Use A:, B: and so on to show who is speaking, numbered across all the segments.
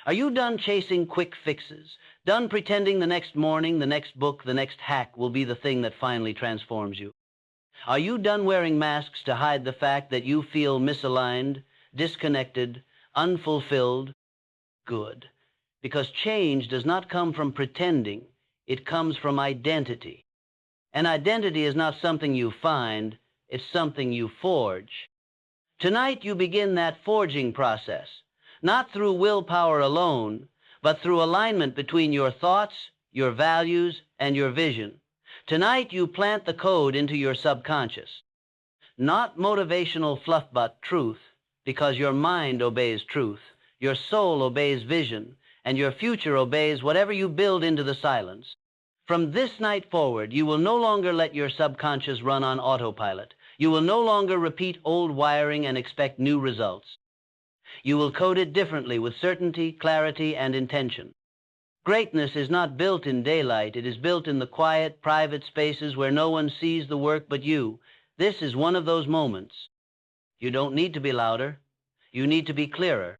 A: Are you done chasing quick fixes? Done pretending the next morning, the next book, the next hack will be the thing that finally transforms you? Are you done wearing masks to hide the fact that you feel misaligned, disconnected, unfulfilled? Good. Because change does not come from pretending. It comes from identity. And identity is not something you find. It's something you forge. Tonight you begin that forging process, not through willpower alone, but through alignment between your thoughts, your values, and your vision. Tonight you plant the code into your subconscious. Not motivational fluff, but truth, because your mind obeys truth, your soul obeys vision, and your future obeys whatever you build into the silence. From this night forward, you will no longer let your subconscious run on autopilot. You will no longer repeat old wiring and expect new results. You will code it differently with certainty, clarity, and intention. Greatness is not built in daylight. It is built in the quiet, private spaces where no one sees the work but you. This is one of those moments. You don't need to be louder. You need to be clearer.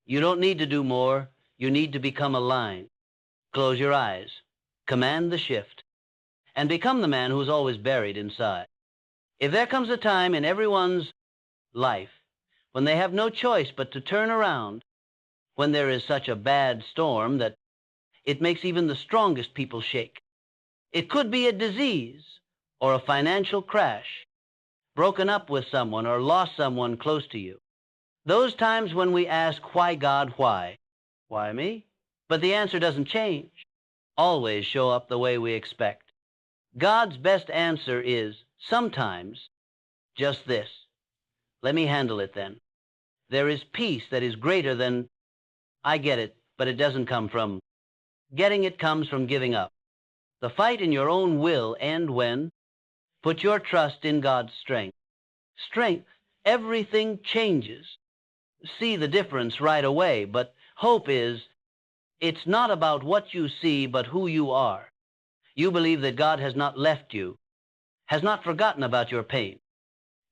A: You don't need to do more. You need to become aligned. Close your eyes. Command the shift. And become the man who's always buried inside. If there comes a time in everyone's life when they have no choice but to turn around, when there is such a bad storm that it makes even the strongest people shake. It could be a disease or a financial crash, broken up with someone or lost someone close to you. Those times when we ask, why God, why? Why me? But the answer doesn't change. Always show up the way we expect. God's best answer is sometimes just this. Let me handle it then. There is peace that is greater than, I get it, but it doesn't come from. Getting it comes from giving up. The fight in your own will end when put your trust in God's strength. Strength, everything changes. See the difference right away, but hope is, it's not about what you see, but who you are. You believe that God has not left you, has not forgotten about your pain,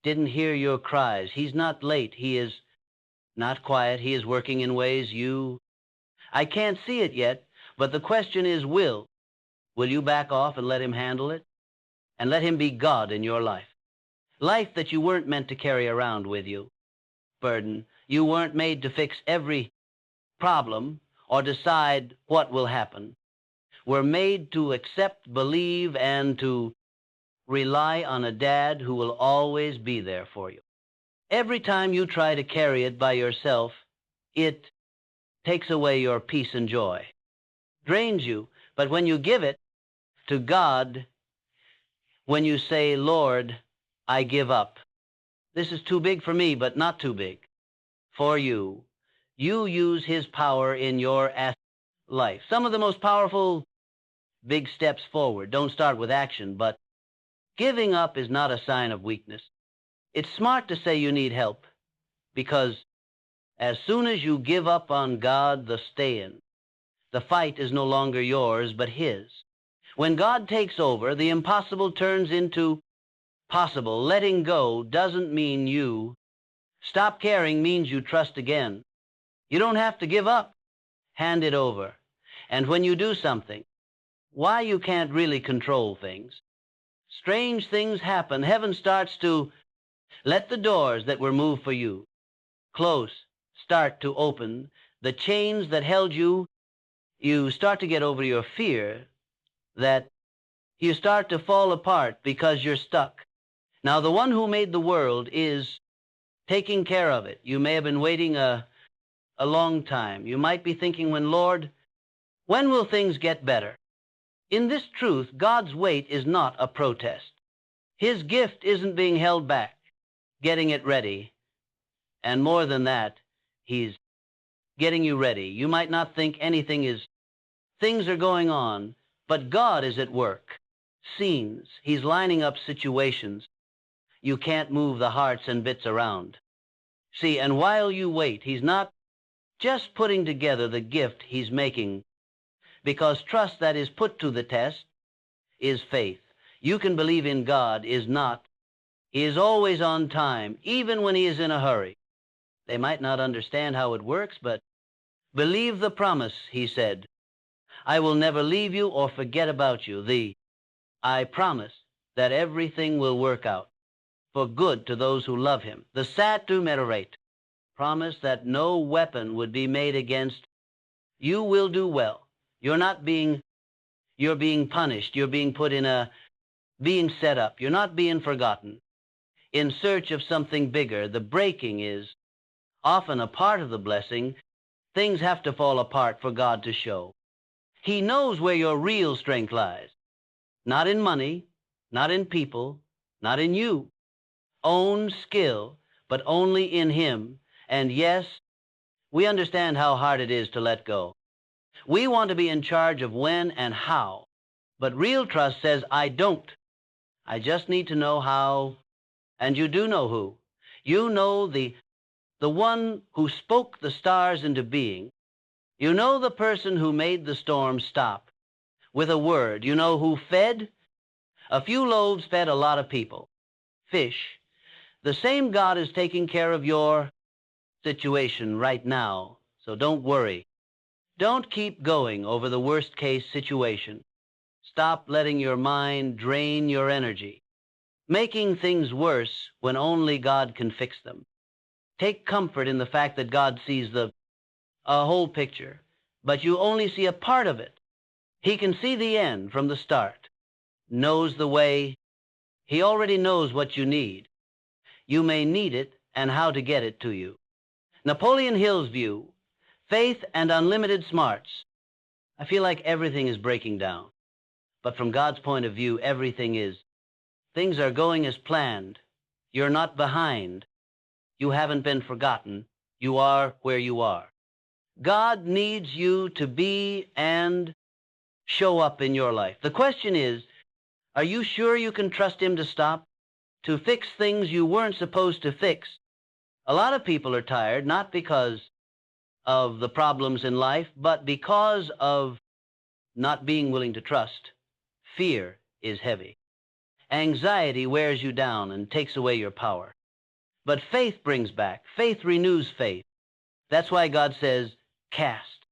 A: didn't hear your cries. He's not late. He is not quiet. He is working in ways I can't see it yet, but the question is, will you back off and let him handle it? And let him be God in your life. Life that you weren't meant to carry around with you. Burden. You weren't made to fix every problem or decide what will happen. We're made to accept, believe, and to rely on a dad who will always be there for you. Every time you try to carry it by yourself, it takes away your peace and joy, drains you. But when you give it to God, when you say, Lord, I give up. This is too big for me, but not too big for you. You use his power in your life. Some of the most powerful big steps forward don't start with action, but giving up is not a sign of weakness. It's smart to say you need help, because as soon as you give up on God, the stay-in, the fight is no longer yours, but his. When God takes over, the impossible turns into possible. Letting go doesn't mean you stop caring, means you trust again. You don't have to give up. Hand it over. And when you do something, why you can't really control things, strange things happen. Heaven starts to let the doors that were moved for you close start to open. The chains that held you, you start to get over your fear that you start to fall apart because you're stuck. Now, the one who made the world is taking care of it. You may have been waiting a long time. You might be thinking, Lord, when will things get better? In this truth, God's wait is not a protest. His gift isn't being held back, getting it ready. And more than that, he's getting you ready. You might not think things are going on, but God is at work. Scenes. He's lining up situations. You can't move the hearts and bits around. See, and while you wait, he's not just putting together the gift he's making, because trust that is put to the test is faith. You can believe in God is not. He is always on time, even when he is in a hurry. They might not understand how it works, but Believe the promise, he said. I will never leave you or forget about you. I promise that everything will work out for good to those who love him. The Satu Merorate promise that no weapon would be made against you. Will do well. You're being punished. You're being put in being set up. You're not being forgotten. In search of something bigger, the breaking is often a part of the blessing. Things have to fall apart for God to show. He knows where your real strength lies. Not in money, not in people, not in you. Own skill, but only in him. And yes, we understand how hard it is to let go. We want to be in charge of when and how. But real trust says, I don't. I just need to know how. And you do know who. You know the one who spoke the stars into being. You know the person who made the storm stop with a word. You know who fed? A few loaves fed a lot of people. Fish. The same God is taking care of your situation right now, so don't worry. Don't keep going over the worst-case situation. Stop letting your mind drain your energy, making things worse when only God can fix them. Take comfort in the fact that God sees a whole picture, but you only see a part of it. He can see the end from the start, knows the way. He already knows what you need. You may need it and how to get it to you. Napoleon Hill's view, faith and unlimited smarts. I feel like everything is breaking down. But from God's point of view, everything is. Things are going as planned. You're not behind. You haven't been forgotten. You are where you are. God needs you to be and show up in your life. The question is, are you sure you can trust him to stop? To fix things you weren't supposed to fix? A lot of people are tired, not because of the problems in life, but because of not being willing to trust. Fear is heavy. Anxiety wears you down and takes away your power. But faith brings back. Faith renews faith. That's why God says, cast.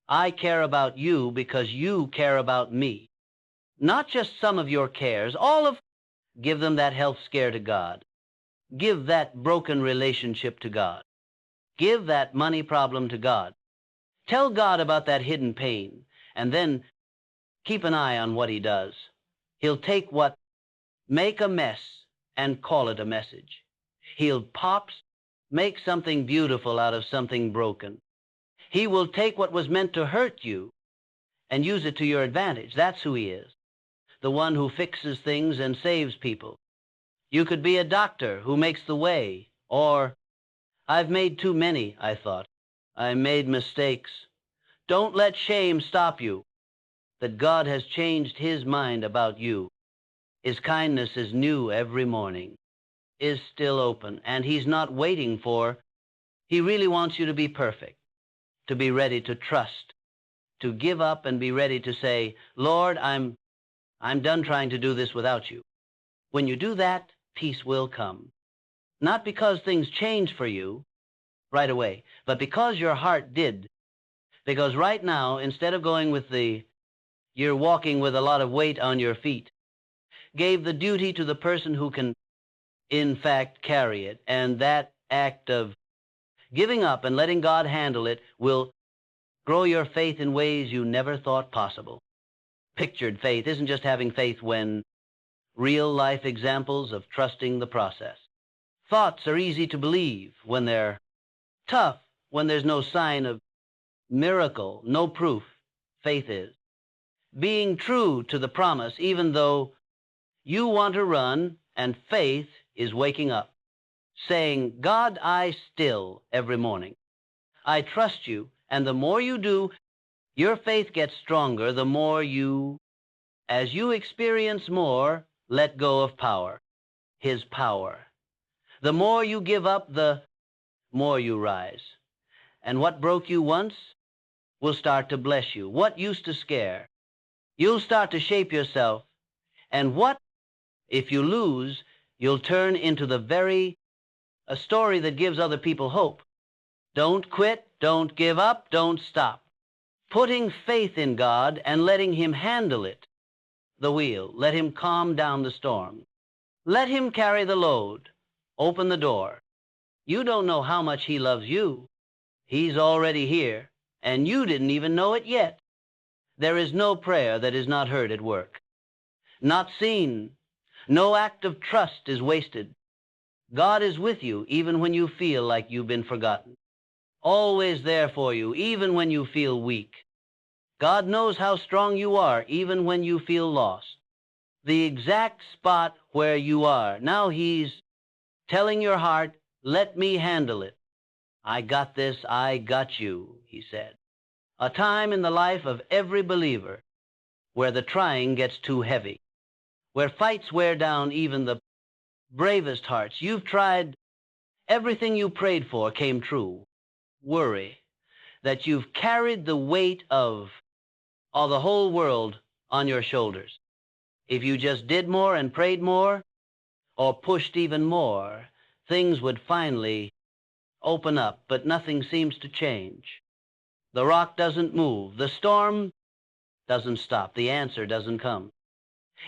A: I care about you because you care about me. Not just some of your cares, all of. Give them that health scare to God. Give that broken relationship to God. Give that money problem to God. Tell God about that hidden pain, and then keep an eye on what he does. He'll take make a mess and call it a message. He'll make something beautiful out of something broken. He will take what was meant to hurt you and use it to your advantage. That's who he is. The one who fixes things and saves people. You could be a doctor who makes the way, or, I've made too many, I thought. I made mistakes. Don't let shame stop you. That God has changed his mind about you. His kindness is new every morning, is still open, and he's not waiting for. He really wants you to be perfect, to be ready to trust, to give up and be ready to say, Lord, I'm done trying to do this without you. When you do that, peace will come. Not because things change for you right away, but because your heart did. Because right now, instead of going with you're walking with a lot of weight on your feet, gave the duty to the person who can, in fact, carry it. And that act of giving up and letting God handle it will grow your faith in ways you never thought possible. Pictured faith isn't just having faith when real life examples of trusting the process. Thoughts are easy to believe when they're tough, when there's no sign of miracle, no proof. Faith is being true to the promise, even though you want to run, and faith is waking up, saying, God, I still every morning. I trust you, and the more you do, your faith gets stronger, the more as you experience more, let go of power, his power. The more you give up, the more you rise. And what broke you once will start to bless you. What used to scare, you'll start to shape yourself. And what, if you lose, you'll turn into a story that gives other people hope. Don't quit, don't give up, don't stop. Putting faith in God and letting Him handle it, the wheel. Let Him calm down the storm. Let Him carry the load. Open the door. You don't know how much He loves you. He's already here, and you didn't even know it yet. There is no prayer that is not heard at work, not seen. No act of trust is wasted. God is with you even when you feel like you've been forgotten. Always there for you even when you feel weak. God knows how strong you are even when you feel lost. The exact spot where you are. Now He's telling your heart, let me handle it. I got this, I got you, He said. A time in the life of every believer where the trying gets too heavy, where fights wear down even the bravest hearts. You've tried, everything you prayed for came true. Worry that you've carried the weight of the whole world on your shoulders. If you just did more and prayed more, or pushed even more, things would finally open up, but nothing seems to change. The rock doesn't move. The storm doesn't stop. The answer doesn't come.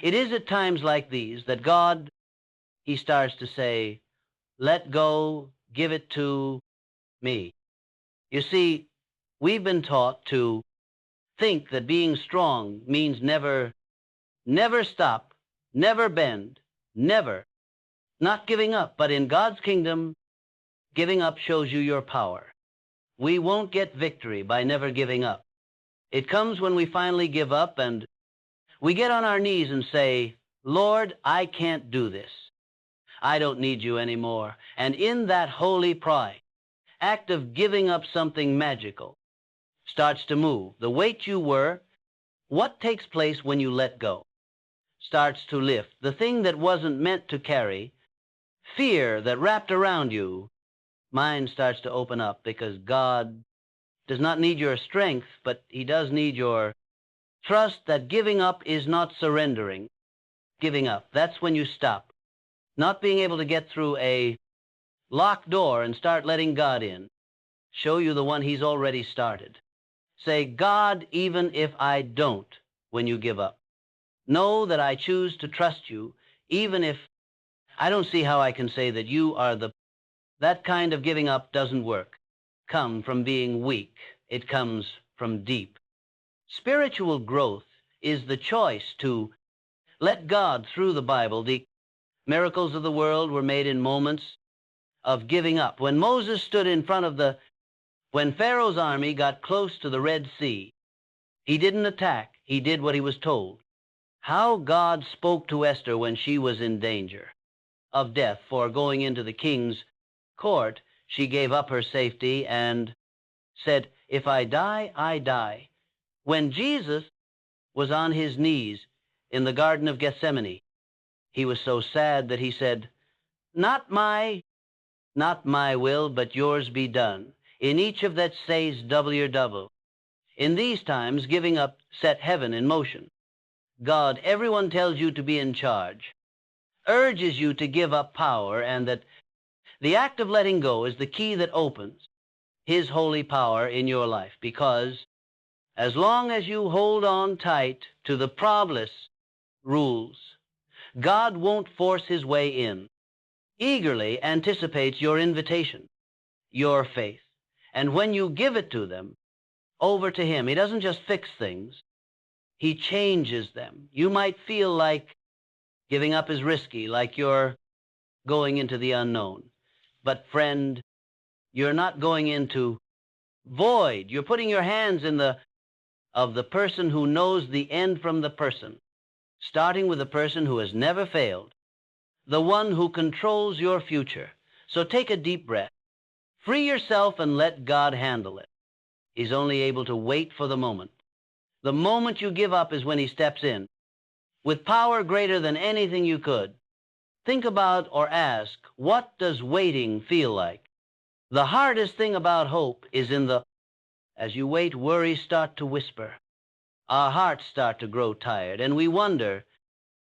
A: It is at times like these that God, He starts to say, let go, give it to me. You see, we've been taught to think that being strong means never stop, never bend, never, not giving up. But in God's kingdom, giving up shows you your power. We won't get victory by never giving up. It comes when we finally give up and we get on our knees and say, Lord, I can't do this. I don't need you anymore. And in that holy pride, act of giving up something magical starts to move. The weight you were, what takes place when you let go, starts to lift. The thing that wasn't meant to carry, fear that wrapped around you, mind starts to open up because God does not need your strength, but He does need your trust that giving up is not surrendering. Giving up, that's when you stop. Not being able to get through a locked door and start letting God in. Show you the one He's already started. Say, God, even if I don't, when you give up. Know that I choose to trust you, even if I don't see how I can say that you are that kind of giving up doesn't work. Come from being weak. It comes from deep. Spiritual growth is the choice to let God through the Bible. The miracles of the world were made in moments of giving up. When Moses stood in front of when Pharaoh's army got close to the Red Sea, he didn't attack. He did what he was told. How God spoke to Esther when she was in danger of death for going into the king's court. She gave up her safety and said, if I die, I die. When Jesus was on his knees in the Garden of Gethsemane, he was so sad that he said, not my will, but yours be done. In each of that says double your double. In these times, giving up set heaven in motion. God, everyone tells you to be in charge, urges you to give up power, and that the act of letting go is the key that opens His holy power in your life, because as long as you hold on tight to the promise rules, God won't force His way in. Eagerly anticipates your invitation, your faith. And when you give it to them, over to Him, He doesn't just fix things, He changes them. You might feel like giving up is risky, like you're going into the unknown. But friend, you're not going into void. You're putting your hands in of the person who knows the end from the person, starting with the person who has never failed, the one who controls your future. So take a deep breath. Free yourself and let God handle it. He's only able to wait for the moment. The moment you give up is when He steps in, with power greater than anything you could. Think about or ask, what does waiting feel like? The hardest thing about hope is as you wait, worries start to whisper. Our hearts start to grow tired, and we wonder,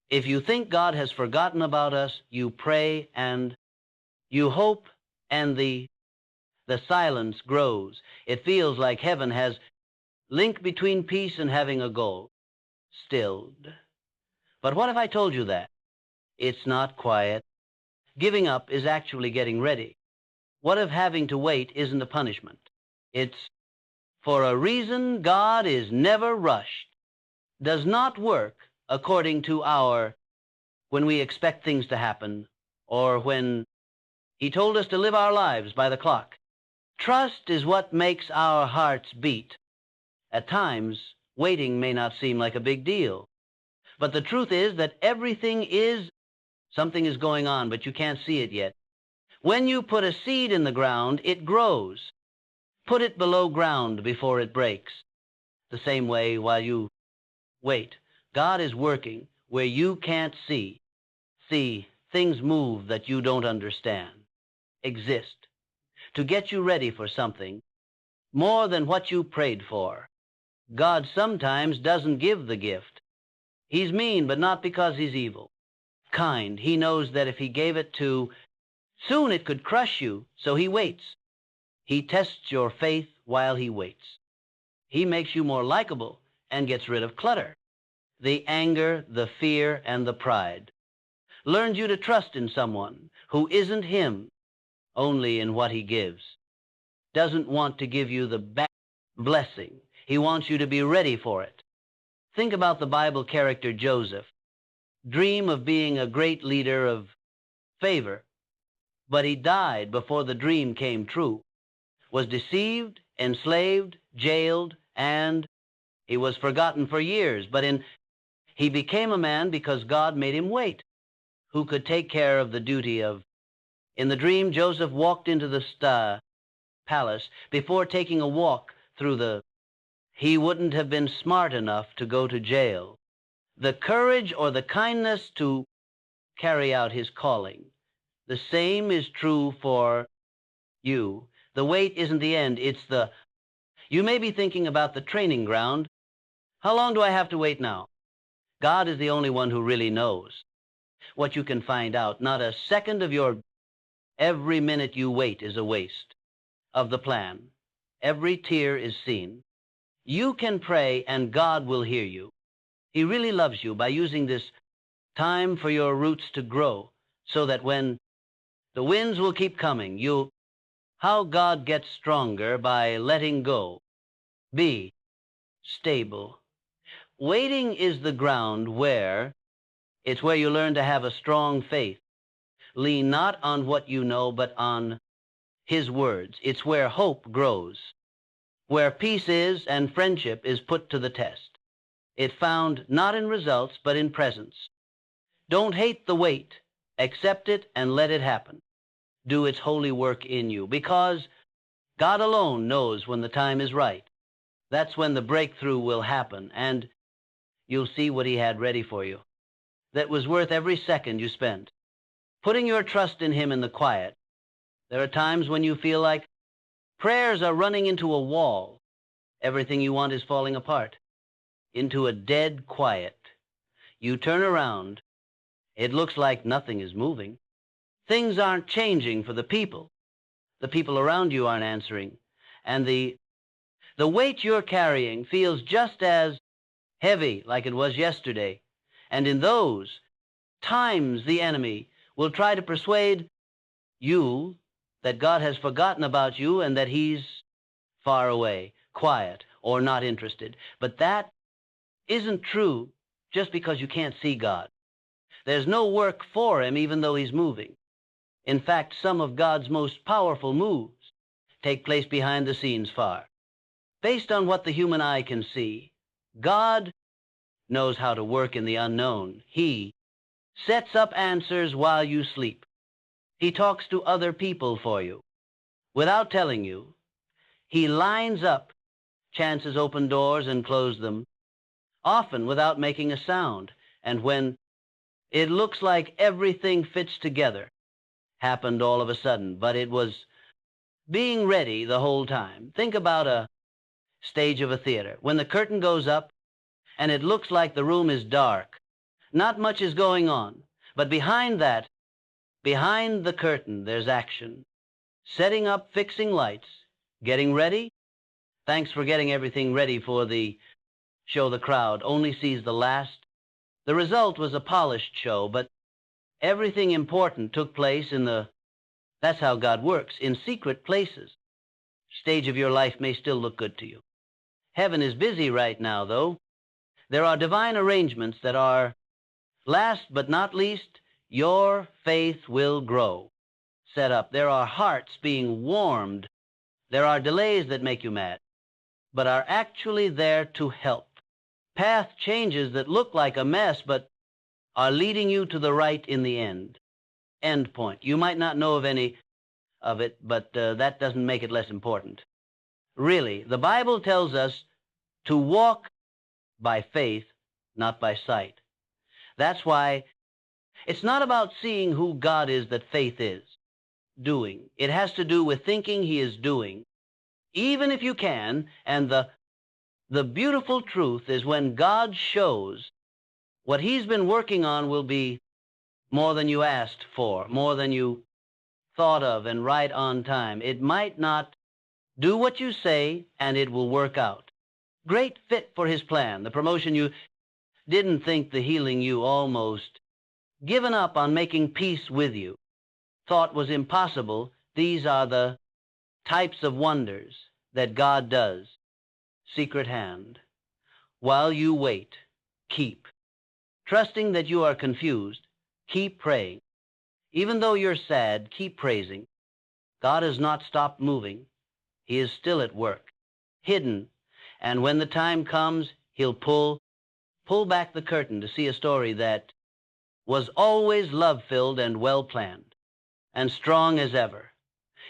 A: if you think God has forgotten about us, you pray and you hope, and the The silence grows. It feels like heaven has link between peace and having a goal. Stilled. But what if I told you that? It's not quiet. Giving up is actually getting ready. What if having to wait isn't a punishment? It's for a reason God is never rushed, does not work according to when we expect things to happen, or when He told us to live our lives by the clock. Trust is what makes our hearts beat. At times, waiting may not seem like a big deal. But the truth is that something is going on, but you can't see it yet. When you put a seed in the ground, it grows. Put it below ground before it breaks. The same way, while you wait, God is working where you can't see. See, things move that you don't understand. Exist. To get you ready for something more than what you prayed for. God sometimes doesn't give the gift. He's mean, but not because He's evil. Kind. He knows that if He gave it soon it could crush you, so He waits. He tests your faith while He waits. He makes you more likable and gets rid of clutter. The anger, the fear, and the pride. Learns you to trust in someone who isn't Him, only in what He gives. Doesn't want to give you the blessing. He wants you to be ready for it. Think about the Bible character Joseph. Dream of being a great leader of favor, but he died before the dream came true. Was deceived, enslaved, jailed, and he was forgotten for years. But he became a man because God made him wait, who could take care of the duty of. In the dream, Joseph walked into the palace before taking a walk through he wouldn't have been smart enough to go to jail. The courage or the kindness to carry out his calling. The same is true for you. The wait isn't the end, you may be thinking about the training ground. How long do I have to wait now? God is the only one who really knows what you can find out. Not a second of every minute you wait is a waste of the plan. Every tear is seen. You can pray and God will hear you. He really loves you by using this time for your roots to grow so that when the winds will keep coming, how God gets stronger by letting go. Be stable. Waiting is the ground it's where you learn to have a strong faith. Lean not on what you know, but on His words. It's where hope grows, where peace is and friendship is put to the test. It found not in results, but in presence. Don't hate the wait. Accept it and let it happen. Do its holy work in you, because God alone knows when the time is right. That's when the breakthrough will happen, and you'll see what He had ready for you. That was worth every second you spent. Putting your trust in Him in the quiet. There are times when you feel like prayers are running into a wall. Everything you want is falling apart. Into a dead quiet. You turn around. It looks like nothing is moving. Things aren't changing for the people. The people around you aren't answering. And the weight you're carrying feels just as heavy like it was yesterday. And in those times, the enemy will try to persuade you that God has forgotten about you and that He's far away, quiet, or not interested. But that isn't true just because you can't see God. There's no work for Him even though He's moving. In fact, some of God's most powerful moves take place behind the scenes far. Based on what the human eye can see, God knows how to work in the unknown. He sets up answers while you sleep. He talks to other people for you. Without telling you, He lines up chances, open doors and close them, often without making a sound. And when it looks like everything fits together, happened all of a sudden, but it was being ready the whole time. Think about a stage of a theater. When the curtain goes up and it looks like the room is dark, not much is going on, but behind the curtain, there's action. setting up fixing lights, getting ready. Thanks for getting everything ready for the show. The crowd only sees the last. The result was a polished show, but everything important took place that's how God works, in secret places. Stage of your life may still look good to you. Heaven is busy right now, though. There are divine arrangements that are, last but not least, your faith will grow. Set up. There are hearts being warmed. There are delays that make you mad, but are actually there to help. Path changes that look like a mess, but are leading you to the right in the end. End point. You might not know of any of it, but that doesn't make it less important. Really, the Bible tells us to walk by faith, not by sight. That's why it's not about seeing who God is that faith is doing. It has to do with thinking he is doing, even if you can. And the beautiful truth is when God shows what he's been working on will be more than you asked for, more than you thought of, and right on time. It might not do what you say, and it will work out. Great fit for his plan. The promotion you didn't think, the healing you almost given up on making peace with you thought was impossible. These are the types of wonders that God does. Secret hand. While you wait, keep. Trusting that you are confused, keep praying. Even though you're sad, keep praising. God has not stopped moving. He is still at work, hidden. And when the time comes, he'll pull back the curtain to see a story that was always love-filled and well-planned and strong as ever.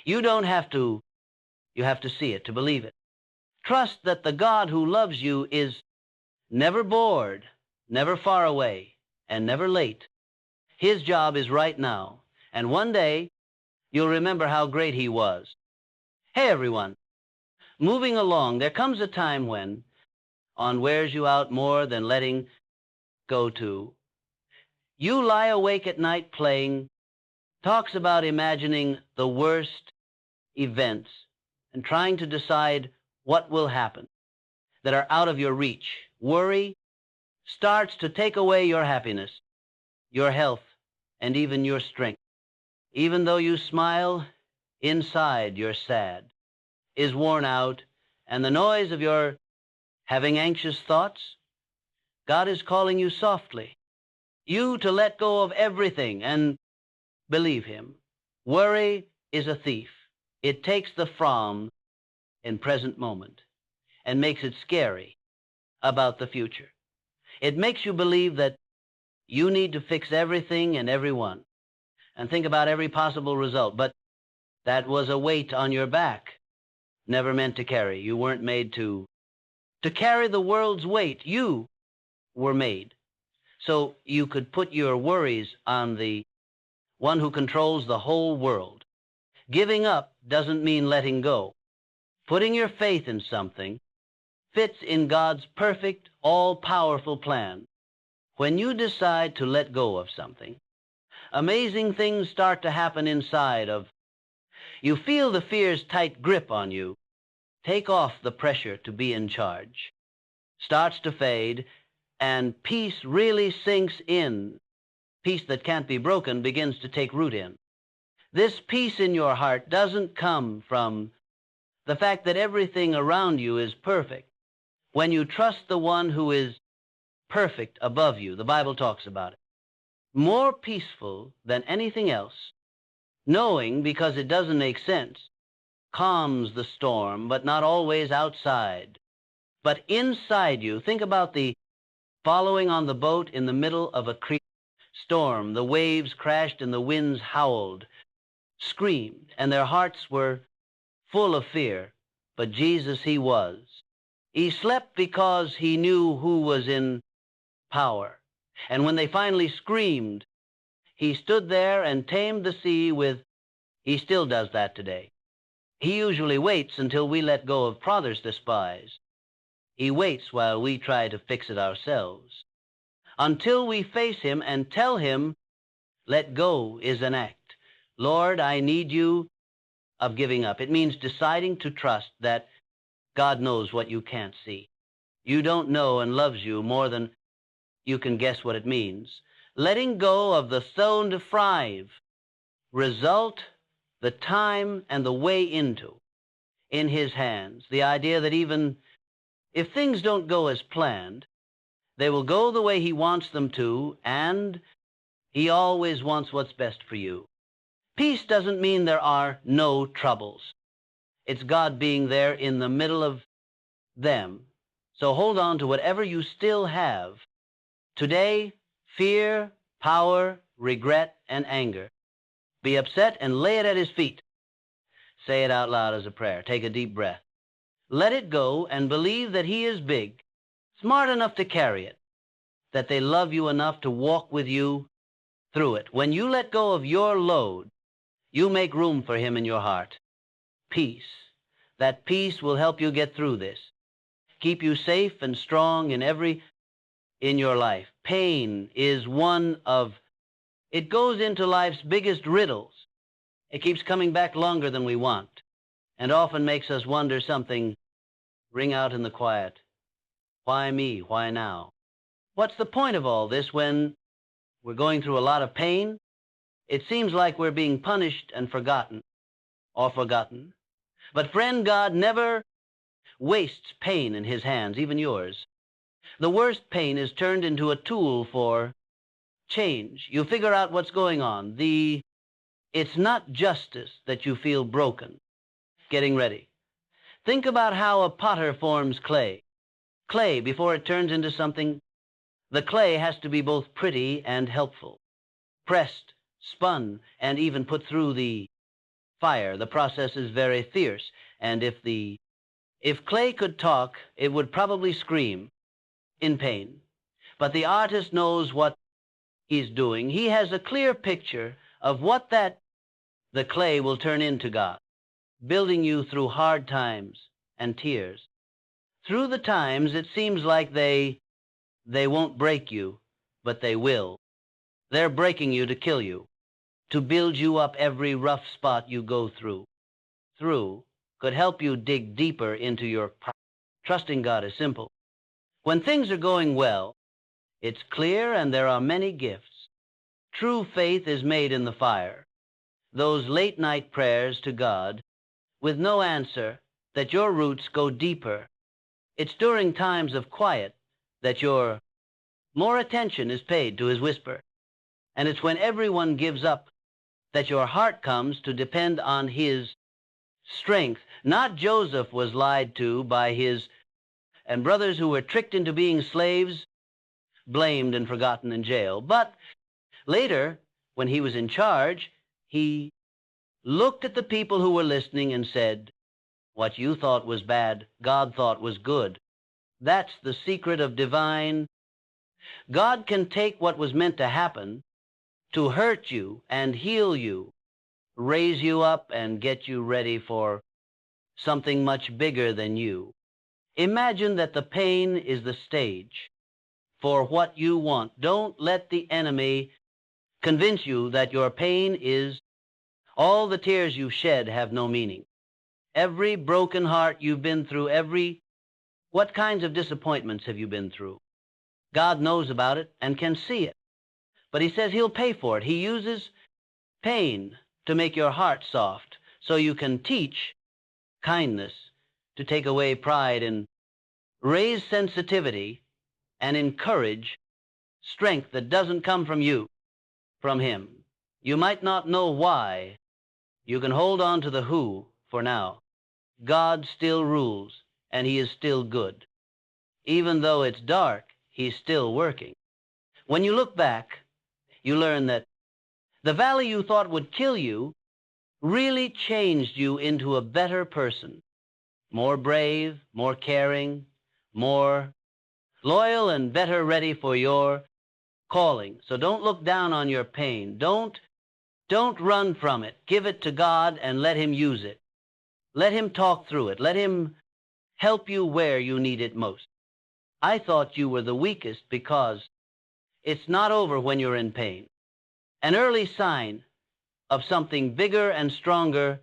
A: You don't have to, you have to see it to believe it. Trust that the God who loves you is never bored, never far away, and never late. His job is right now, and one day you'll remember how great he was. Hey, everyone. Moving along, there comes a time when on wears you out more than letting go to. You lie awake at night playing, talks about imagining the worst events and trying to decide what will happen that are out of your reach. Worry starts to take away your happiness, your health, and even your strength. Even though you smile, inside you're sad, is worn out, and the noise of your having anxious thoughts, God is calling you softly, you to let go of everything and believe him. Worry is a thief. It takes the from in present moment and makes it scary about the future. It makes you believe that you need to fix everything and everyone and think about every possible result. But that was a weight on your back, never meant to carry. You weren't made to carry the world's weight. You were made so you could put your worries on the one who controls the whole world. Giving up doesn't mean letting go. Putting your faith in something fits in God's perfect, all-powerful plan. When you decide to let go of something, amazing things start to happen inside of you. Feel the fear's tight grip on you. Take off the pressure to be in charge. Starts to fade, and peace really sinks in. Peace that can't be broken begins to take root in. This peace in your heart doesn't come from the fact that everything around you is perfect. When you trust the one who is perfect above you, the Bible talks about it. More peaceful than anything else, knowing, because it doesn't make sense, calms the storm, but not always outside. But inside you, think about the following on the boat in the middle of a creek storm. The waves crashed and the winds howled, screamed, and their hearts were full of fear. But Jesus, he was. He slept because he knew who was in power. And when they finally screamed, he stood there and tamed the sea with, he still does that today. He usually waits until we let go of Father's despise. He waits while we try to fix it ourselves. Until we face him and tell him, let go is an act. Lord, I need you of giving up. It means deciding to trust that God knows what you can't see. You don't know and loves you more than you can guess what it means. Letting go of the stone to thrive, result, the time, and the way into, in his hands. The idea that even if things don't go as planned, they will go the way he wants them to, and he always wants what's best for you. Peace doesn't mean there are no troubles. It's God being there in the middle of them. So hold on to whatever you still have. Today, fear, power, regret, and anger. Be upset and lay it at his feet. Say it out loud as a prayer. Take a deep breath. Let it go and believe that he is big, smart enough to carry it, that they love you enough to walk with you through it. When you let go of your load, you make room for him in your heart. Peace. That peace will help you get through this. Keep you safe and strong in your life. Pain is one of, it goes into life's biggest riddles. It keeps coming back longer than we want, and often makes us wonder something ring out in the quiet. Why me? Why now? What's the point of all this when we're going through a lot of pain? It seems like we're being punished and forgotten. But friend, God never wastes pain in his hands, even yours. The worst pain is turned into a tool for change. You figure out what's going on. It's not justice that you feel broken. Getting ready. Think about how a potter forms clay. Clay, before it turns into something, the clay has to be both pretty and helpful. Pressed, spun, and even put through the fire. The process is very fierce, and if clay could talk, it would probably scream in pain. But the artist knows what he's doing. He has a clear picture of what the clay will turn into, God, building you through hard times and tears. Through the times, it seems like they won't break you, but they will. They're breaking you to kill you, to build you up every rough spot you go through. Could help you dig deeper into your trusting God is simple. When things are going well, it's clear and there are many gifts. True faith is made in the fire. Those late night prayers to God with no answer, that your roots go deeper. It's during times of quiet that your more attention is paid to his whisper. And it's when everyone gives up that your heart comes to depend on his strength. Not Joseph was lied to by his and brothers who were tricked into being slaves, blamed and forgotten in jail. But later, when he was in charge, he looked at the people who were listening and said, what you thought was bad, God thought was good. That's the secret of divine. God can take what was meant to happen to hurt you and heal you, raise you up and get you ready for something much bigger than you. Imagine that the pain is the stage for what you want. Don't let the enemy convince you that your pain is all the tears you shed have no meaning. Every broken heart you've been through, what kinds of disappointments have you been through? God knows about it and can see it. But he says he'll pay for it. He uses pain to make your heart soft so you can teach kindness, to take away pride and raise sensitivity and encourage strength that doesn't come from you, from him. You might not know why. You can hold on to the who for now. God still rules, and he is still good. Even though it's dark, he's still working. When you look back, you learn that the valley you thought would kill you really changed you into a better person, more brave, more caring, more loyal, and better ready for your calling. So don't look down on your pain. Don't run from it. Give it to God and let him use it. Let him talk through it. Let him help you where you need it most. I thought you were the weakest because it's not over when you're in pain. An early sign of something bigger and stronger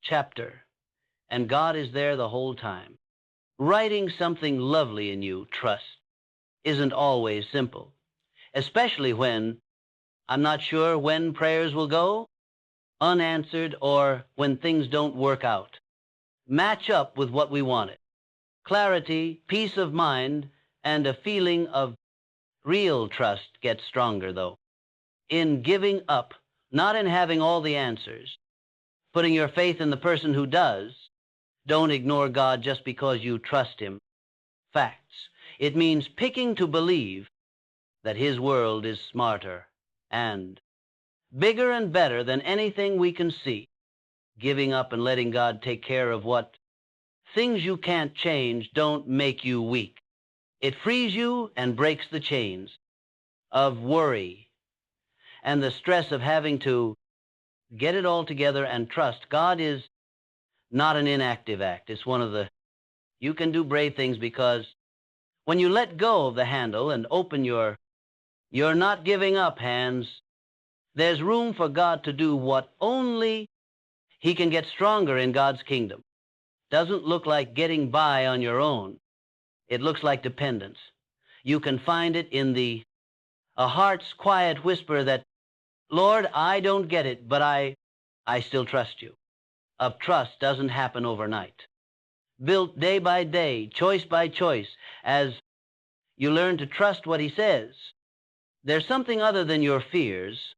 A: chapter, and God is there the whole time. Writing something lovely in you, trust, isn't always simple, especially when I'm not sure when prayers will go unanswered or when things don't work out. Match up with what we wanted. Clarity, peace of mind, and a feeling of real trust gets stronger, though. In giving up, not in having all the answers. Putting your faith in the person who does. Don't ignore God just because you trust him. Facts. It means picking to believe that his world is smarter and bigger and better than anything we can see. Giving up and letting God take care of what things you can't change don't make you weak. It frees you and breaks the chains of worry and the stress of having to get it all together and trust. God is not an inactive act. It's one of the, you can do brave things because when you let go of the handle and open your you're not giving up hands, there's room for God to do what only he can. Get stronger in God's kingdom. Doesn't look like getting by on your own. It looks like dependence. You can find it in a heart's quiet whisper that, Lord, I don't get it, but I still trust you. Of trust doesn't happen overnight. Built day by day, choice by choice, as you learn to trust what he says. There's something other than your fears,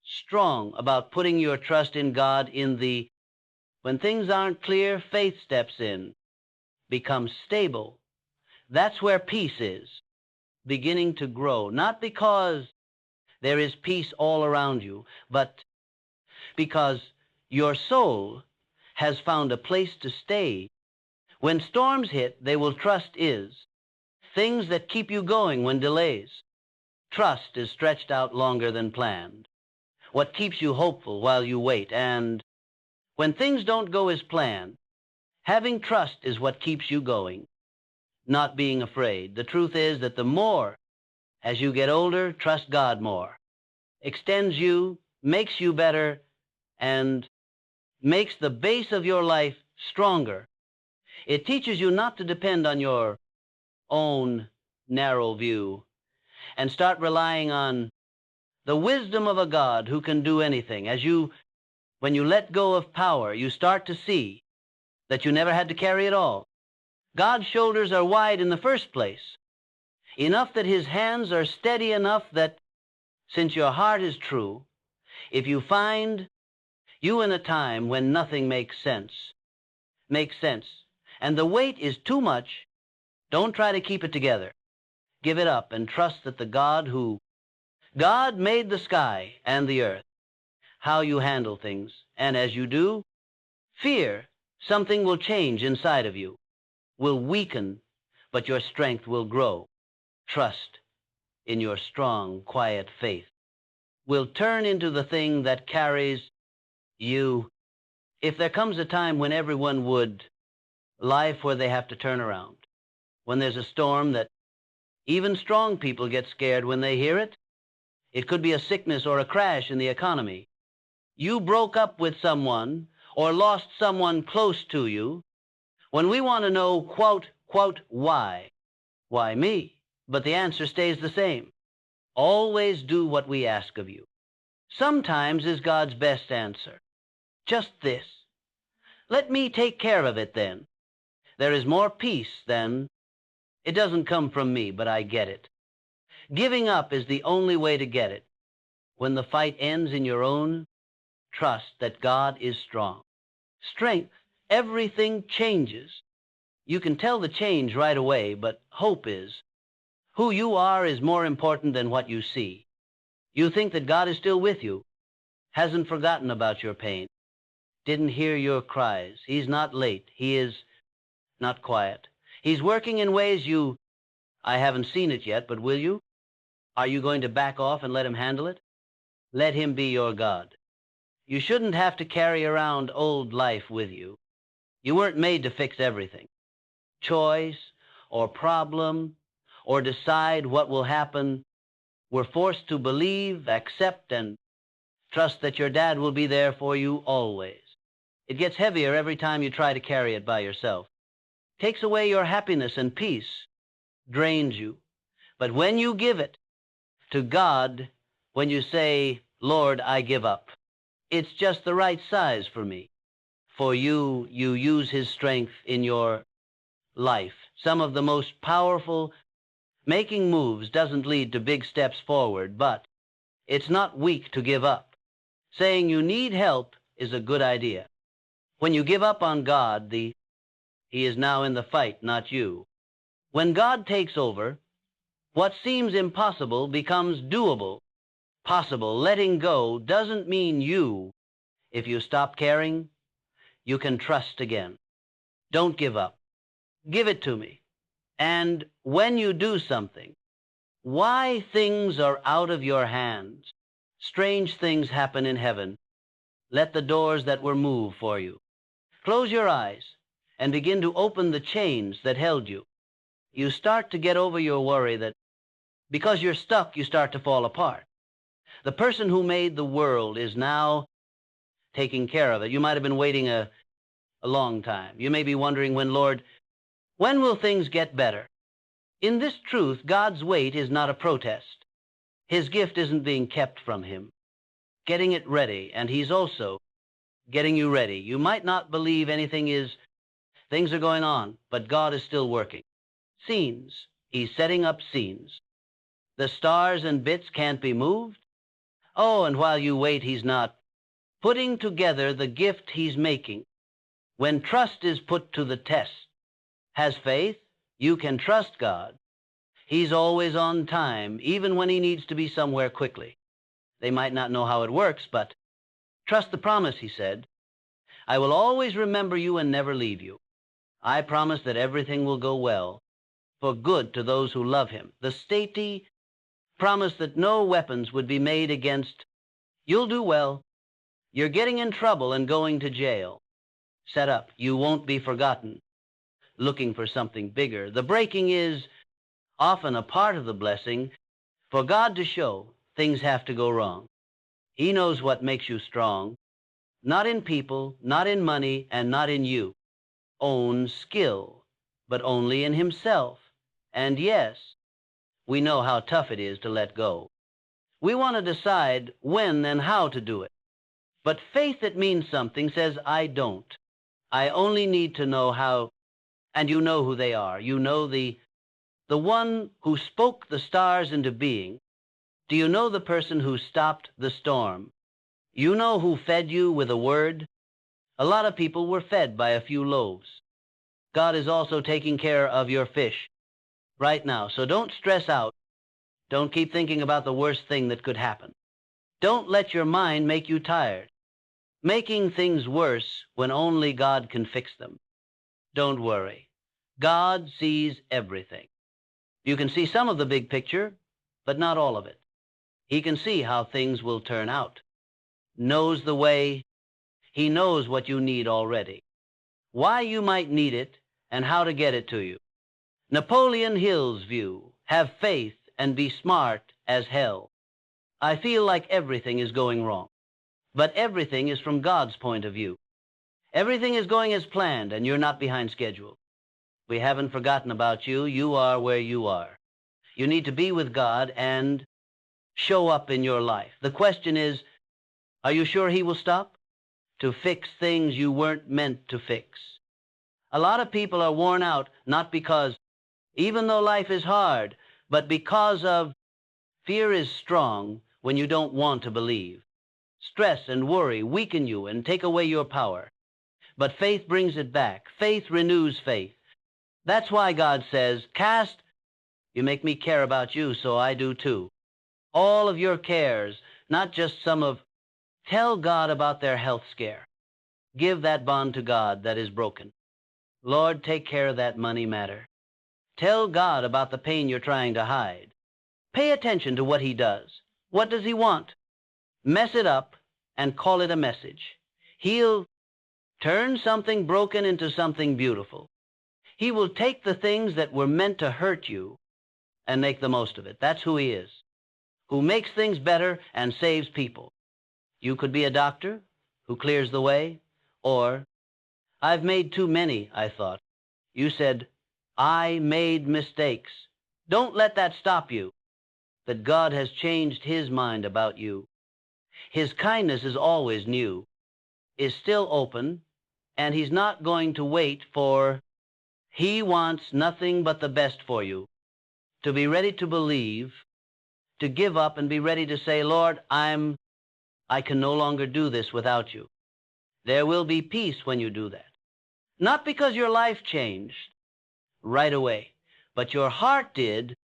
A: strong about putting your trust in God in when things aren't clear, faith steps in, becomes stable. That's where peace is, beginning to grow, not because there is peace all around you, but because your soul has found a place to stay. When storms hit, they will trust is things that keep you going when delays. Trust is stretched out longer than planned. What keeps you hopeful while you wait, and when things don't go as planned, having trust is what keeps you going, not being afraid. The truth is that the more, as you get older, trust God more. Extends you, makes you better, and makes the base of your life stronger. It teaches you not to depend on your own narrow view and start relying on the wisdom of a God who can do anything. When you let go of power, you start to see that you never had to carry it all. God's shoulders are wide in the first place, enough that his hands are steady enough that, since your heart is true, if you find you in a time when nothing makes sense, and the weight is too much, don't try to keep it together. Give it up and trust that God made the sky and the earth, how you handle things. And as you do, fear, something will change inside of you, will weaken, but your strength will grow. Trust in your strong, quiet faith will turn into the thing that carries you. If there comes a time when everyone would, life where they have to turn around, when there's a storm that even strong people get scared when they hear it. It could be a sickness or a crash in the economy. You broke up with someone or lost someone close to you. When we want to know, quote, why? Why me? But the answer stays the same. Always do what we ask of you. Sometimes is God's best answer. Just this. Let me take care of it then. There is more peace then. It doesn't come from me, but I get it. Giving up is the only way to get it. When the fight ends in your own, trust that God is strong. Strength, everything changes. You can tell the change right away, but hope is. Who you are is more important than what you see. You think that God is still with you, hasn't forgotten about your pain, didn't hear your cries. He's not late. He is not quiet. He's working in ways I haven't seen it yet, but will you? Are you going to back off and let him handle it? Let him be your God. You shouldn't have to carry around old life with you. You weren't made to fix everything. Choice or problem or decide what will happen. We're forced to believe, accept, and trust that your dad will be there for you always. It gets heavier every time you try to carry it by yourself. Takes away your happiness and peace, drains you. But when you give it to God, when you say, Lord, I give up, it's just the right size for me. For you use His strength in your life. Some of the most powerful making moves doesn't lead to big steps forward, but it's not weak to give up. Saying you need help is a good idea. When you give up on God, He is now in the fight, not you. When God takes over, what seems impossible becomes doable, possible. Letting go doesn't mean you. If you stop caring, you can trust again. Don't give up. Give it to me. And when you do something, why things are out of your hands, strange things happen in heaven. Let the doors that were moved for you. Close your eyes and begin to open the chains that held you. You start to get over your worry that because you're stuck, you start to fall apart. The person who made the world is now taking care of it. You might have been waiting a long time. You may be wondering Lord, when will things get better? In this truth, God's wait is not a protest. His gift isn't being kept from Him. Getting it ready, and He's also getting you ready. You might not believe things are going on, but God is still working. Scenes. He's setting up scenes. The stars and bits can't be moved. Oh, and while you wait, He's not putting together the gift He's making. When trust is put to the test, has faith, you can trust God. He's always on time, even when He needs to be somewhere quickly. They might not know how it works, but trust the promise, He said. I will always remember you and never leave you. I promise that everything will go well, for good to those who love Him. The stately promise that no weapons would be made against. You'll do well. You're getting in trouble and going to jail. Set up. You won't be forgotten. Looking for something bigger. The breaking is often a part of the blessing. For God to show, things have to go wrong. He knows what makes you strong. Not in people, not in money, and not in you. Own skill, but only in Himself. And yes, we know how tough it is to let go. We want to decide when and how to do it. But faith that means something says, I don't. I only need to know how, and you know who they are. You know the one who spoke the stars into being. Do you know the person who stopped the storm? You know who fed you with a word? A lot of people were fed by a few loaves. God is also taking care of your fish right now, so don't stress out. Don't keep thinking about the worst thing that could happen. Don't let your mind make you tired, making things worse when only God can fix them. Don't worry. God sees everything. You can see some of the big picture, but not all of it. He can see how things will turn out. Knows the way. He knows what you need already. Why you might need it and how to get it to you. Napoleon Hill's view. Have faith and be smart as hell. I feel like everything is going wrong. But everything is from God's point of view. Everything is going as planned, and you're not behind schedule. We haven't forgotten about you. You are where you are. You need to be with God and show up in your life. The question is, are you sure He will stop? To fix things you weren't meant to fix. A lot of people are worn out, not because, even though life is hard, but because of fear is strong when you don't want to believe. Stress and worry weaken you and take away your power. But faith brings it back. Faith renews faith. That's why God says, cast, you make me care about you, so I do too. All of your cares, not just some of, tell God about their health scare. Give that bond to God that is broken. Lord, take care of that money matter. Tell God about the pain you're trying to hide. Pay attention to what He does. What does He want? Mess it up and call it a message. He'll turn something broken into something beautiful. He will take the things that were meant to hurt you and make the most of it. That's who He is, who makes things better and saves people. You could be a doctor who clears the way, Or, I've made too many, I thought. You said, I made mistakes. Don't let that stop you, that God has changed his mind about you. His kindness is always new, is still open, and he's not going to wait for, he wants nothing but the best for you. To be ready to believe, to give up and be ready to say, Lord, I can no longer do this without you. There will be peace when you do that. Not because your life changed right away, but your heart did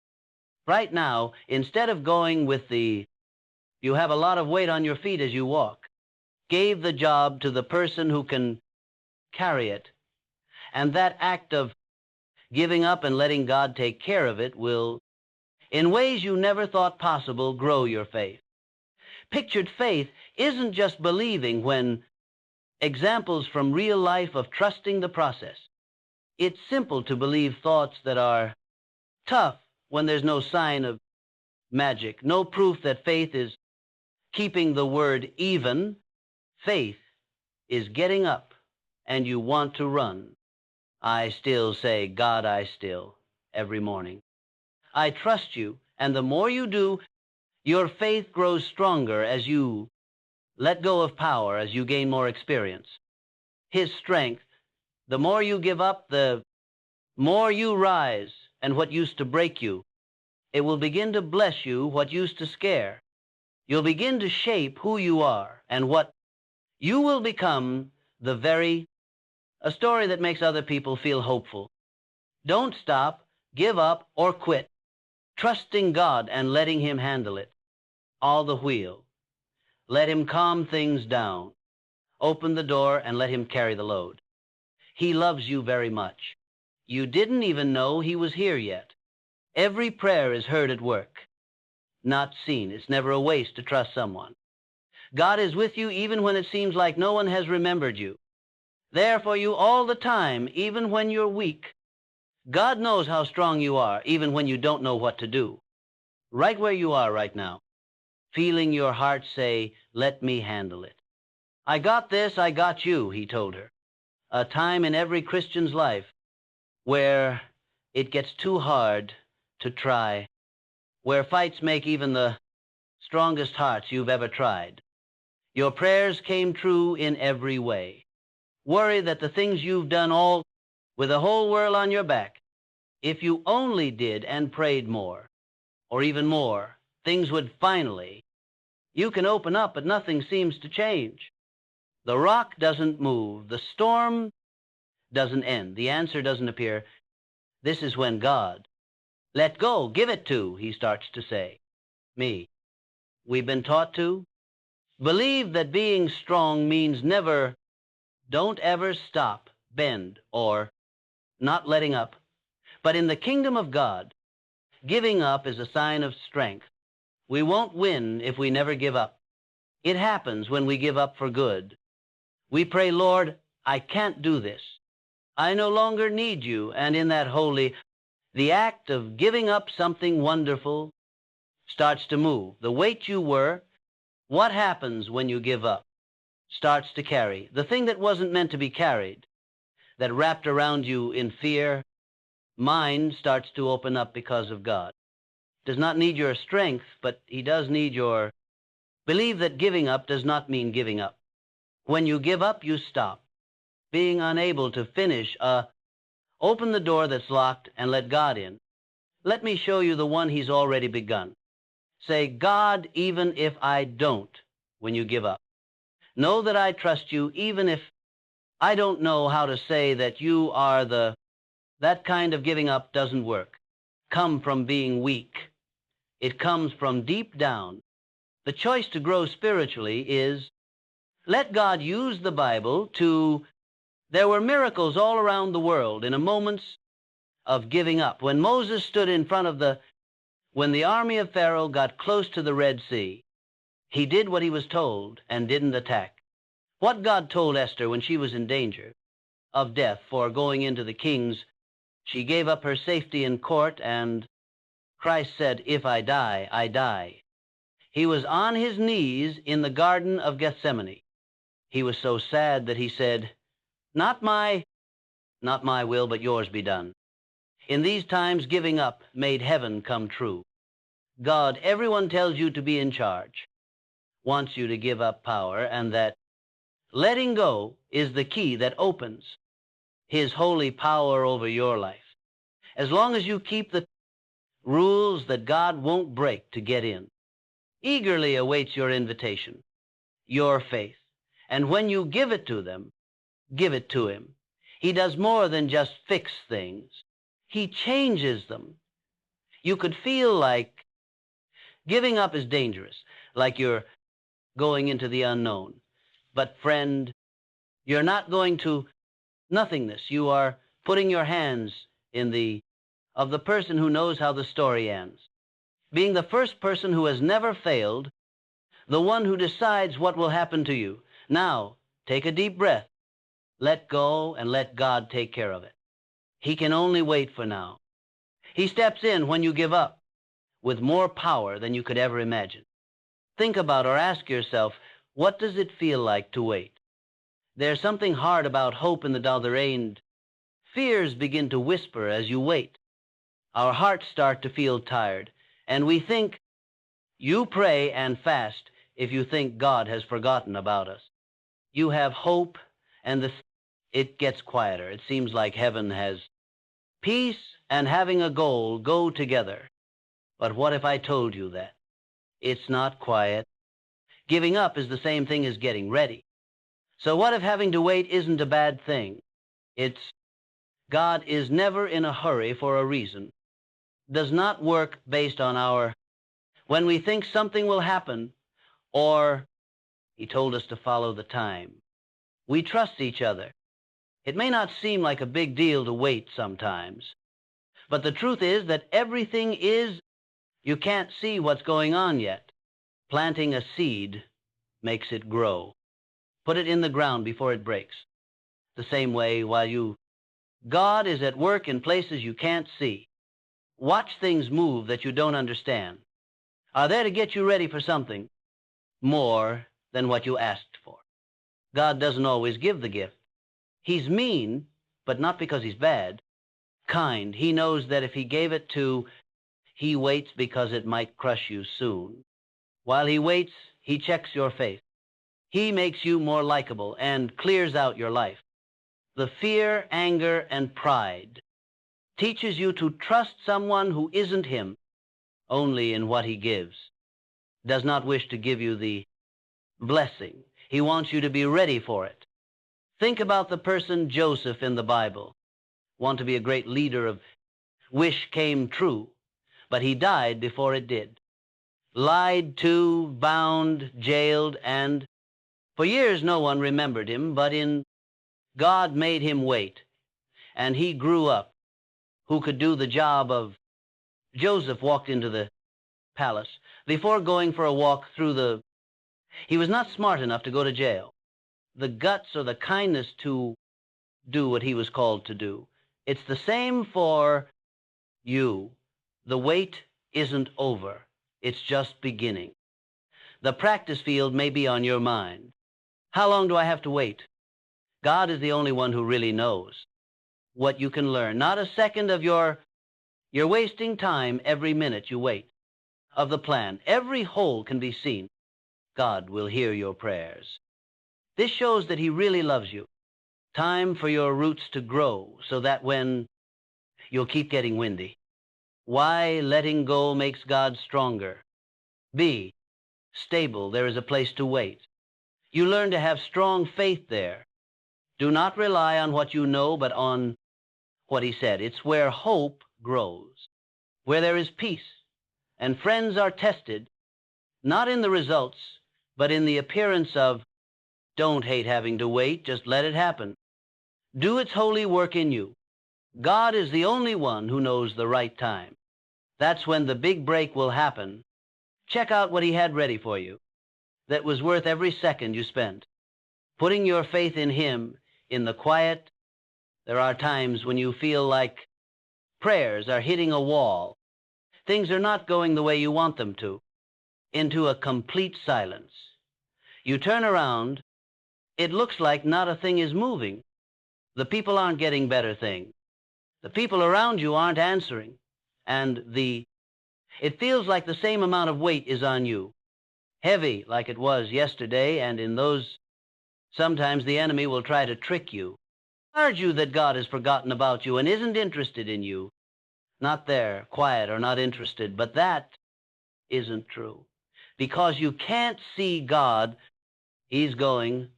A: right now. Instead of going with you have a lot of weight on your feet as you walk, gave the job to the person who can carry it. And that act of giving up and letting God take care of it will, in ways you never thought possible, grow your faith. Pictured faith isn't just believing when examples from real life of trusting the process. It's simple to believe thoughts that are tough when there's no sign of magic, no proof that faith is keeping the word even. Faith is getting up and you want to run. I still say, God, I still, every morning. I trust you, and the more you do, your faith grows stronger as you let go of power, as you gain more experience. His strength, the more you give up, the more you rise, and what used to break you, it will begin to bless you what used to scare. You'll begin to shape who you are, and what you will become a story that makes other people feel hopeful. Don't stop, give up, or quit, trusting God and letting him handle it. All the wheel. Let him calm things down. Open the door and let him carry the load. He loves you very much. You didn't even know he was here yet. Every prayer is heard at work, not seen. It's never a waste to trust someone. God is with you even when it seems like no one has remembered you. There for you all the time, even when you're weak. God knows how strong you are, even when you don't know what to do. Right where you are right now, feeling your heart say, let me handle it. I got this, I got you, he told her. A time in every Christian's life where it gets too hard to try, where fights make even the strongest hearts you've ever tried. Your prayers came true in every way. Worry that the things you've done all with the whole world on your back, if you only did and prayed more, or even more, things would finally, you can open up, but nothing seems to change. The rock doesn't move. The storm doesn't end. The answer doesn't appear. This is when God, let go, give it to, he starts to say. Me. We've been taught to believe that being strong means never, don't ever stop, bend, or not letting up. But in the kingdom of God, giving up is a sign of strength. We won't win if we never give up. It happens when we give up for good. We pray, Lord, I can't do this. I no longer need you. And in that the act of giving up something wonderful starts to move. The weight you were, what happens when you give up? Starts to carry. The thing that wasn't meant to be carried, that wrapped around you in fear, mind starts to open up because of God. Does not need your strength, but he does need your... Believe that giving up does not mean giving up. When you give up, you stop. Being unable to finish, open the door that's locked and let God in. Let me show you the one he's already begun. Say, God, even if I don't, when you give up. Know that I trust you, even if I don't know how to say that you are that kind of giving up doesn't work. Come from being weak. It comes from deep down. The choice to grow spiritually is, let God use the Bible to... There were miracles all around the world in a moment of giving up. When Moses stood in front of when the army of Pharaoh got close to the Red Sea, he did what he was told and didn't attack. What God told Esther when she was in danger of death for going into the king's, she gave up her safety in court, and Christ said, if I die, I die. He was on his knees in the Garden of Gethsemane. He was so sad that he said, not my will, but yours be done. In these times, giving up made heaven come true. God, everyone tells you to be in charge, wants you to give up power, and that letting go is the key that opens his holy power over your life. As long as you keep the rules that God won't break to get in, eagerly awaits your invitation, your faith. And when you give it to them, give it to him. He does more than just fix things. He changes them. You could feel like giving up is dangerous, like you're going into the unknown. But friend, you're not going to nothingness. You are putting your hands in of the person who knows how the story ends. Being the first person who has never failed, the one who decides what will happen to you. Now, take a deep breath. Let go and let God take care of it. He can only wait for now. He steps in when you give up with more power than you could ever imagine. Think about or ask yourself, what does it feel like to wait? There's something hard about hope in the other end. Fears begin to whisper as you wait. Our hearts start to feel tired, and we think, you pray and fast if you think God has forgotten about us. You have hope, and it gets quieter. It seems like heaven has peace and having a goal go together. But what if I told you that? It's not quiet. Giving up is the same thing as getting ready. So what if having to wait isn't a bad thing? God is never in a hurry for a reason. Does not work based on when we think something will happen, or he told us to follow the time. We trust each other. It may not seem like a big deal to wait sometimes, but the truth is that you can't see what's going on yet. Planting a seed makes it grow. Put it in the ground before it breaks. The same way, God is at work in places you can't see. Watch things move that you don't understand. Are there to get you ready for something more than what you asked for. God doesn't always give the gift. He's mean, but not because he's bad. Kind. He knows that if he gave it he waits because it might crush you soon. While he waits, he checks your faith. He makes you more likable and clears out your life. The fear, anger, and pride teaches you to trust someone who isn't him only in what he gives. Does not wish to give you the blessing. He wants you to be ready for it. Think about the person Joseph in the Bible. Want to be a great leader wish came true, but he died before it did. Lied to, bound, jailed, and for years no one remembered him, but God made him wait, and he grew up. Who could do the job of Joseph walked into the palace. Before going for a walk he was not smart enough to go to jail. The guts or the kindness to do what he was called to do. It's the same for you. The wait isn't over. It's just beginning. The practice field may be on your mind. How long do I have to wait? God is the only one who really knows what you can learn. Not a second of you're wasting time every minute you wait. Of the plan, every hole can be seen. God will hear your prayers. This shows that he really loves you. Time for your roots to grow so that when you'll keep getting windy. Why letting go makes God stronger. B, stable. There is a place to wait. You learn to have strong faith there. Do not rely on what you know, but on what he said. It's where hope grows, where there is peace, and friends are tested, not in the results, but in the appearance of, don't hate having to wait, just let it happen. Do its holy work in you. God is the only one who knows the right time. That's when the big break will happen. Check out what he had ready for you that was worth every second you spent. Putting your faith in him in the quiet. There are times when you feel like prayers are hitting a wall. Things are not going the way you want them to. Into a complete silence. You turn around It looks like not a thing is moving. The people aren't getting better things. The people around you aren't answering. And it feels like the same amount of weight is on you. Heavy like it was yesterday, and in those, sometimes the enemy will try to trick you. Charge you that God has forgotten about you and isn't interested in you. Not there, quiet or not interested, but that isn't true. Because you can't see God, he's going,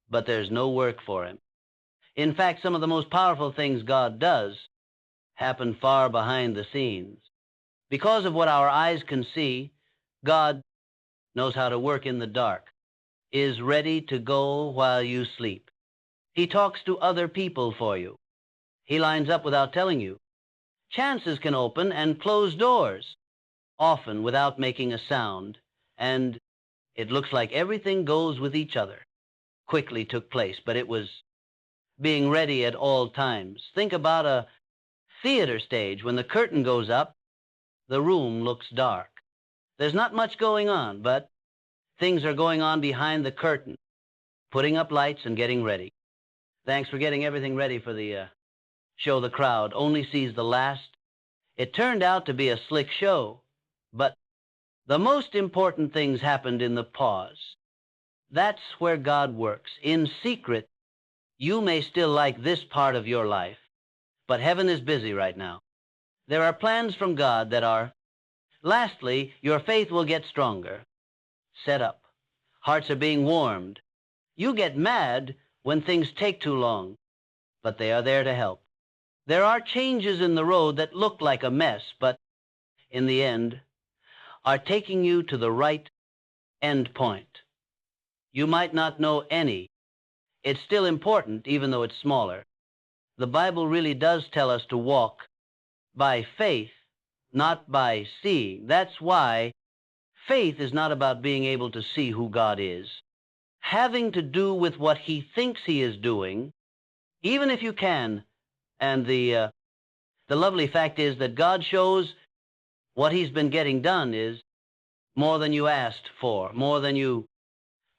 A: but there's no work for him. In fact, some of the most powerful things God does happen far behind the scenes. Because of what our eyes can see, God knows how to work in the dark, is ready to go while you sleep. He talks to other people for you. He lines up without telling you. Chances can open and close doors, often without making a sound, and it looks like everything goes with each other. Quickly took place, but it was being ready at all times. Think about a theater stage. When the curtain goes up, the room looks dark. There's not much going on, but things are going on behind the curtain, putting up lights and getting ready. Thanks for getting everything ready for the show. The crowd only sees the last. It turned out to be a slick show, but the most important things happened in the pause. That's where God works. In secret, you may still like this part of your life, but heaven is busy right now. There are plans from God that are. Lastly, your faith will get stronger. Set up. Hearts are being warmed. You get mad when things take too long, but they are there to help. There are changes in the road that look like a mess, but in the end are taking you to the right end point. You might not know any. It's still important, even though it's smaller. The Bible really does tell us to walk by faith, not by seeing. That's why faith is not about being able to see who God is. Having to do with what he thinks he is doing, even if you can. And the lovely fact is that God shows what he's been getting done is more than you asked for, more than you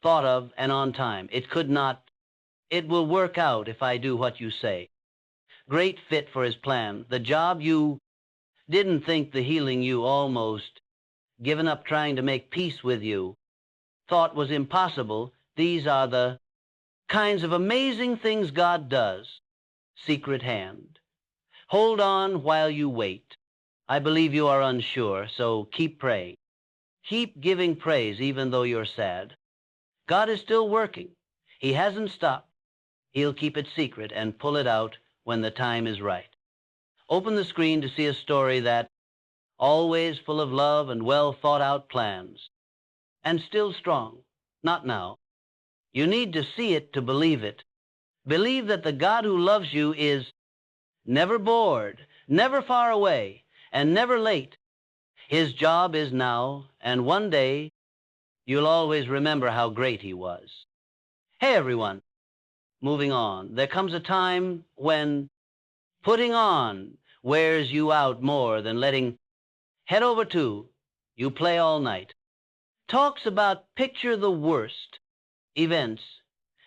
A: thought of, and on time. It will work out if I do what you say. Great fit for his plan. The job you didn't think, the healing you almost given up trying to make peace with you thought was impossible. These are the kinds of amazing things God does. Secret hand. Hold on while you wait. I believe you are unsure, so keep praying. Keep giving praise even though you're sad. God is still working. He hasn't stopped. He'll keep it secret and pull it out when the time is right. Open the screen to see a story that always full of love and well thought out plans, and still strong. Not now. You need to see it to believe it. Believe that the God who loves you is never bored, never far away, and never late. His job is now, and one day you'll always remember how great he was. Hey, everyone. Moving on. There comes a time when putting on wears you out more than letting head over to you play all night. Talks about picture the worst events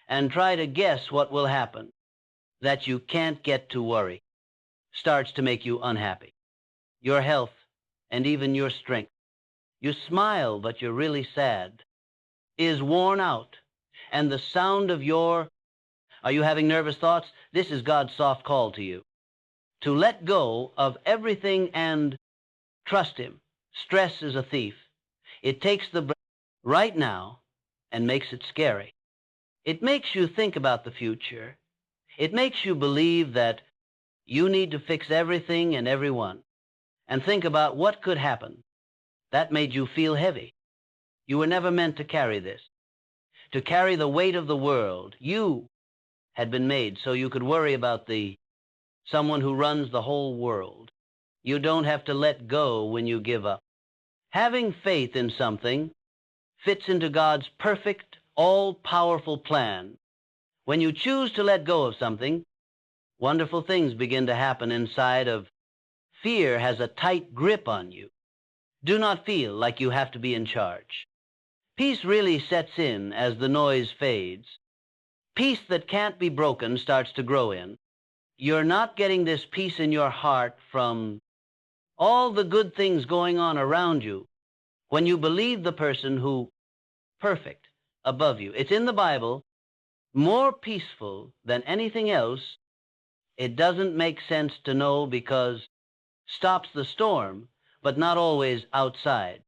A: and try to guess what will happen. That you can't get to worry starts to make you unhappy. Your health and even your strength. You smile, but you're really sad. Is worn out. And the sound of are you having nervous thoughts? This is God's soft call to you. To let go of everything and trust him. Stress is a thief. It takes the breath right now and makes it scary. It makes you think about the future. It makes you believe that you need to fix everything and everyone and think about what could happen. That made you feel heavy. You were never meant to carry this. To carry the weight of the world. You had been made so you could worry about someone who runs the whole world. You don't have to let go when you give up. Having faith in something fits into God's perfect, all-powerful plan. When you choose to let go of something, wonderful things begin to happen inside of. Fear has a tight grip on you. Do not feel like you have to be in charge. Peace really sets in as the noise fades. Peace that can't be broken starts to grow in. You're not getting this peace in your heart from all the good things going on around you when you believe the person who perfect above you. It's in the Bible, more peaceful than anything else. It doesn't make sense to know because stops the storm, but not always outside.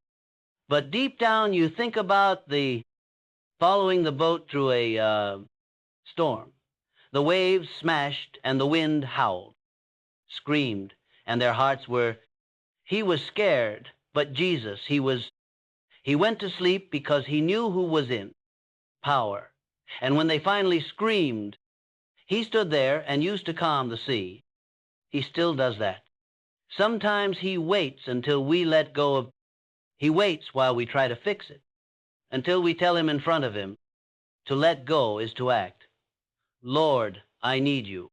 A: But deep down, you think about the following the boat through a storm. The waves smashed and the wind howled, screamed, and their hearts were, he was scared, but Jesus, he went to sleep because he knew who was in power. And when they finally screamed, he stood there and used to calm the sea. He still does that. Sometimes he waits until we let go of, he waits while we try to fix it, until we tell him in front of him. To let go is to act. Lord, I need you.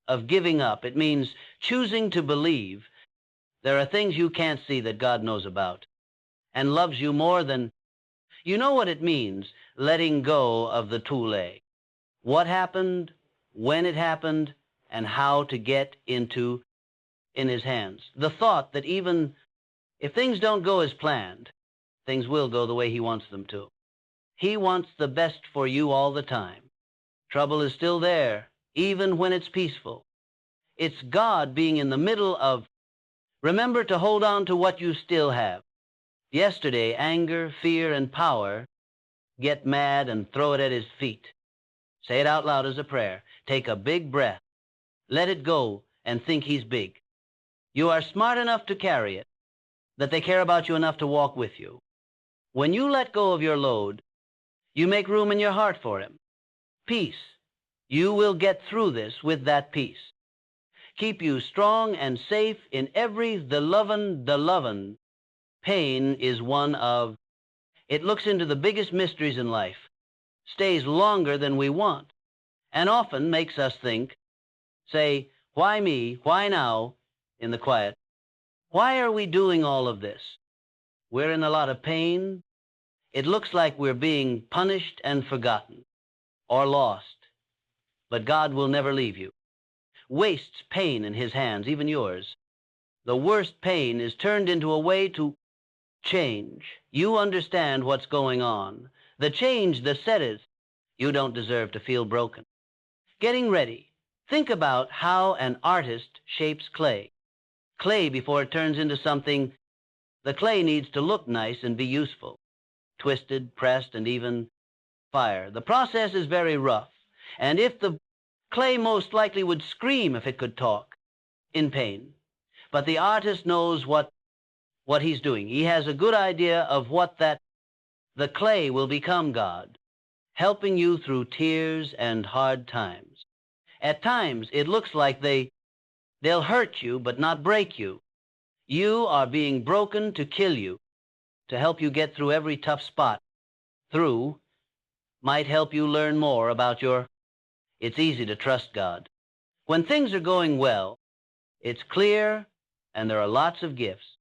A: Of giving up, it means choosing to believe there are things you can't see that God knows about and loves you more than, you know what it means, letting go of the tule. What happened, when it happened, and how to get in his hands. The thought that even if things don't go as planned, things will go the way he wants them to. He wants the best for you all the time. Trouble is still there, even when it's peaceful. It's God being in the middle of, remember to hold on to what you still have. Yesterday, anger, fear, and power, get mad and throw it at his feet. Say it out loud as a prayer. Take a big breath. Let it go and think he's big. You are smart enough to carry it, that they care about you enough to walk with you. When you let go of your load, you make room in your heart for him. Peace. You will get through this with that peace. Keep you strong and safe in every the lovin'. Pain is one of, it looks into the biggest mysteries in life, stays longer than we want, and often makes us think, say, why me, why now, in the quiet. Why are we doing all of this? We're in a lot of pain. It looks like we're being punished and forgotten or lost. But God will never leave you. Wastes pain in his hands, even yours. The worst pain is turned into a way to change. You understand what's going on. The change, the set is, you don't deserve to feel broken. Getting ready. Think about how an artist shapes clay. Clay, before it turns into something, the clay needs to look nice and be useful. Twisted, pressed, and even fire. The process is very rough. And if the clay most likely would scream if it could talk, in pain. But the artist knows what he's doing. He has a good idea of what the clay will become God, helping you through tears and hard times. At times, it looks like they'll hurt you but not break you. You are being broken to kill you, to help you get through every tough spot. Through might help you learn more about it's easy to trust God. When things are going well, it's clear and there are lots of gifts.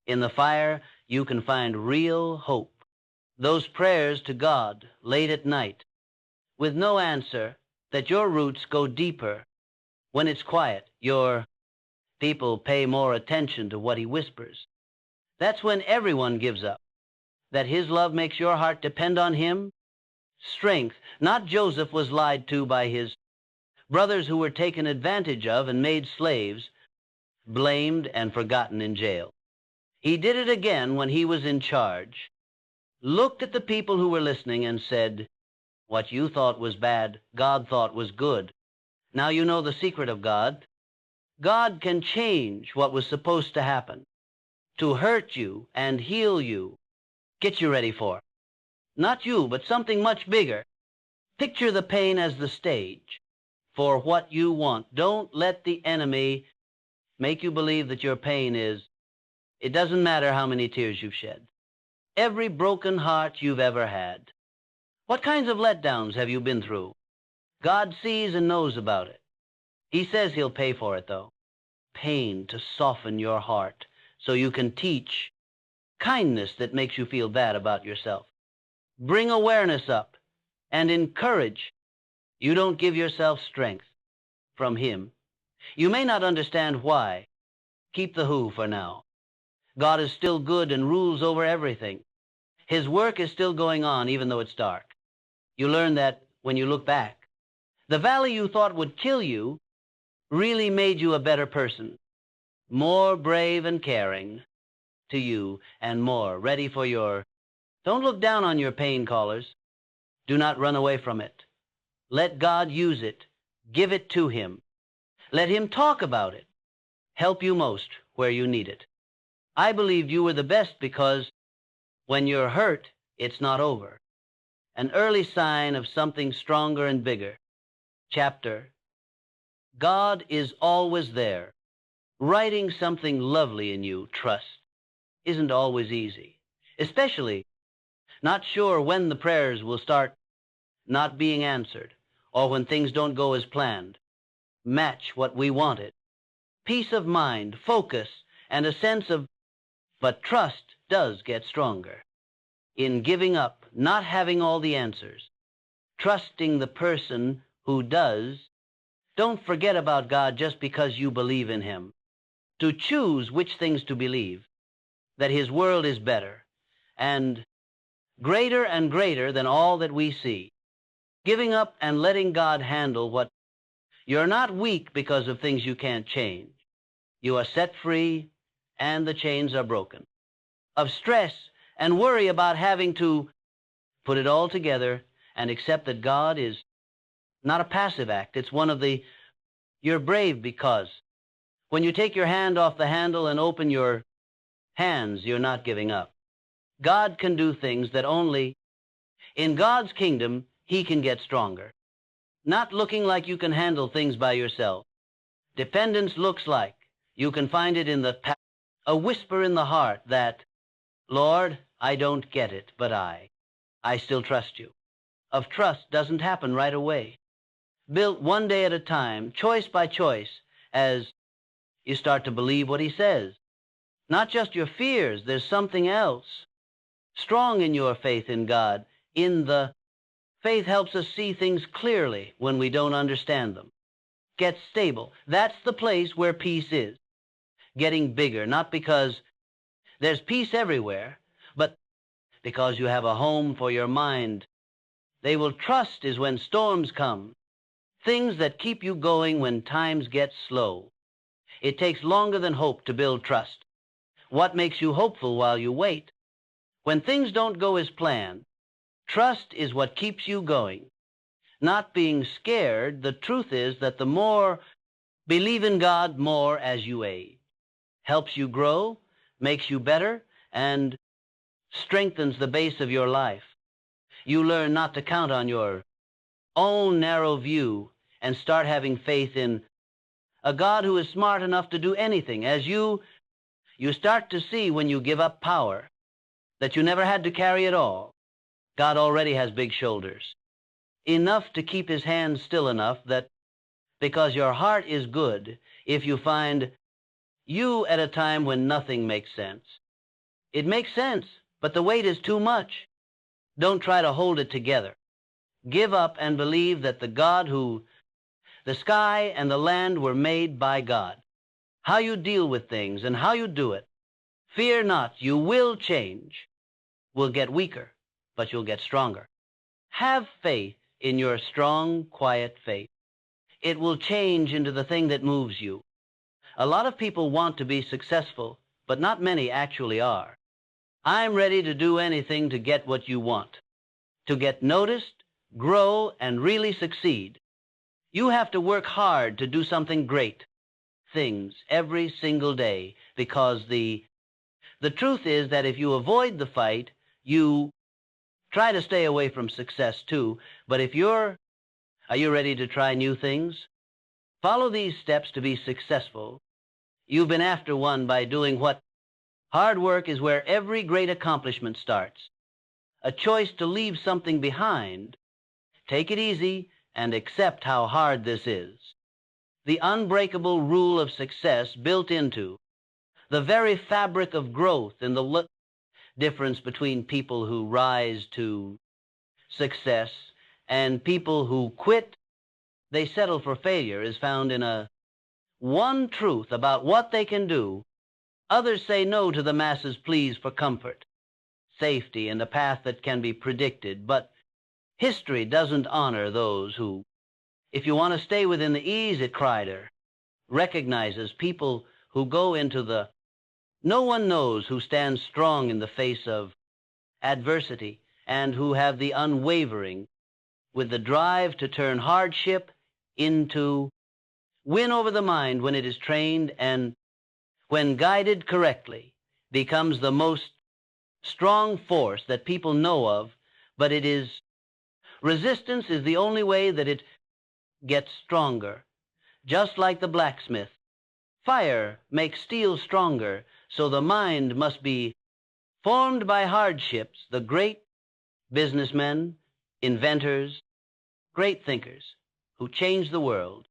A: In the fire, you can find real hope. Those prayers to God late at night with no answer, that your roots go deeper. When it's quiet, your people pay more attention to what he whispers. That's when everyone gives up, that his love makes your heart depend on him. Strength. Not Joseph was lied to by his brothers who were taken advantage of and made slaves, blamed and forgotten in jail. He did it again when he was in charge. Looked at the people who were listening and said, what you thought was bad, God thought was good. Now you know the secret of God. God can change what was supposed to happen, to hurt you and heal you, get you ready for. Not you, but something much bigger. Picture the pain as the stage for what you want. Don't let the enemy make you believe that your pain is, it doesn't matter how many tears you've shed. Every broken heart you've ever had. What kinds of letdowns have you been through? God sees and knows about it. He says he'll pay for it, though. Pain to soften your heart so you can teach kindness that makes you feel bad about yourself. Bring awareness up and encourage You don't give yourself strength from Him. You may not understand why. Keep the who for now. God is still good and rules over everything. His work is still going on even though it's dark. You learn that when you look back. The valley you thought would kill you really made you a better person, more brave and caring to you, and more ready for your... Don't look down on your pain, callers. Do not run away from it. Let God use it. Give it to Him. Let Him talk about it. Help you most where you need it. I believed you were the best because when you're hurt, it's not over. An early sign of something stronger and bigger. Chapter. God is always there, writing something lovely in you. Trust isn't always easy, especially not sure when the prayers will start not being answered, or when things don't go as planned, match what we wanted. Peace of mind, focus, and a sense of... But trust does get stronger. In giving up, not having all the answers, trusting the person who does. Don't forget about God just because you believe in Him. To choose which things to believe, that His world is better and greater than all that we see. Giving up and letting God handle what... You're not weak because of things you can't change. You are set free and the chains are broken. Of stress and worry about having to put it all together and accept that God is not a passive act. It's one of the... You're brave because when you take your hand off the handle and open your hands, you're not giving up. God can do things that only in God's kingdom He can get stronger. Not looking like you can handle things by yourself. Dependence looks like you can find it in a whisper in the heart that, Lord, I don't get it, but I still trust you. Of trust doesn't happen right away. Built one day at a time, choice by choice, as you start to believe what He says. Not just your fears, there's something else. Strong in your faith in God. Faith helps us see things clearly when we don't understand them. Get stable. That's the place where peace is. Getting bigger, not because there's peace everywhere, but because you have a home for your mind. They will trust is when storms come. Things that keep you going when times get slow. It takes longer than hope to build trust. What makes you hopeful while you wait? When things don't go as planned, trust is what keeps you going. Not being scared, the truth is that the more believe in God more as you age. Helps you grow, makes you better, and strengthens the base of your life. You learn not to count on your own narrow view and start having faith in a God who is smart enough to do anything. As you start to see when you give up power that you never had to carry it all. God already has big shoulders, enough to keep His hands still enough that because your heart is good, if you find you at a time when nothing makes sense. It makes sense, but the weight is too much. Don't try to hold it together. Give up and believe that the sky and the land were made by God. How you deal with things and how you do it. Fear not, you will change. Will get weaker, but you'll get stronger. Have faith in your strong, quiet faith. It will change into the thing that moves you. A lot of people want to be successful, but not many actually are. I'm ready to do anything to get what you want. To get noticed, grow, and really succeed. You have to work hard to do something great. Things every single day, because the truth is that if you avoid the fight, you try to stay away from success too. But are you ready to try new things? Follow these steps to be successful. You've been after one by doing what? Hard work is where every great accomplishment starts. A choice to leave something behind. Take it easy and accept how hard this is. The unbreakable rule of success built into the very fabric of growth and the difference between people who rise to success and people who quit they settle for failure is found in a one truth about what they can do. Others say no to the masses' pleas for comfort, safety, and a path that can be predicted, but history doesn't honor those who, if you want to stay within the ease, it crider, recognizes people who go into the no one knows, who stand strong in the face of adversity and who have the unwavering with the drive to turn hardship into win over the mind when it is trained and when guided correctly becomes the most strong force that people know of, but it is resistance is the only way that it gets stronger. Just like the blacksmith, fire makes steel stronger, so the mind must be formed by hardships. The great businessmen, inventors, great thinkers who changed the world,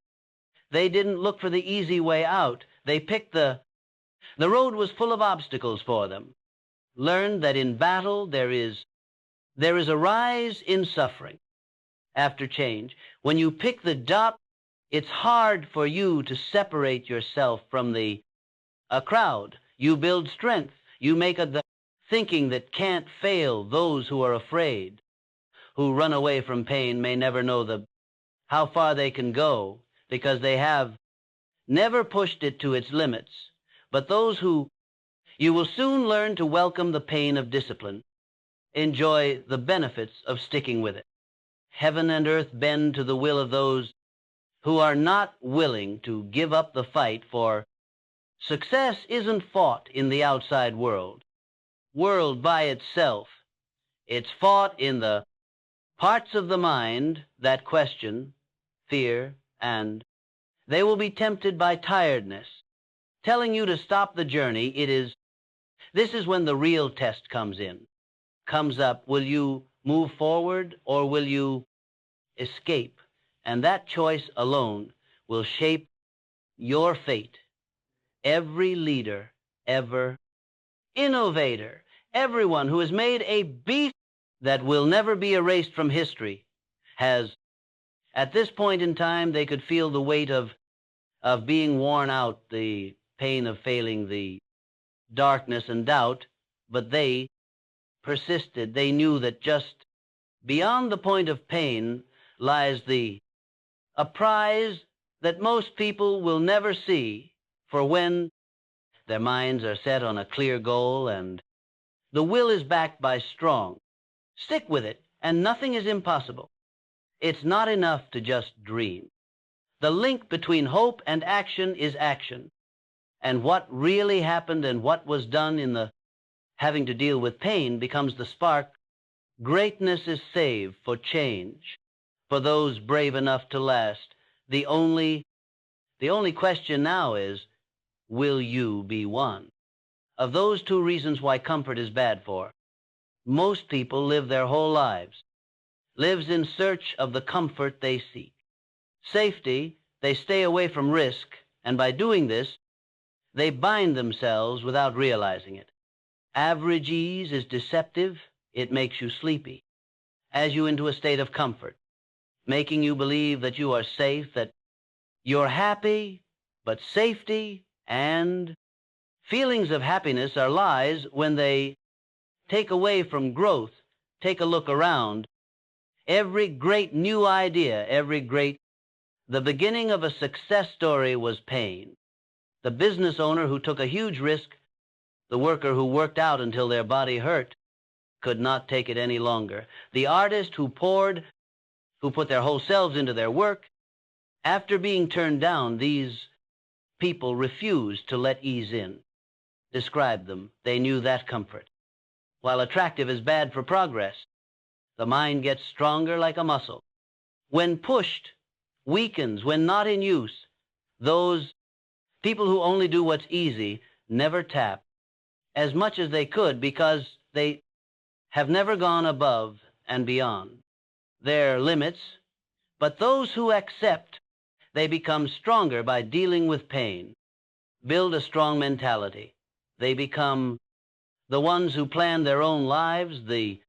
A: they didn't look for the easy way out. They picked the road was full of obstacles for them. Learned that in battle there is a rise in suffering after change. When you pick the dot, it's hard for you to separate yourself from a crowd. You build strength. You make the thinking that can't fail. Those who are afraid, who run away from pain, may never know how far they can go because they have never pushed it to its limits. But those who, you will soon learn to welcome the pain of discipline, enjoy the benefits of sticking with it. Heaven and earth bend to the will of those who are not willing to give up the fight, for success isn't fought in the outside world by itself. It's fought in the parts of the mind that question, fear, and they will be tempted by tiredness, telling you to stop the journey. This is when the real test comes up. Will you move forward or will you escape? And that choice alone will shape your fate. Every leader, ever innovator, everyone who has made a beast that will never be erased from history has, at this point in time, they could feel the weight of being worn out, the pain of failing, the darkness and doubt, but they persisted. They knew that just beyond the point of pain lies a prize that most people will never see, for when their minds are set on a clear goal and the will is backed by strong, stick with it, and nothing is impossible. It's not enough to just dream. The link between hope and action is action. And what really happened and what was done in the having to deal with pain becomes the spark. Greatness is saved for change, for those brave enough to last. The only question now is, will you be one? Of those two reasons why comfort is bad for, most people live their whole lives, lives in search of the comfort they seek. Safety, they stay away from risk, and by doing this, they bind themselves without realizing it. Average ease is deceptive. It makes you sleepy, as you into a state of comfort, making you believe that you are safe, that you're happy, but safety and feelings of happiness are lies when they take away from growth. Take a look around. Every great new idea, the beginning of a success story was pain. The business owner who took a huge risk, the worker who worked out until their body hurt, could not take it any longer. The artist who put their whole selves into their work, after being turned down, these people refused to let ease in. Describe them. They knew that comfort. While attractive is bad for progress, the mind gets stronger like a muscle. When pushed, weakens. When not in use, those people who only do what's easy never tap as much as they could because they have never gone above and beyond their limits. But those who accept, they become stronger by dealing with pain, build a strong mentality. They become the ones who plan their own lives. The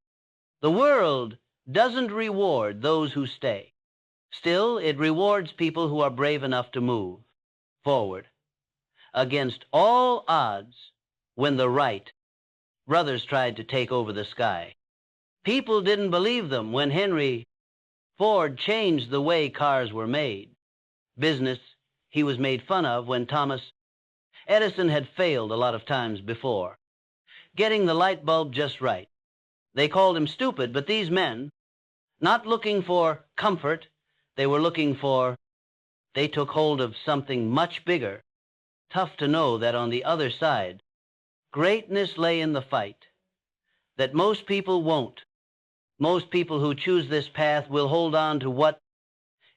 A: world doesn't reward those who stay. Still, it rewards people who are brave enough to move forward against all odds when the right brothers tried to take over the sky. People didn't believe them when Henry Ford changed the way cars were made. Business, he was made fun of when Thomas Edison had failed a lot of times before, getting the light bulb just right. They called him stupid, but these men, not looking for comfort, they took hold of something much bigger. Tough to know that on the other side, greatness lay in the fight, that most people won't. Most people who choose this path will hold on to what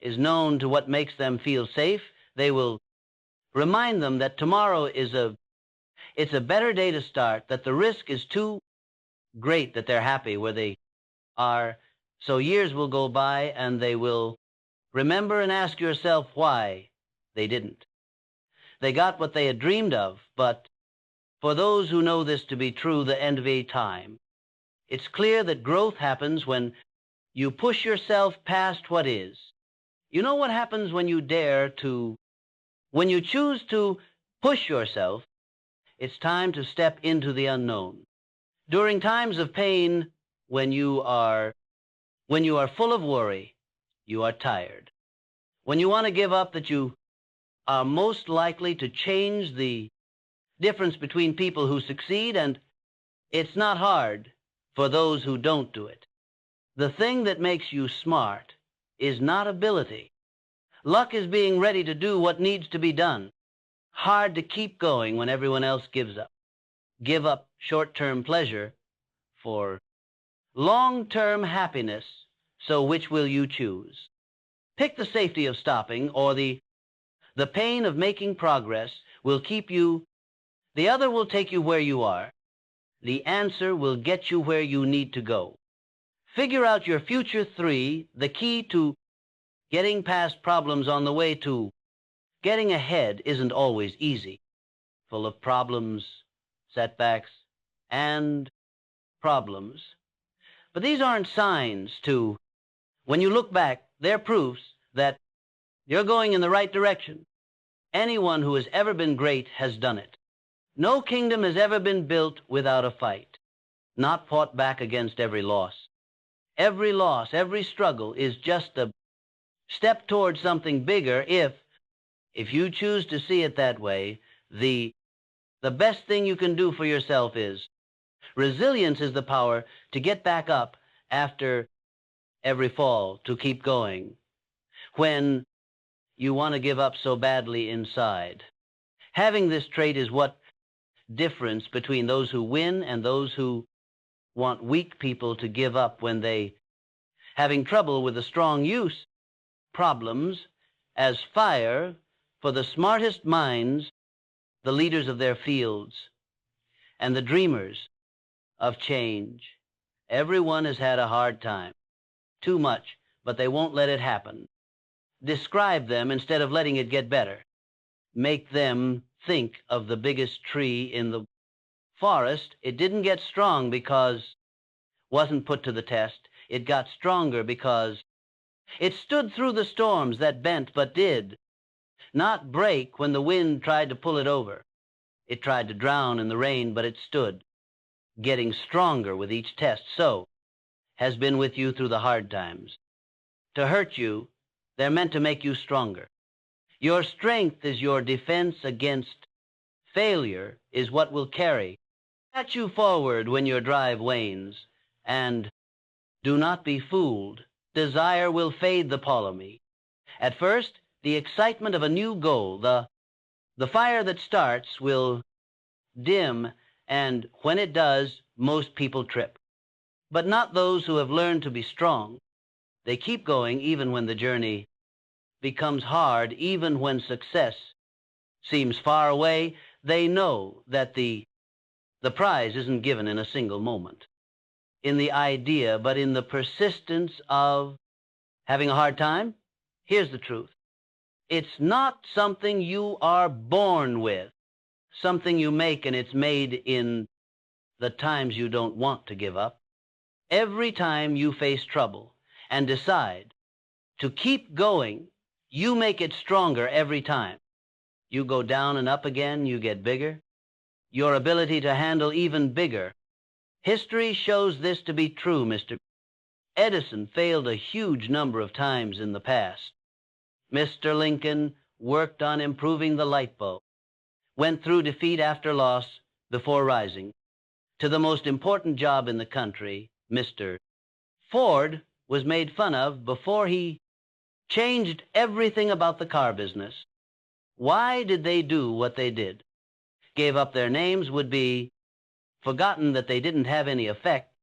A: is known, to what makes them feel safe. They will remind them that tomorrow it's a better day to start, that the risk is too great that they're happy where they are. So years will go by and they will remember and ask yourself why they didn't. They got what they had dreamed of, but for those who know this to be true, the end of a time, it's clear that growth happens when you push yourself past what is. You know what happens when you when you choose to push yourself? It's time to step into the unknown. During times of pain, when you are full of worry, you are tired. When you want to give up, that you are most likely to change the difference between people who succeed, and it's not hard for those who don't do it. The thing that makes you smart is not ability. Luck is being ready to do what needs to be done. Hard to keep going when everyone else gives up. Give up short-term pleasure for long-term happiness. So which will you choose? Pick the safety of stopping, or the pain of making progress will keep you. The other will take you where you are. The answer will get you where you need to go. Figure out your future three, the key to getting past problems on the way to getting ahead isn't always easy. Full of problems, setbacks, and problems. But these aren't signs to, when you look back, they're proofs that you're going in the right direction. Anyone who has ever been great has done it. No kingdom has ever been built without a fight, not fought back against every loss. Every loss, every struggle is just a step towards something bigger if you choose to see it that way. The best thing you can do for yourself is resilience is the power to get back up after every fall, to keep going when you want to give up so badly inside. Having this trait is what difference between those who win and those who want weak people to give up when they having trouble with the strong use problems as fire for the smartest minds, the leaders of their fields, and the dreamers of change. Everyone has had a hard time. Too much, but they won't let it happen. Describe them instead of letting it get better. Make them think of the biggest tree in the forest. It didn't get strong because wasn't put to the test. It got stronger because it stood through the storms that bent but did not break when the wind tried to pull it over. It tried to drown in the rain, but it stood, getting stronger with each test. So has been with you through the hard times. To hurt you, they're meant to make you stronger. Your strength is your defense against failure, is what will carry at you forward when your drive wanes. And do not be fooled. Desire will fade the polemy. At first, the excitement of a new goal, the fire that starts will dim, and when it does, most people trip. But not those who have learned to be strong. They keep going even when the journey becomes hard, even when success seems far away. They know that the prize isn't given in a single moment, in the idea, but in the persistence of having a hard time. Here's the truth. It's not something you are born with, something you make, and it's made in the times you don't want to give up. Every time you face trouble and decide To keep going, you make it stronger every time. You go down and up again, you get bigger. Your ability to handle even bigger. History shows this to be true, Mr. Edison failed a huge number of times in the past. Mr. Lincoln worked on improving the light bulb, went through defeat after loss before rising to the most important job in the country. Mr. Ford was made fun of before he changed everything about the car business. Why did they do what they did? Gave up their names would be forgotten that they didn't have any effect,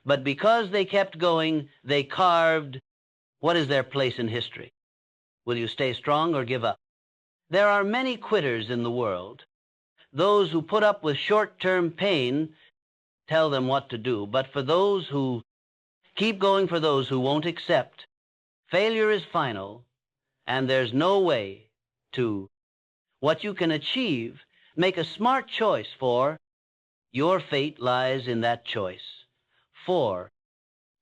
A: but because they kept going, they carved what is their place in history. Will you stay strong or give up? There are many quitters in the world. Those who put up with short-term pain, tell them what to do, but for those who keep going, for those who won't accept, failure is final, and there's no way to what you can achieve. Make a smart choice, for your fate lies in that choice. 4.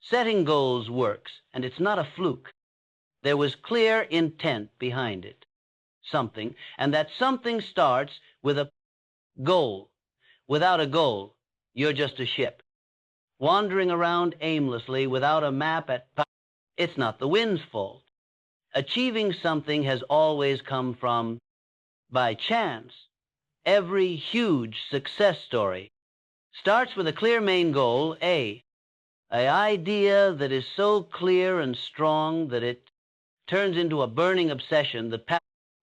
A: Setting goals works, and it's not a fluke. There was clear intent behind it. Something, and that something starts with a goal. Without a goal, you're just a ship, wandering around aimlessly without a map at It's not the wind's fault. Achieving something has always come from by chance. Every huge success story starts with a clear main goal, an idea that is so clear and strong that it turns into a burning obsession.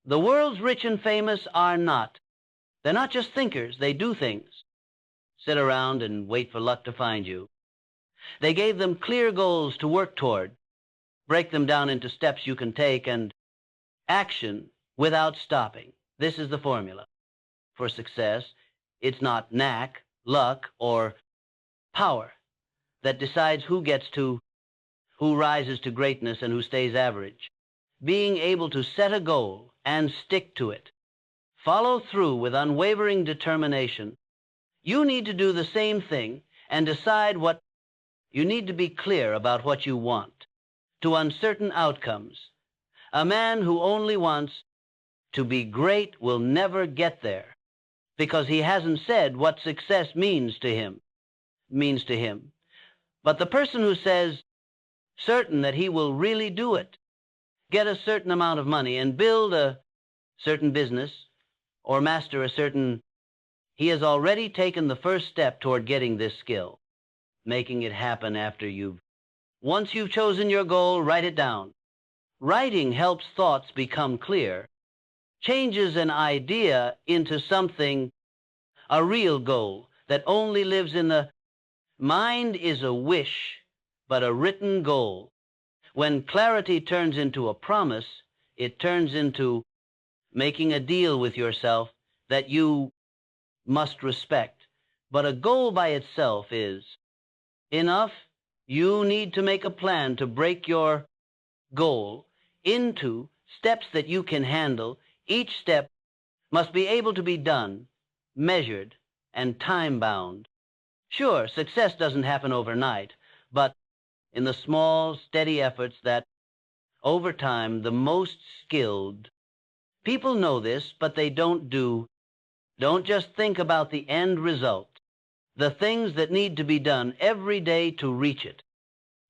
A: The world's rich and famous are not. They're not just thinkers, they do things. Sit around and wait for luck to find you. They gave them clear goals to work toward, break them down into steps you can take, and action without stopping. This is the formula for success. It's not knack, luck, or power that decides who rises to greatness and who stays average. Being able to set a goal and stick to it. Follow through with unwavering determination. You need to do the same thing and decide what you need to be clear about what you want to uncertain outcomes. A man who only wants to be great will never get there because he hasn't said what success means to him. But the person who says certain that he will really do it, get a certain amount of money and build a certain business or master a certain, he has already taken the first step toward getting this skill, making it happen once you've chosen your goal, write it down. Writing helps thoughts become clear, changes an idea into something, a real goal that only lives in the mind is a wish, but a written goal. When clarity turns into a promise, it turns into making a deal with yourself that you must respect. But a goal by itself is enough. You need to make a plan to break your goal into steps that you can handle. Each step must be able to be done, measured, and time-bound. Sure, success doesn't happen overnight, but in the small, steady efforts that, over time, the most skilled people know this, but they don't just think about the end result, the things that need to be done every day to reach it.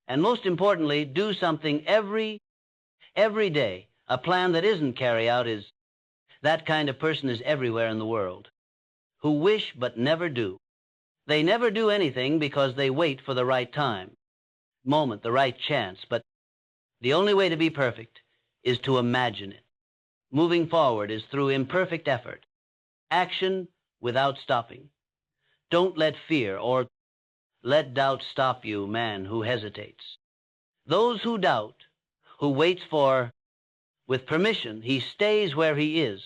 A: And most importantly, do something every day. A plan that isn't carried out is, that kind of person is everywhere in the world, who wish but never do. They never do anything because they wait for the right time, moment, the right chance. But the only way to be perfect is to imagine it. Moving forward is through imperfect effort, action without stopping. Don't let fear or let doubt stop you, man who hesitates. Those who doubt, who waits for, with permission, he stays where he is,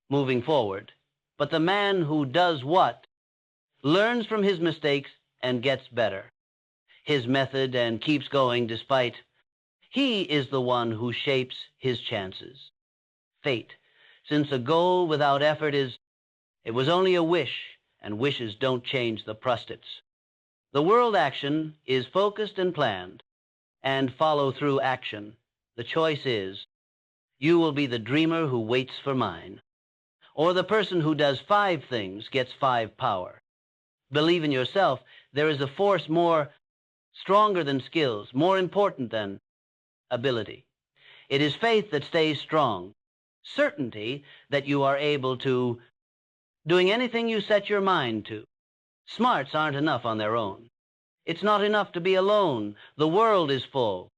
A: moving forward. But the man who does what? Learns from his mistakes and gets better. His method and keeps going despite. He is the one who shapes his chances. Fate, since a goal without effort it was only a wish, and wishes don't change the prostates. The world action is focused and planned, and follow-through action The choice is, you will be the dreamer who waits for mine, or the person who does 5 things gets 5 power. Believe in yourself. There is a force stronger than skills, more important than ability. It is faith that stays strong, certainty that you are able to doing anything you set your mind to. Smarts aren't enough on their own. It's not enough to be alone. The world is full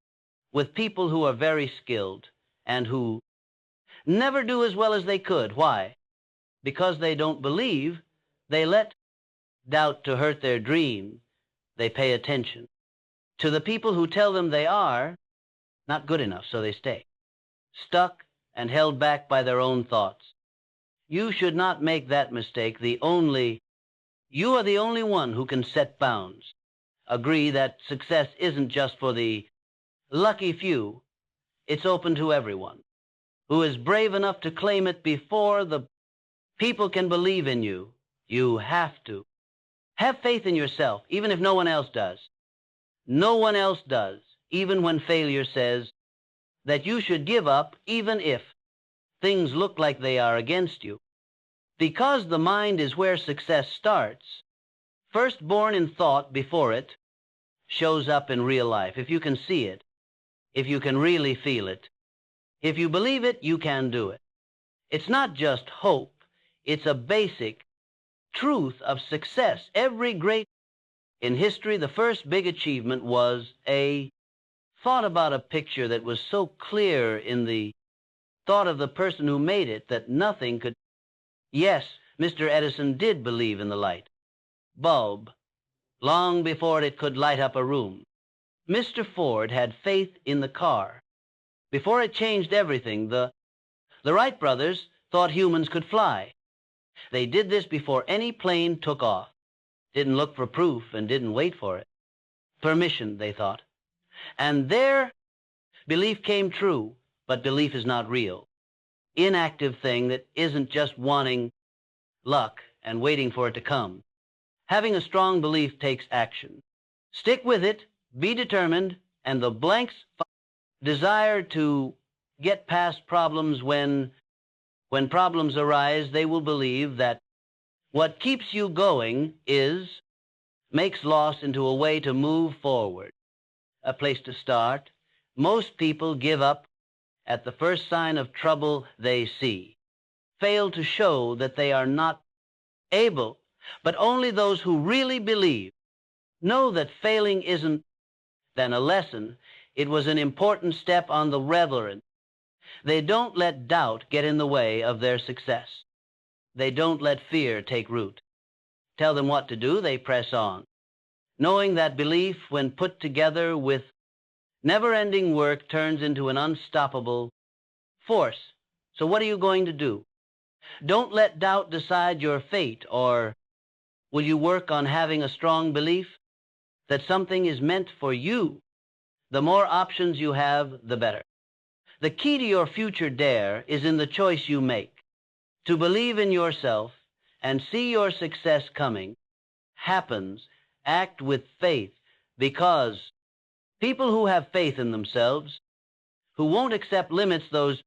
A: with people who are very skilled and who never do as well as they could. Why? Because they don't believe. They let doubt to hurt their dream. They pay attention to the people who tell them they are not good enough, so they stay stuck and held back by their own thoughts. You should not make that mistake. You are the only one who can set bounds. Agree that success isn't just for the lucky few. It's open to everyone who is brave enough to claim it before the people can believe in you. You have to have faith in yourself, even if no one else does. No one else does, even when failure says that you should give up, even if things look like they are against you. Because the mind is where success starts, first born in thought before it shows up in real life. If you can see it, if you can really feel it, if you believe it, you can do it. It's not just hope. It's a basic truth of success. Every great in history, the first big achievement was a thought about a picture that was so clear in the thought of the person who made it that nothing could. Yes, Mr. Edison did believe in the light bulb long before it could light up a room. Mr. Ford had faith in the car before it changed everything. The Wright brothers thought humans could fly. They did this before any plane took off. Didn't look for proof and didn't wait for it. Permission, they thought. And their belief came true, but belief is not real. Inactive thing that isn't just wanting luck and waiting for it to come. Having a strong belief takes action. Stick with it, be determined, and the blanks desire to get past problems. When problems arise, they will believe that what keeps you going makes loss into a way to move forward, a place to start. Most people give up at the first sign of trouble they see, fail to show that they are not able, but only those who really believe know that failing isn't then a lesson. It was an important step on the relevant. They don't let doubt get in the way of their success. They don't let fear take root. Tell them what to do, they press on, knowing that belief, when put together with never-ending work, turns into an unstoppable force. So what are you going to do? Don't let doubt decide your fate. Or will you work on having a strong belief that something is meant for you? The more options you have, the better. The key to your future dare is in the choice you make. To believe in yourself and see your success coming happens. Act with faith, because people who have faith in themselves, who won't accept limits, those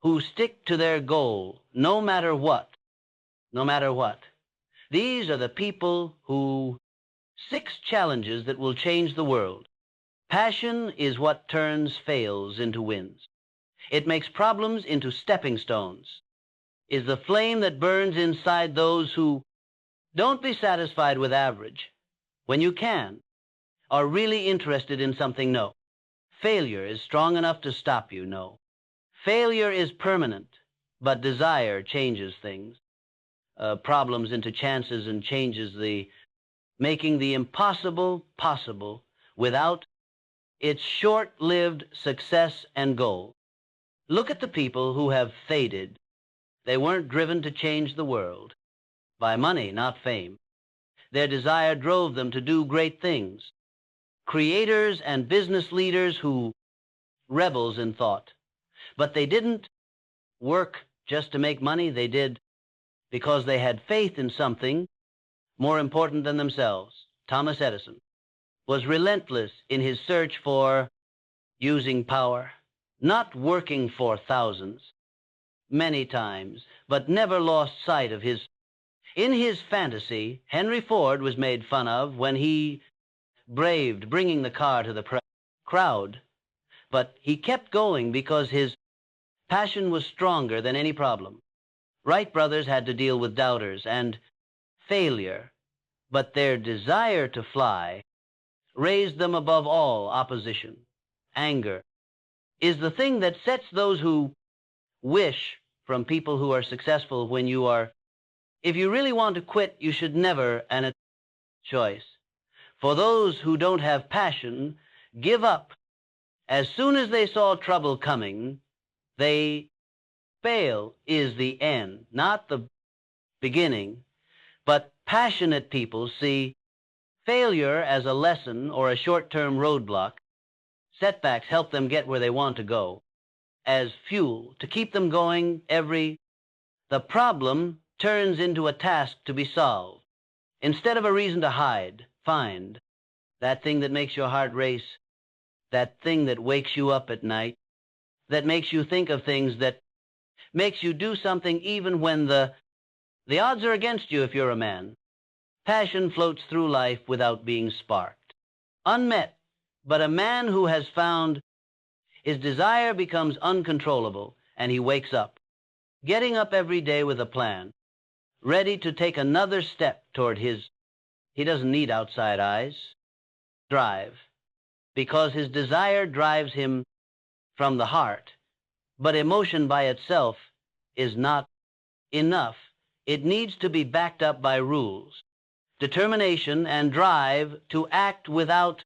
A: who stick to their goal no matter what, these are the people who 6 challenges that will change the world. Passion is what turns fails into wins. It makes problems into stepping stones. Is the flame that burns inside those who don't be satisfied with average when you can, are really interested in something. No. Failure is strong enough to stop you. No. Failure is permanent, but desire changes things. Problems into chances and changes making the impossible possible without its short-lived success and goal. Look at the people who have faded. They weren't driven to change the world by money, not fame. Their desire drove them to do great things. Creators and business leaders who rebels in thought. But they didn't work just to make money. They did because they had faith in something more important than themselves. Thomas Edison was relentless in his search for using power, not working for thousands, many times, but never lost sight of his. In his fantasy, Henry Ford was made fun of when he braved bringing the car to the crowd, but he kept going because his passion was stronger than any problem. Wright brothers had to deal with doubters and failure, but their desire to fly raised them above all opposition. Anger is the thing that sets those who wish from people who are successful when you are. If you really want to quit, you should never, and a choice. For those who don't have passion, give up. As soon as they saw trouble coming, they fail is the end, not the beginning. But passionate people see failure as a lesson or a short-term roadblock. Setbacks help them get where they want to go, as fuel to keep them going. The problem turns into a task to be solved. Instead of a reason to hide, find that thing that makes your heart race, that thing that wakes you up at night, that makes you think of things, that makes you do something even when the odds are against you if you're a man. Passion floats through life without being sparked, unmet, but a man who has found his desire becomes uncontrollable, and he wakes up, getting up every day with a plan, ready to take another step toward he doesn't need outside eyes, drive, because his desire drives him from the heart. But emotion by itself is not enough. It needs to be backed up by rules, determination, and drive to act without.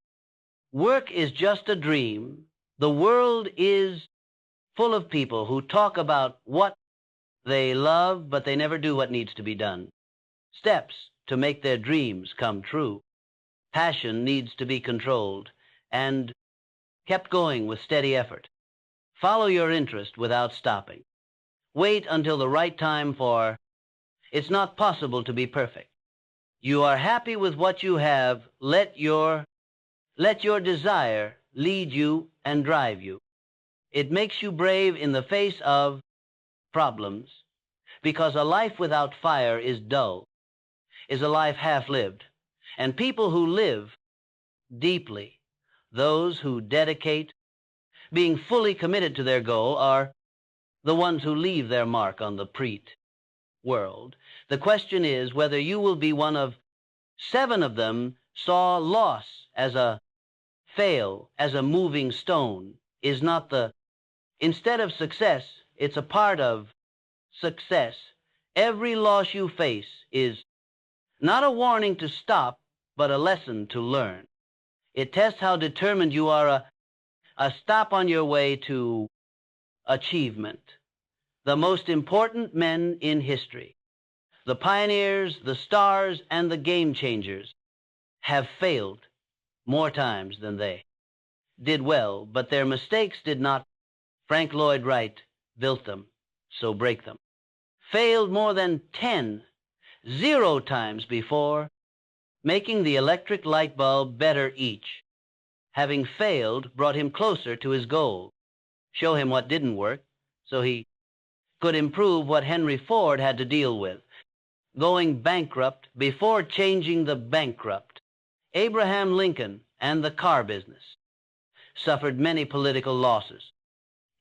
A: Work is just a dream. The world is full of people who talk about what they love, but they never do what needs to be done. Steps to make their dreams come true. Passion needs to be controlled and kept going with steady effort. Follow your interest without stopping. Wait until the right time, for it's not possible to be perfect. You are happy with what you have. Let your desire lead you and drive you. It makes you brave in the face of problems, because a life without fire is dull, is a life half-lived. And people who live deeply, those who dedicate, being fully committed to their goal, are the ones who leave their mark on the world. The question is whether you will be one of. 7 of them saw loss as a fail, as a moving stone, is not the. Instead of success, it's a part of success. Every loss you face is not a warning to stop, but a lesson to learn. It tests how determined you are, a stop on your way to achievement. The most important men in history, the pioneers, the stars, and the game changers, have failed more times than they did well, but their mistakes did not. Frank Lloyd Wright built them, so break them. Failed more than 0 times before, making the electric light bulb better each. Having failed brought him closer to his goal, show him what didn't work, so he could improve what Henry Ford had to deal with, going bankrupt before changing the bankrupt. Abraham Lincoln and the car business suffered many political losses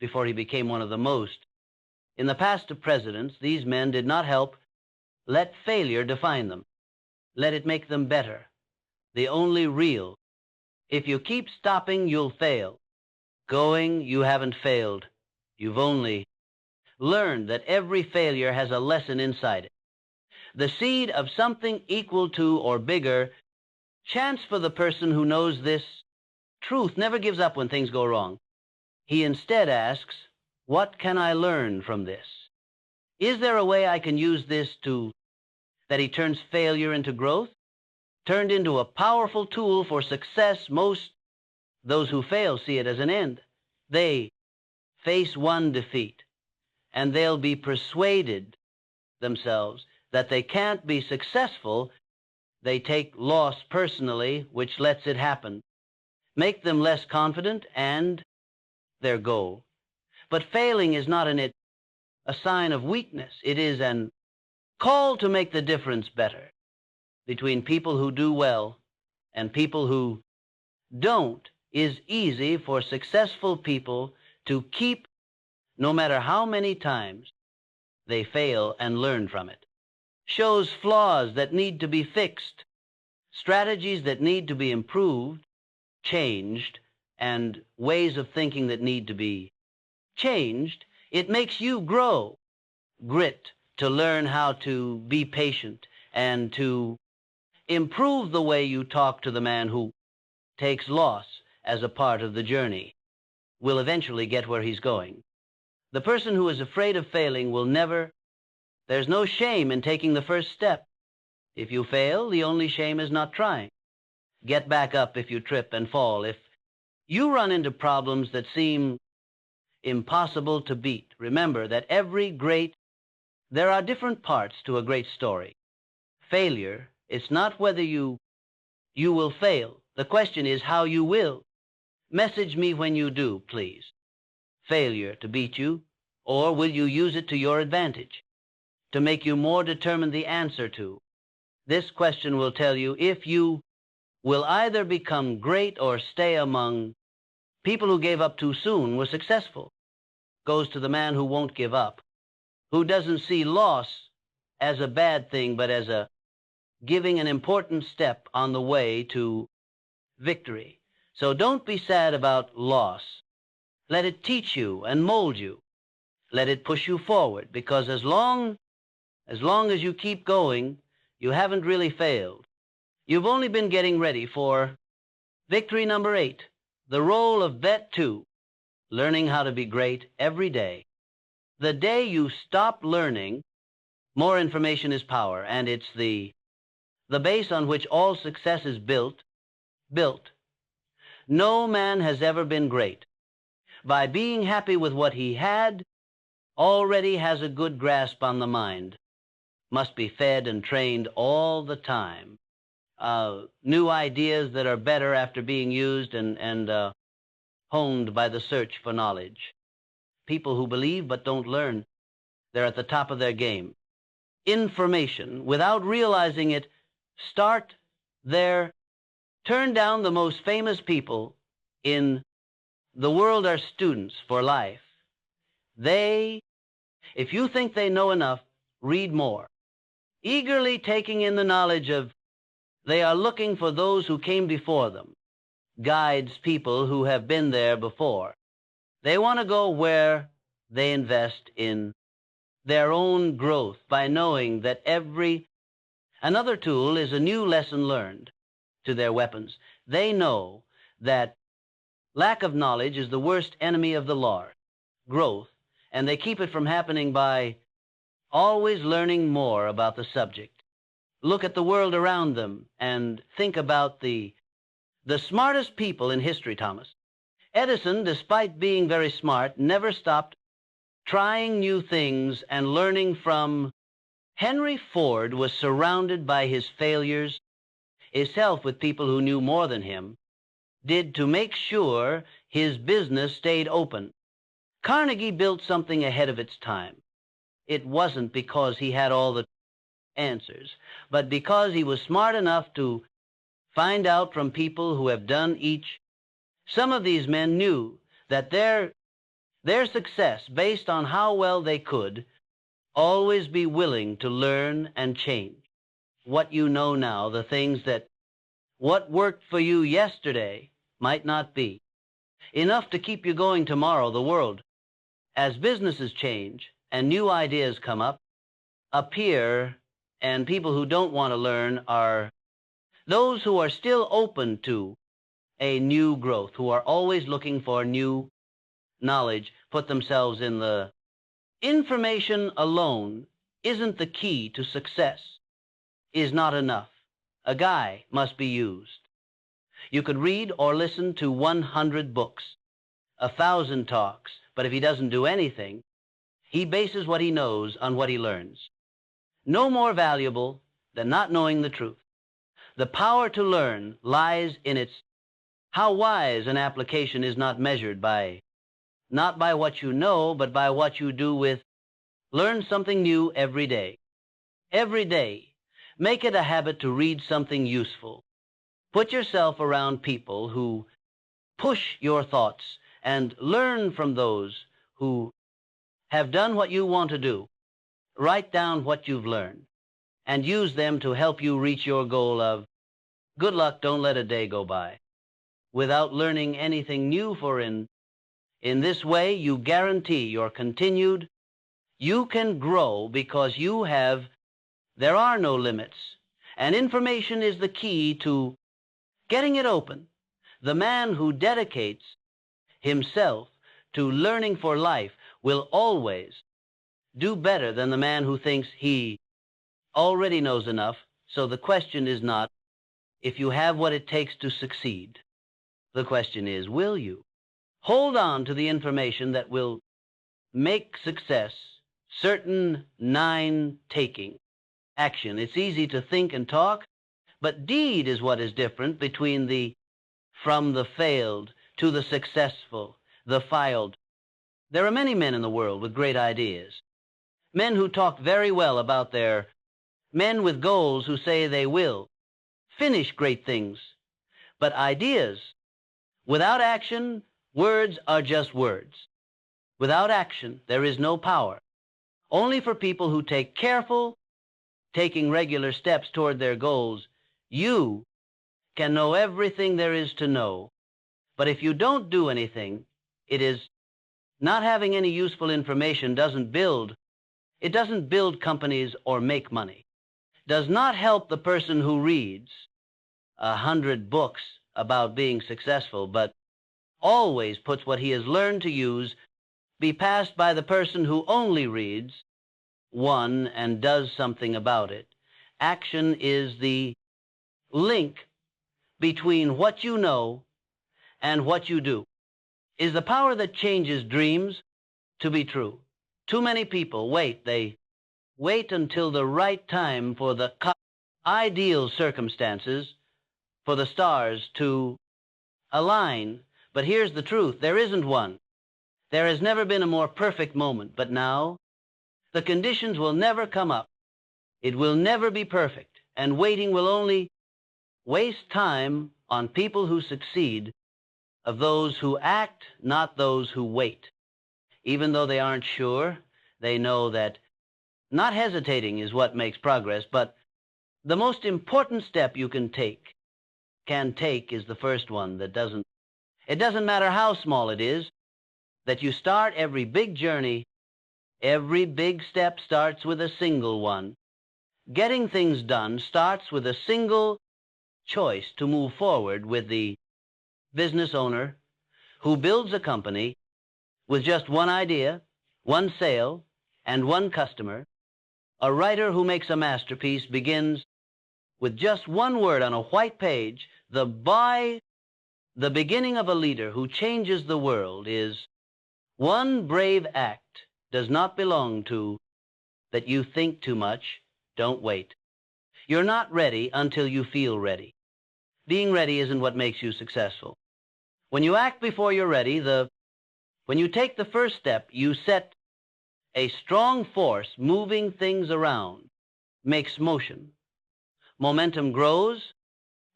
A: before he became one of the most. In the past of presidents, these men did not help. Let failure define them. Let it make them better. The only real. If you keep stopping, you'll fail. Going, you haven't failed. You've only learned that every failure has a lesson inside it. The seed of something equal to or bigger. Chance for the person who knows this truth never gives up when things go wrong. He instead asks, what can I learn from this? Is there a way I can use this that he turns failure into growth, turned into a powerful tool for success? Those who fail see it as an end. They face one defeat, and they'll be persuaded themselves that they can't be successful. They take loss personally, which lets it happen, make them less confident, and their goal But failing is not in it a sign of weakness. It is an call to make the difference better between people who do well and people who don't. Is easy for successful people to keep, no matter how many times they fail, and learn from it. Shows flaws that need to be fixed, strategies that need to be improved, changed, and ways of thinking that need to be changed. It makes you grow. Grit to learn how to be patient and to improve the way you talk to the man who takes loss as a part of the journey. Will eventually get where he's going. The person who is afraid of failing will never. There's no shame in taking the first step. If you fail, the only shame is not trying. Get back up if you trip and fall. If you run into problems that seem impossible to beat, remember that there are different parts to a great story. Failure, it's not whether you will fail. The question is how you will. Message me when you do, please. Failure to beat you, or will you use it to your advantage, to make you more determined the answer to? This question will tell you if you will either become great or stay among people who gave up too soon, were successful. Goes to the man who won't give up, who doesn't see loss as a bad thing, but as a giving an important step on the way to victory. So don't be sad about loss. Let it teach you and mold you. Let it push you forward, because as long as you keep going, you haven't really failed. You've only been getting ready for victory number 8, the role of vet 2, learning how to be great every day. The day you stop learning, more information is power, and it's the base on which all success is built. No man has ever been great. By being happy with what he had, already has a good grasp on the mind. Must be fed and trained all the time. New ideas that are better after being used and honed by the search for knowledge. People who believe but don't learn, they're at the top of their game. Information, without realizing it, start there. Turn down the most famous people in the world are students for life. If you think they know enough, read more. Eagerly taking in the knowledge of, they are looking for those who came before them. Guides people who have been there before. They want to go where they invest in their own growth by knowing that another tool is a new lesson learned to their weapons. They know that lack of knowledge is the worst enemy of the Lord, growth, and they keep it from happening by always learning more about the subject. Look at the world around them and think about the smartest people in history, Thomas. Edison, despite being very smart, never stopped trying new things and learning from. Henry Ford was surrounded by his failures, himself with people who knew more than him, did to make sure his business stayed open. Carnegie built something ahead of its time. It wasn't because he had all the answers, but because he was smart enough to find out from people who have done each. Some of these men knew that their success, based on how well they could, always be willing to learn and change. What you know now, the things that what worked for you yesterday might not be enough to keep you going tomorrow. The world, as businesses change and new ideas come up, appear, and people who don't want to learn are those who are still open to a new growth, who are always looking for new knowledge, put themselves in the information alone isn't the key to success, is not enough. A guy must be used. You could read or listen to 100 books, 1,000 talks, but if he doesn't do anything, he bases what he knows on what he learns. No more valuable than not knowing the truth. The power to learn lies in its how wise an application is not measured by not by what you know, but by what you do with learn something new every day. Every day, make it a habit to read something useful. Put yourself around people who push your thoughts and learn from those who have done what you want to do. Write down what you've learned and use them to help you reach your goal of good luck, don't let a day go by without learning anything new. In this way, you guarantee your continued, you can grow because there are no limits. And information is the key to getting it open. The man who dedicates himself to learning for life will always do better than the man who thinks he already knows enough. So the question is not if you have what it takes to succeed. The question is, will you? Hold on to the information that will make success certain 9 taking action. It's easy to think and talk, but deed is what is different between from the failed to the successful, the filed. There are many men in the world with great ideas. Men who talk very well about men with goals who say they will finish great things. But ideas, without action, words are just words. Without action, there is no power. Only for people who take careful, taking regular steps toward their goals, you can know everything there is to know. But if you don't do anything, not having any useful information doesn't build companies or make money. Does not help the person who reads 100 books about being successful, but always puts what he has learned to use be passed by the person who only reads one and does something about it. Action is the link between what you know and what you do. Is the power that changes dreams to be true. Too many people they wait until the right time for the ideal circumstances for the stars to align. But here's the truth. There isn't one. There has never been a more perfect moment. But now, the conditions will never come up. It will never be perfect. And waiting will only waste time on people who succeed, of those who act, not those who wait. Even though they aren't sure, they know that not hesitating is what makes progress, but the most important step you can take is the first one it doesn't matter how small it is, that you start every big journey, every big step starts with a single one. Getting things done starts with a single choice to move forward with the business owner who builds a company with just one idea, one sale, and one customer. A writer who makes a masterpiece begins with just one word on a white page. The beginning of a leader who changes the world is one brave act does not belong to that you think too much. Don't wait. You're not ready until you feel ready. Being ready isn't what makes you successful. When you act before you're ready, when you take the first step, you set a strong force moving things around, makes motion. Momentum grows.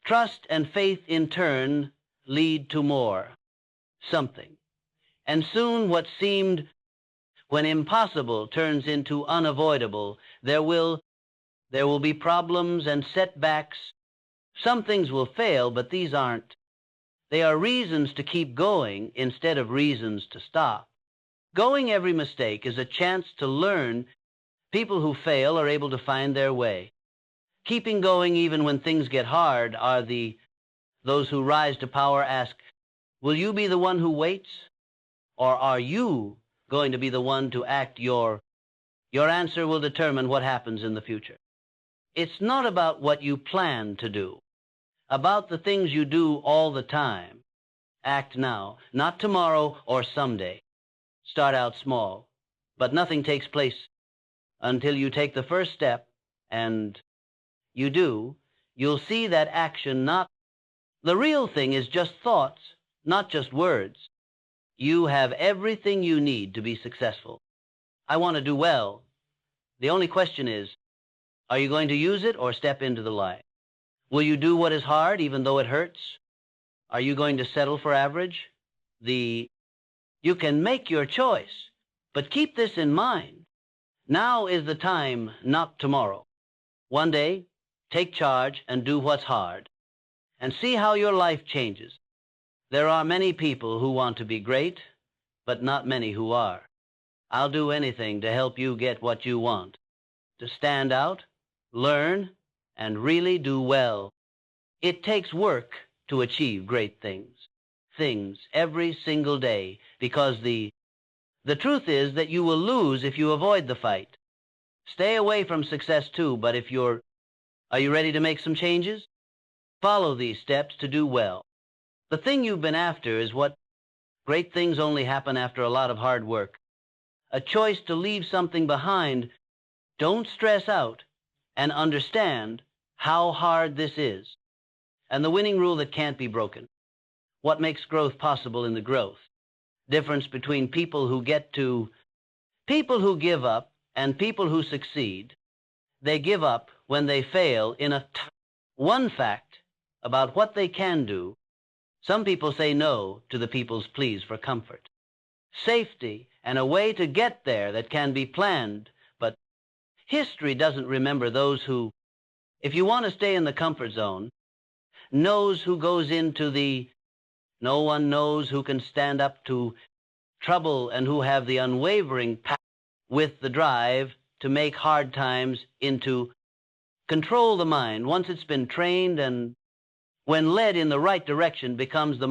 A: Trust and faith in turn lead to more, something. And soon what seemed when impossible turns into unavoidable. There will be problems and setbacks. Some things will fail, but they are reasons to keep going instead of reasons to stop. Going every mistake is a chance to learn. People who fail are able to find their way. Keeping going even when things get hard are those who rise to power ask, will you be the one who waits? Or are you going to be the one to act? Your answer will determine what happens in the future. It's not about what you plan to do, about the things you do all the time. Act now, not tomorrow or someday. Start out small, but nothing takes place until you take the first step, and you'll see that action the real thing is just thoughts, not just words. You have everything you need to be successful. I want to do well. The only question is, are you going to use it or step into the lie? Will you do what is hard even though it hurts? Are you going to settle for average? You can make your choice, but keep this in mind. Now is the time, not tomorrow. One day, take charge and do what's hard, and see how your life changes. There are many people who want to be great, but not many who are. I'll do anything to help you get what you want, to stand out, learn, and really do well. It takes work to achieve great things every single day, because the truth is that you will lose if you avoid the fight. Stay away from success too, but are you ready to make some changes? Follow these steps to do well. The thing you've been after is what great things only happen after a lot of hard work. A choice to leave something behind. Don't stress out and understand how hard this is. And the winning rule that can't be broken. What makes growth possible in the growth? Difference between people who give up and people who succeed. They give up when they fail in one fact about what they can do. Some people say no to the people's pleas for comfort, safety, and a way to get there that can be planned, but history doesn't remember those who, if you want to stay in the comfort zone, knows who goes into no one knows who can stand up to trouble and who have the unwavering passion with the drive to make hard times into control the mind once it's been trained, and when led in the right direction becomes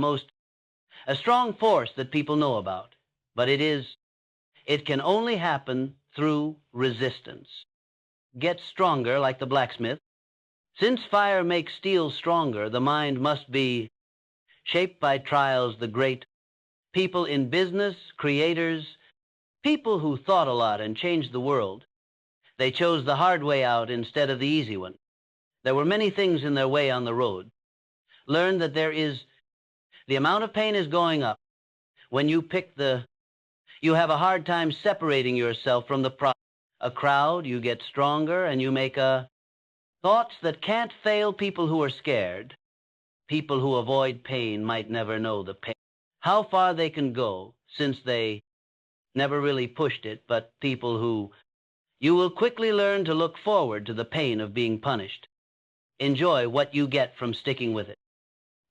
A: a strong force that people know about. But it can only happen through resistance. Get stronger like the blacksmith. Since fire makes steel stronger, the mind must be shaped by trials. The great people in business, creators, people who thought a lot and changed the world, they chose the hard way out instead of the easy one. There were many things in their way on the road. Learn that the amount of pain is going up. When you you have a hard time separating yourself from a crowd. You get stronger and you make thoughts that can't fail. People who are scared, people who avoid pain might never know the pain, how far they can go since they never really pushed it, but you will quickly learn to look forward to the pain of being punished. Enjoy what you get from sticking with it.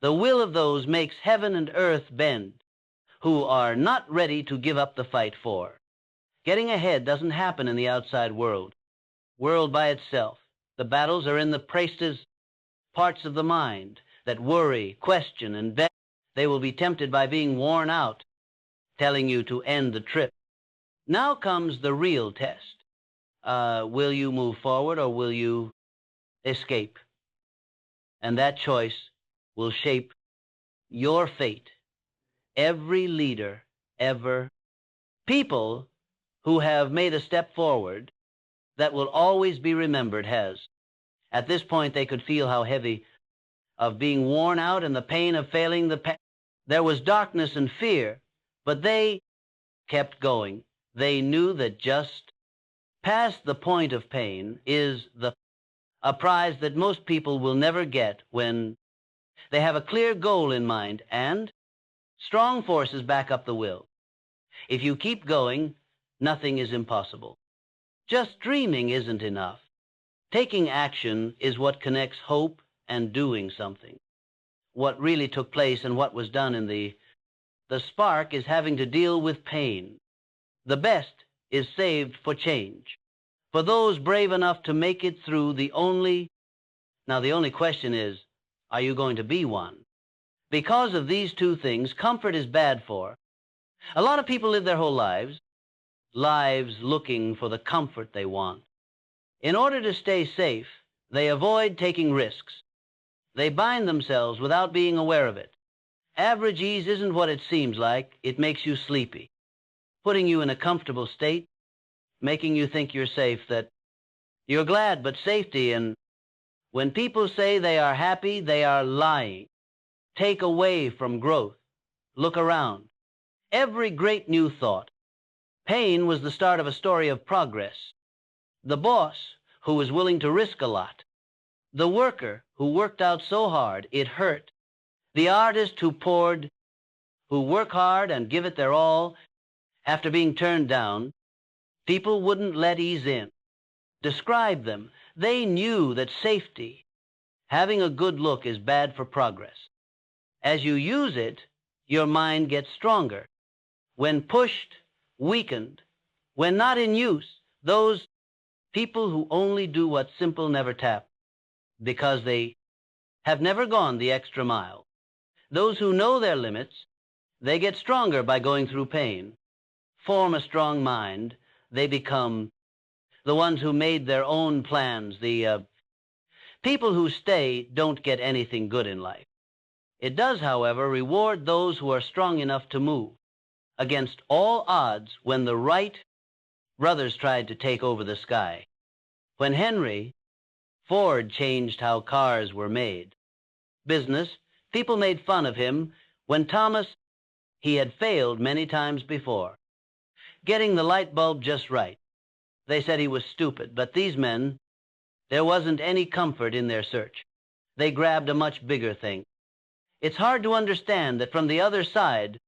A: The will of those makes heaven and earth bend, who are not ready to give up the fight for. Getting ahead doesn't happen in the outside world by itself. The battles are in the priestess parts of the mind that worry, question, and bet. They will be tempted by being worn out, telling you to end the trip. Now comes the real test. Will you move forward or will you escape? And that choice will shape your fate. Every leader ever, people who have made a step forward that will always be remembered has. At this point, they could feel how heavy of being worn out and the pain of failing. There was darkness and fear, but they kept going. They knew that just past the point of pain is a prize that most people will never get when they have a clear goal in mind and strong forces back up the will. If you keep going, nothing is impossible. Just dreaming isn't enough. Taking action is what connects hope and doing something. What really took place and what was done in the spark is having to deal with pain. The best is saved for change. For those brave enough to make it through, the only question is, are you going to be one? Because of these two things, comfort is bad for. A lot of people live their whole lives looking for the comfort they want. In order to stay safe, they avoid taking risks. They bind themselves without being aware of it. Average ease isn't what it seems like. It makes you sleepy, putting you in a comfortable state, making you think you're safe, that you're glad, but safety. And when people say they are happy, they are lying. Take away from growth. Look around. every great new thought. Pain was the start of a story of progress. The boss who was willing to risk a lot. The worker who worked out so hard it hurt. The artist who work hard and give it their all after being turned down. People wouldn't let ease in. Describe them. They knew that safety, having a good look, is bad for progress. As you use it, your mind gets stronger. When pushed, weakened, when not in use, those people who only do what's simple never tap because they have never gone the extra mile. Those who know their limits, they get stronger by going through pain. Form a strong mind. They become the ones who made their own plans. The people who stay don't get anything good in life. It does, however, reward those who are strong enough to move against all odds when the Wright brothers tried to take over the sky. When Henry Ford changed how cars were made. Business, people made fun of him. When Thomas, he had failed many times before. Getting the light bulb just right. They said he was stupid, but these men, there wasn't any comfort in their search. They grabbed a much bigger thing. It's hard to understand that from the other side,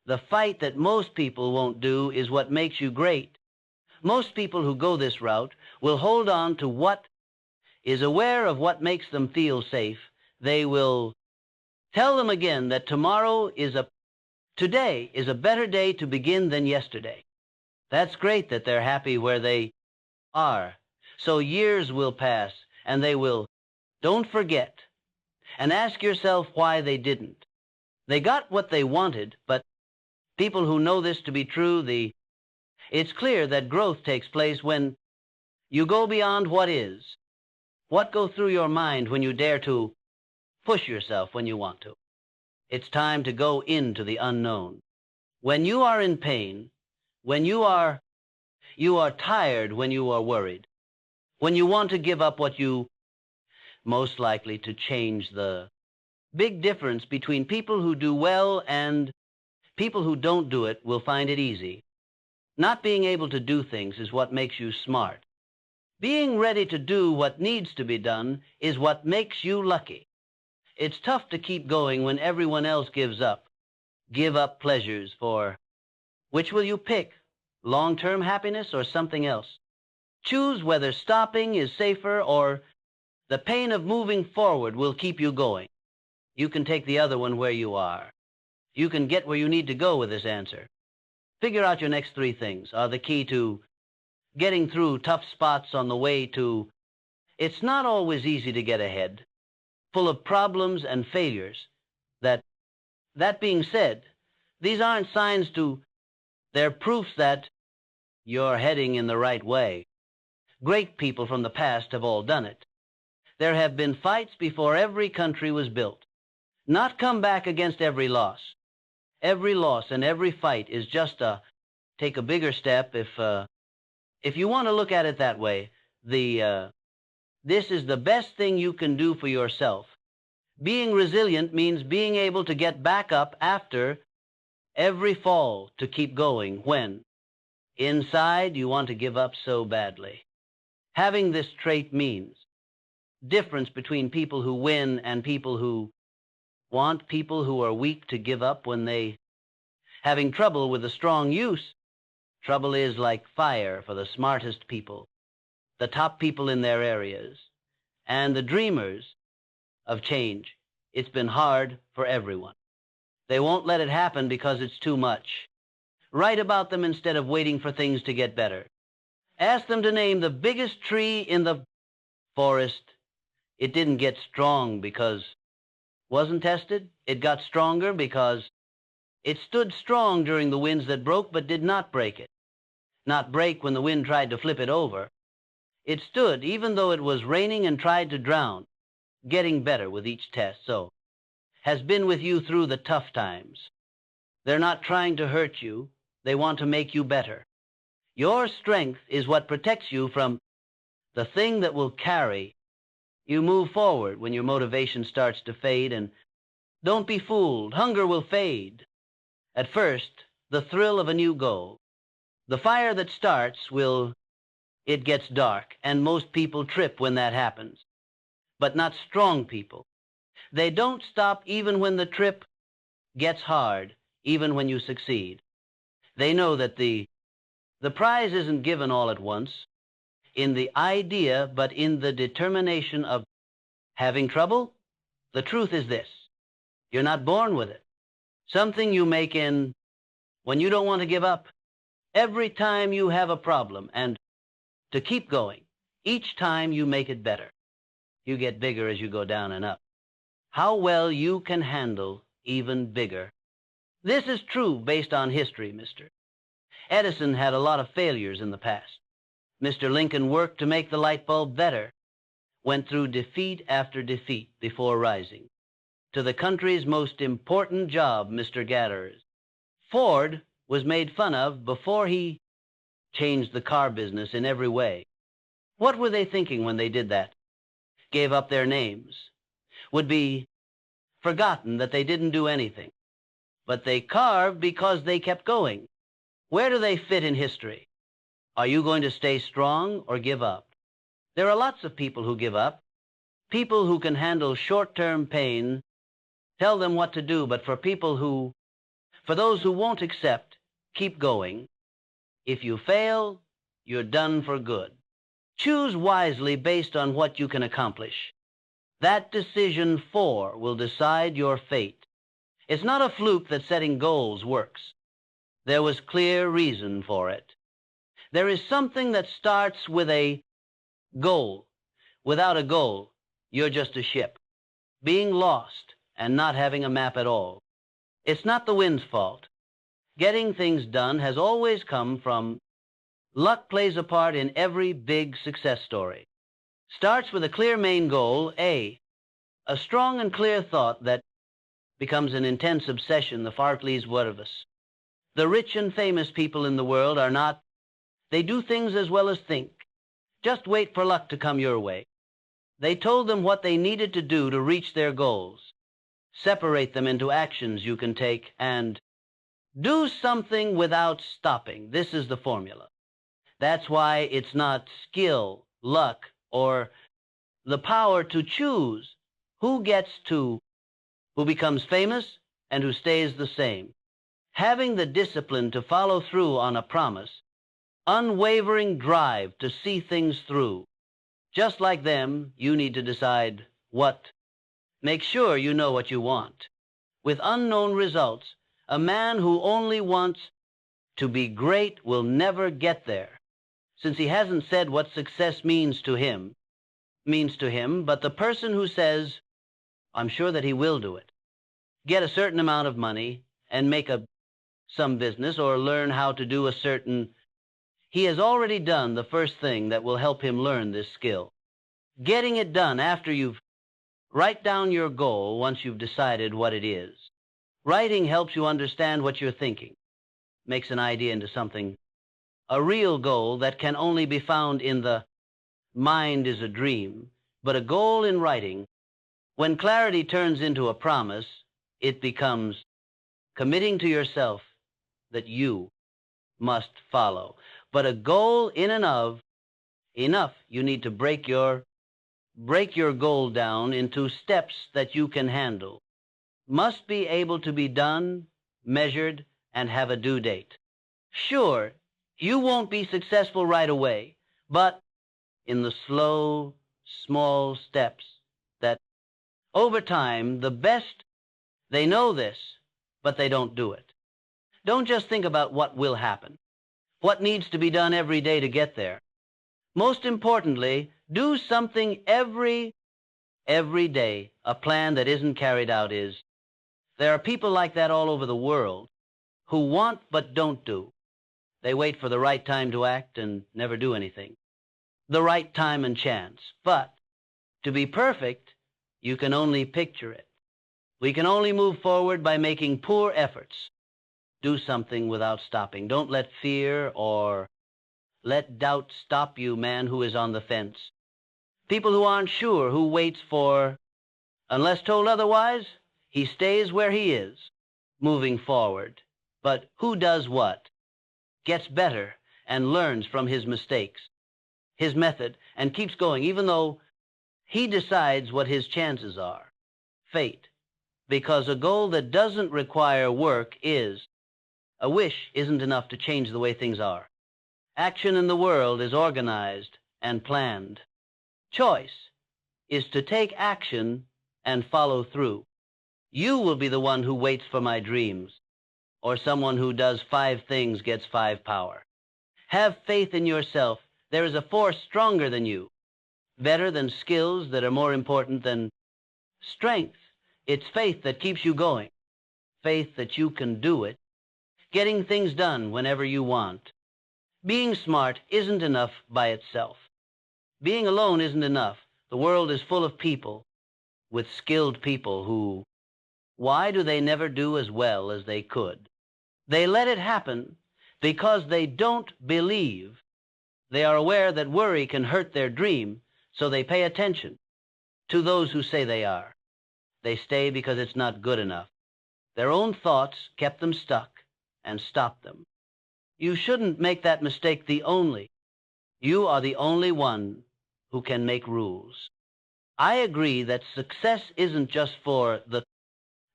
A: the fight that most people won't do is what makes you great. Most people who go this route will hold on to what is aware of what makes them feel safe. They will tell them again that today is a better day to begin than yesterday. That's great that they're happy where they are. So years will pass and they will, don't forget, and ask yourself why they didn't. They got what they wanted, but people who know this to be true, it's clear that growth takes place when you go beyond what is. What goes through your mind when you dare to push yourself when you want to? It's time to go into the unknown. When you are in pain, when you are tired, when you are worried, when you want to give up what you most likely to change. The big difference between people who do well and people who don't do it will find it easy. Not being able to do things is what makes you smart. Being ready to do what needs to be done is what makes you lucky. It's tough to keep going when everyone else gives up. Give up pleasures for which will you pick? Long-term happiness or something else? Choose whether stopping is safer or the pain of moving forward will keep you going. You can take the other one where you are. You can get where you need to go with this answer. Figure out your next three things are the key to getting through tough spots on the way to. It's not always easy to get ahead, full of problems and failures. That being said, these aren't signs they're proofs that you're heading in the right way. Great people from the past have all done it. There have been fights before every country was built. Not come back against every loss. Every loss and every fight is just take a bigger step. If you want to look at it that way, this is the best thing you can do for yourself. Being resilient means being able to get back up after every fall to keep going when inside you want to give up so badly. Having this trait means difference between people who win and people who want, people who are weak to give up when they having trouble with the strong use. Trouble is like fire for the smartest people, the top people in their areas, and the dreamers of change. It's been hard for everyone. They won't let it happen because it's too much. Write about them instead of waiting for things to get better. Ask them to name the biggest tree in the forest. It didn't get strong because wasn't tested. It got stronger because it stood strong during the winds that broke but did not break it. Not break when the wind tried to flip it over. It stood even though it was raining and tried to drown, getting better with each test. So, has been with you through the tough times. They're not trying to hurt you. They want to make you better. Your strength is what protects you from the thing that will carry you move forward when your motivation starts to fade. And don't be fooled. Hunger will fade. At first, the thrill of a new goal. The fire that starts it gets dark, and most people trip when that happens. But not strong people. They don't stop even when the trip gets hard, even when you succeed. They know that the prize isn't given all at once, in the idea, but in the determination of having trouble. The truth is this: you're not born with it. Something you make in when you don't want to give up. Every time you have a problem, and to keep going, each time you make it better. You get bigger as you go down and up. How well you can handle even bigger. This is true based on history, Mr. Edison had a lot of failures in the past. Mr. Lincoln worked to make the light bulb better, went through defeat after defeat before rising to the country's most important job, Mr. Gather's. Ford was made fun of before he changed the car business in every way. What were they thinking when they did that? Gave up their names. Would be forgotten that they didn't do anything. But they carved because they kept going. Where do they fit in history? Are you going to stay strong or give up? There are lots of people who give up. People who can handle short-term pain, tell them what to do, but for those who won't accept, keep going. If you fail, you're done for good. Choose wisely based on what you can accomplish. That decision will decide your fate. It's not a fluke that setting goals works. There was clear reason for it. There is something that starts with a goal. Without a goal, you're just a ship, being lost and not having a map at all. It's not the wind's fault. Getting things done has always come from luck. Plays a part in every big success story. Starts with a clear main goal, a strong and clear thought that becomes an intense obsession, the fartleys worvus. The rich and famous people in the world are not, they do things as well as think. Just wait for luck to come your way. They told them what they needed to do to reach their goals. Separate them into actions you can take and do something without stopping. This is the formula. That's why it's not skill, luck, or the power to choose who becomes famous and who stays the same. Having the discipline to follow through on a promise, unwavering drive to see things through. Just like them, you need to decide what. Make sure you know what you want. With unknown results, a man who only wants to be great will never get there, since he hasn't said what success means to him. But the person who says, I'm sure that he will do it, get a certain amount of money and make some business or learn how to do he has already done the first thing that will help him learn this skill. Getting it done after you've write down your goal once you've decided what it is. Writing helps you understand what you're thinking, makes an idea into something, a real goal that can only be found in the mind is a dream, but a goal in writing. When clarity turns into a promise, it becomes committing to yourself that you must follow. But a goal in and of enough, you need to break your goal down into steps that you can handle. Must be able to be done, measured, and have a due date. Sure, you won't be successful right away, but in the slow, small steps that over time, the best, they know this, but they don't do it. Don't just think about what will happen, what needs to be done every day to get there. Most importantly, do something every day. A plan that isn't carried out is. There are people like that all over the world who want but don't do. They wait for the right time to act and never do anything. The right time and chance. But to be perfect, you can only picture it. We can only move forward by making poor efforts. Do something without stopping. Don't let fear or let doubt stop you, man who is on the fence. People who aren't sure, who waits for, unless told otherwise, he stays where he is, moving forward, But who does what? Gets better and learns from his mistakes, his method, and keeps going, even though he decides what his chances are. Fate. Because a goal that doesn't require work is. A wish isn't enough to change the way things are. Action in the world is organized and planned. Choice is to take action and follow through. You will be the one who waits for my dreams, or someone who does 5 things gets 5 power. Have faith in yourself. There is a force stronger than you, better than skills that are more important than strength. It's faith that keeps you going, faith that you can do it, getting things done whenever you want. Being smart isn't enough by itself. Being alone isn't enough. The world is full of people, with skilled people who, why do they never do as well as they could? They let it happen because they don't believe. They are aware that worry can hurt their dream, so they pay attention to those who say they are. They stay because it's not good enough. Their own thoughts kept them stuck and stopped them. You shouldn't make that mistake the only. You are the only one who can make rules. I agree that success isn't just for the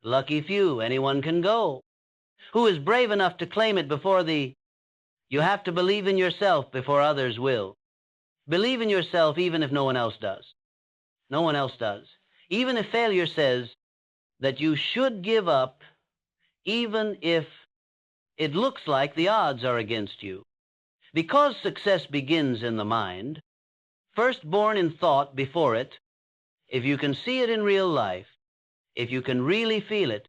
A: lucky few. Anyone can go. Who is brave enough to claim it before the... You have to believe in yourself before others will. Believe in yourself even if no one else does. No one else does. Even if failure says that you should give up, even if it looks like the odds are against you. Because success begins in the mind, first born in thought before it, if you can see it in real life, if you can really feel it,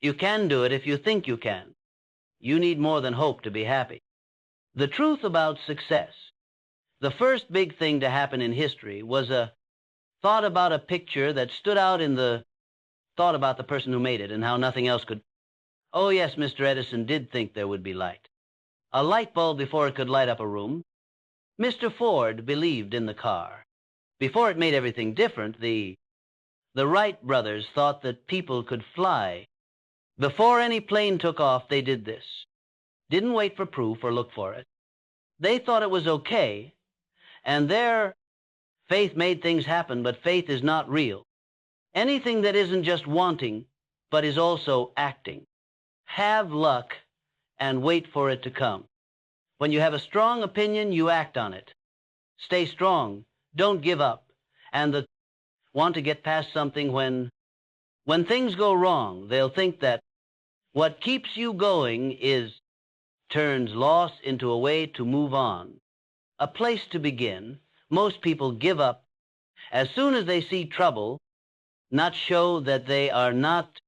A: you can do it if you think you can. You need more than hope to be happy. The truth about success. The first big thing to happen in history was a thought about a picture that stood out in the thought about the person who made it and how nothing else could. Oh yes, Mr. Edison did think there would be light. A light bulb before it could light up a room. Mr. Ford believed in the car. Before it made everything different, the Wright brothers thought that people could fly. Before any plane took off, they did this. Didn't wait for proof or look for it. They thought it was okay, and their faith made things happen, but faith is not real. Anything that isn't just wanting, but is also acting. Have luck and wait for it to come. When you have a strong opinion, you act on it. Stay strong. Don't give up. And want to get past something when things go wrong, they'll think that what keeps you going turns loss into a way to move on. A place to begin. Most people give up as soon as they see trouble, not show that they are not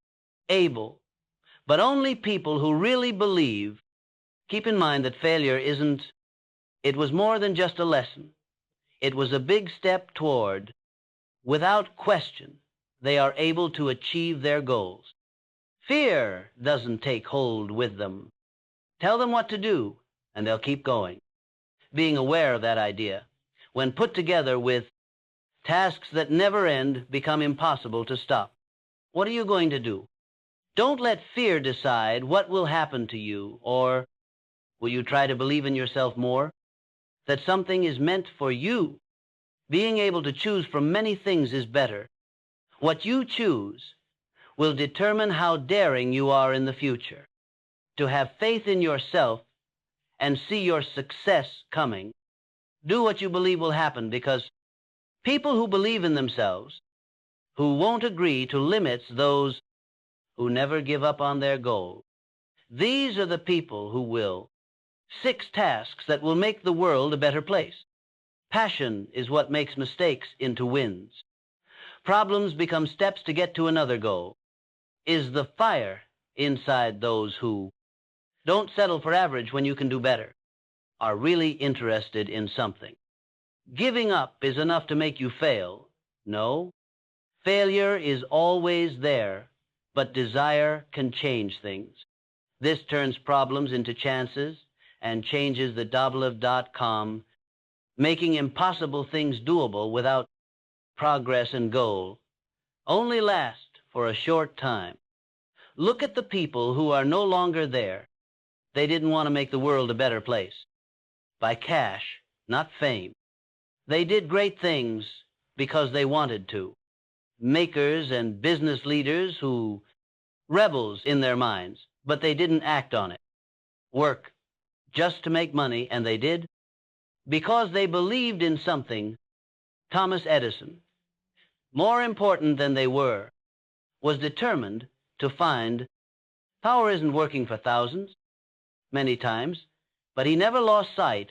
A: able. But only people who really believe keep in mind that failure it was more than just a lesson. It was a big step toward, without question, they are able to achieve their goals. Fear doesn't take hold with them. Tell them what to do, and they'll keep going. Being aware of that idea, when put together with tasks that never end, become impossible to stop. What are you going to do? Don't let fear decide what will happen to you, or will you try to believe in yourself more? That something is meant for you. Being able to choose from many things is better. What you choose will determine how daring you are in the future. To have faith in yourself and see your success coming. Do what you believe will happen, because people who believe in themselves, who won't agree to limits those who never give up on their goal, these are the people who will. 6 tasks that will make the world a better place. Passion is what makes mistakes into wins. Problems become steps to get to another goal. Is the fire inside those who don't settle for average when you can do better, are really interested in something. Giving up is enough to make you fail. No. Failure is always there, but desire can change things. This turns problems into chances and changes the Doblev.com, making impossible things doable without progress and goal, only last for a short time. Look at the people who are no longer there. They didn't want to make the world a better place. By cash, not fame. They did great things because they wanted to. Makers and business leaders who rebels in their minds, but they didn't act on it. Work just to make money, and they did. Because they believed in something, Thomas Edison, more important than they were, was determined to find power isn't working for thousands, many times, but he never lost sight.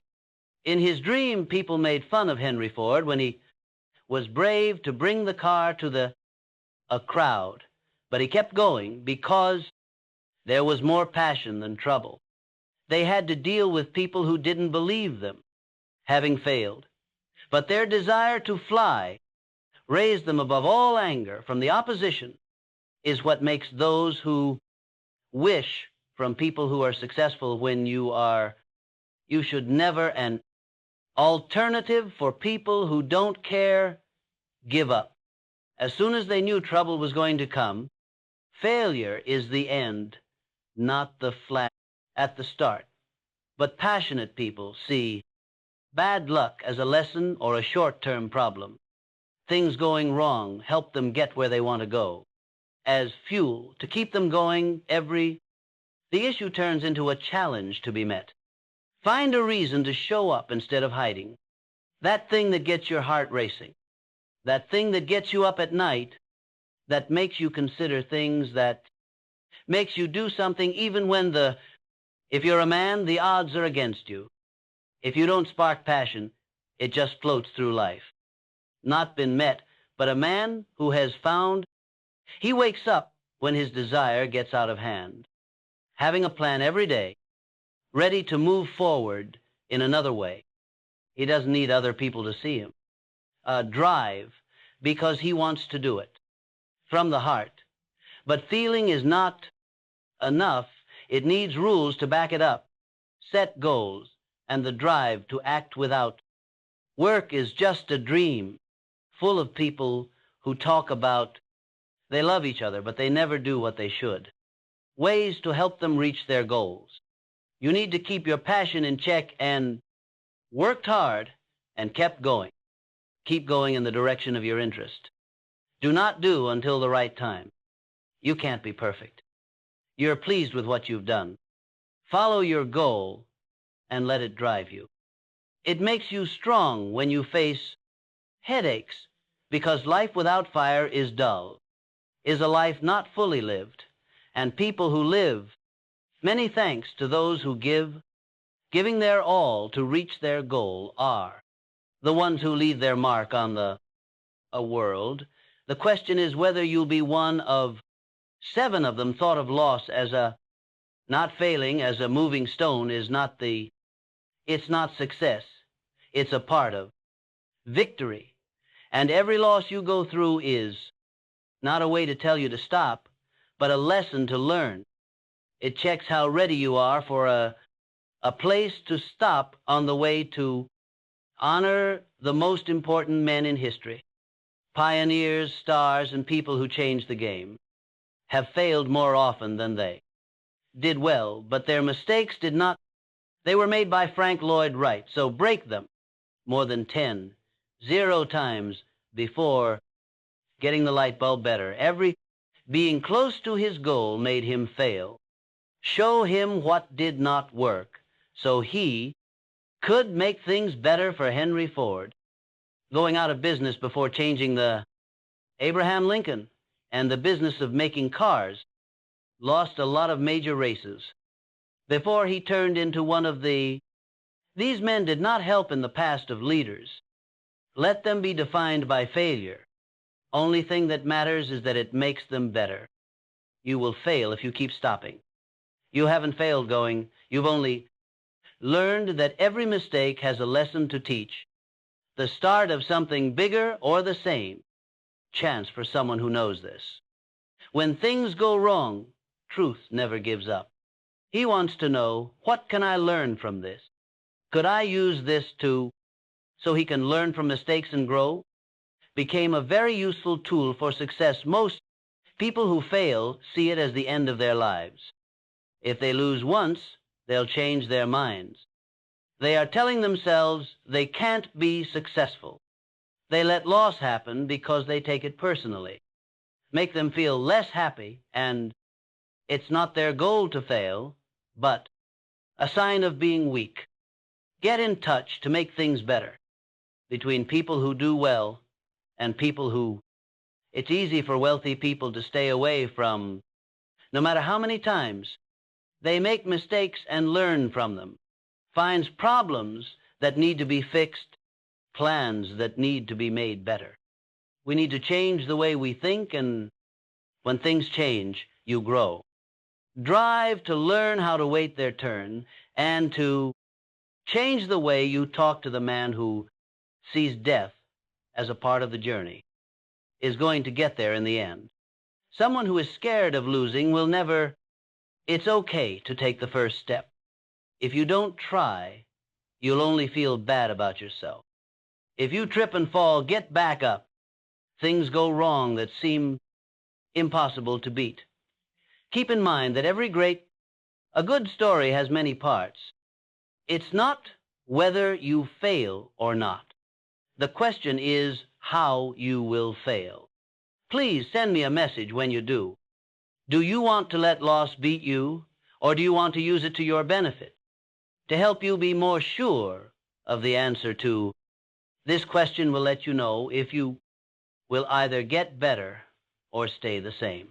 A: In his dream, people made fun of Henry Ford when he was brave to bring the car to a crowd, but he kept going because there was more passion than trouble. They had to deal with people who didn't believe them, having failed. But their desire to fly raised them above all anger from the opposition, is what makes those who wish from people who are successful when you should never, an alternative for people who don't care, give up. As soon as they knew trouble was going to come, failure is the end, not the flat at the start. But passionate people see bad luck as a lesson or a short-term problem. Things going wrong help them get where they want to go. As fuel to keep them going the issue turns into a challenge to be met. Find a reason to show up instead of hiding. That thing that gets your heart racing. That thing that gets you up at night, that makes you consider things, that makes you do something even when if you're a man, the odds are against you. If you don't spark passion, it just floats through life. Not been met, but a man who has found, he wakes up when his desire gets out of hand, having a plan every day, ready to move forward in another way. He doesn't need other people to see him. Drive because he wants to do it from the heart. But feeling is not enough. It needs rules to back it up, set goals, and the drive to act without. Work is just a dream, full of people who talk about they love each other, but they never do what they should. Ways to help them reach their goals. You need to keep your passion in check and worked hard and kept going. Keep going in the direction of your interest. Do not do until the right time. You can't be perfect. You're pleased with what you've done. Follow your goal and let it drive you. It makes you strong when you face headaches, because life without fire is dull, is a life not fully lived, and people who live, many thanks to those who giving their all to reach their goal, are the ones who leave their mark on a world. The question is whether you'll be one of 7 of them thought of loss as not failing as a moving stone is not it's not success. It's a part of victory. And every loss you go through is not a way to tell you to stop, but a lesson to learn. It checks how ready you are for a place to stop on the way to honor the most important men in history. Pioneers, stars, and people who changed the game have failed more often than they did well, but their mistakes did not. They were made by Frank Lloyd Wright, so break them more than 0 times before getting the light bulb better. Being close to his goal made him fail. Show him what did not work, so he could make things better for Henry Ford. Going out of business before changing the Abraham Lincoln and the business of making cars, lost a lot of major races before he turned into one of these men did not help in the past of leaders. Let them be defined by failure. Only thing that matters is that it makes them better. You will fail if you keep stopping. You haven't failed going. You've only learned that every mistake has a lesson to teach. The start of something bigger or the same. Chance for someone who knows this. When things go wrong, truth never gives up. He wants to know, what can I learn from this? Could I use this so he can learn from mistakes and grow? Became a very useful tool for success. Most people who fail see it as the end of their lives. If they lose once, they'll change their minds. They are telling themselves they can't be successful. They let loss happen because they take it personally, make them feel less happy, and it's not their goal to fail, but a sign of being weak. Get in touch to make things better between people who do well and people who, it's easy for wealthy people to stay away from, no matter how many times. They make mistakes and learn from them, finds problems that need to be fixed, plans that need to be made better. We need to change the way we think, and when things change, you grow. Drive to learn how to wait their turn and to change the way you talk to the man who sees death as a part of the journey, is going to get there in the end. Someone who is scared of losing will never. It's okay to take the first step. If you don't try, you'll only feel bad about yourself. If you trip and fall, get back up. Things go wrong that seem impossible to beat. Keep in mind that a good story has many parts. It's not whether you fail or not. The question is how you will fail. Please send me a message when you do. Do you want to let loss beat you, or do you want to use it to your benefit, to help you be more sure of the answer to this question? Will let you know if you will either get better or stay the same.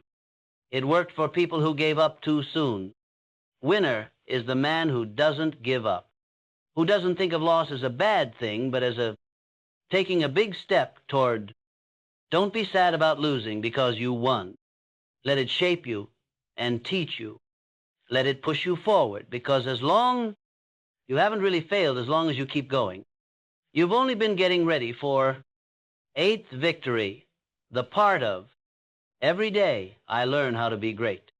A: It worked for people who gave up too soon. Winner is the man who doesn't give up, who doesn't think of loss as a bad thing, but as taking a big step toward. Don't be sad about losing because you won. Let it shape you and teach you. Let it push you forward, because as long you haven't really failed, as long as you keep going. You've only been getting ready for 8th victory, the part of every day I learn how to be great.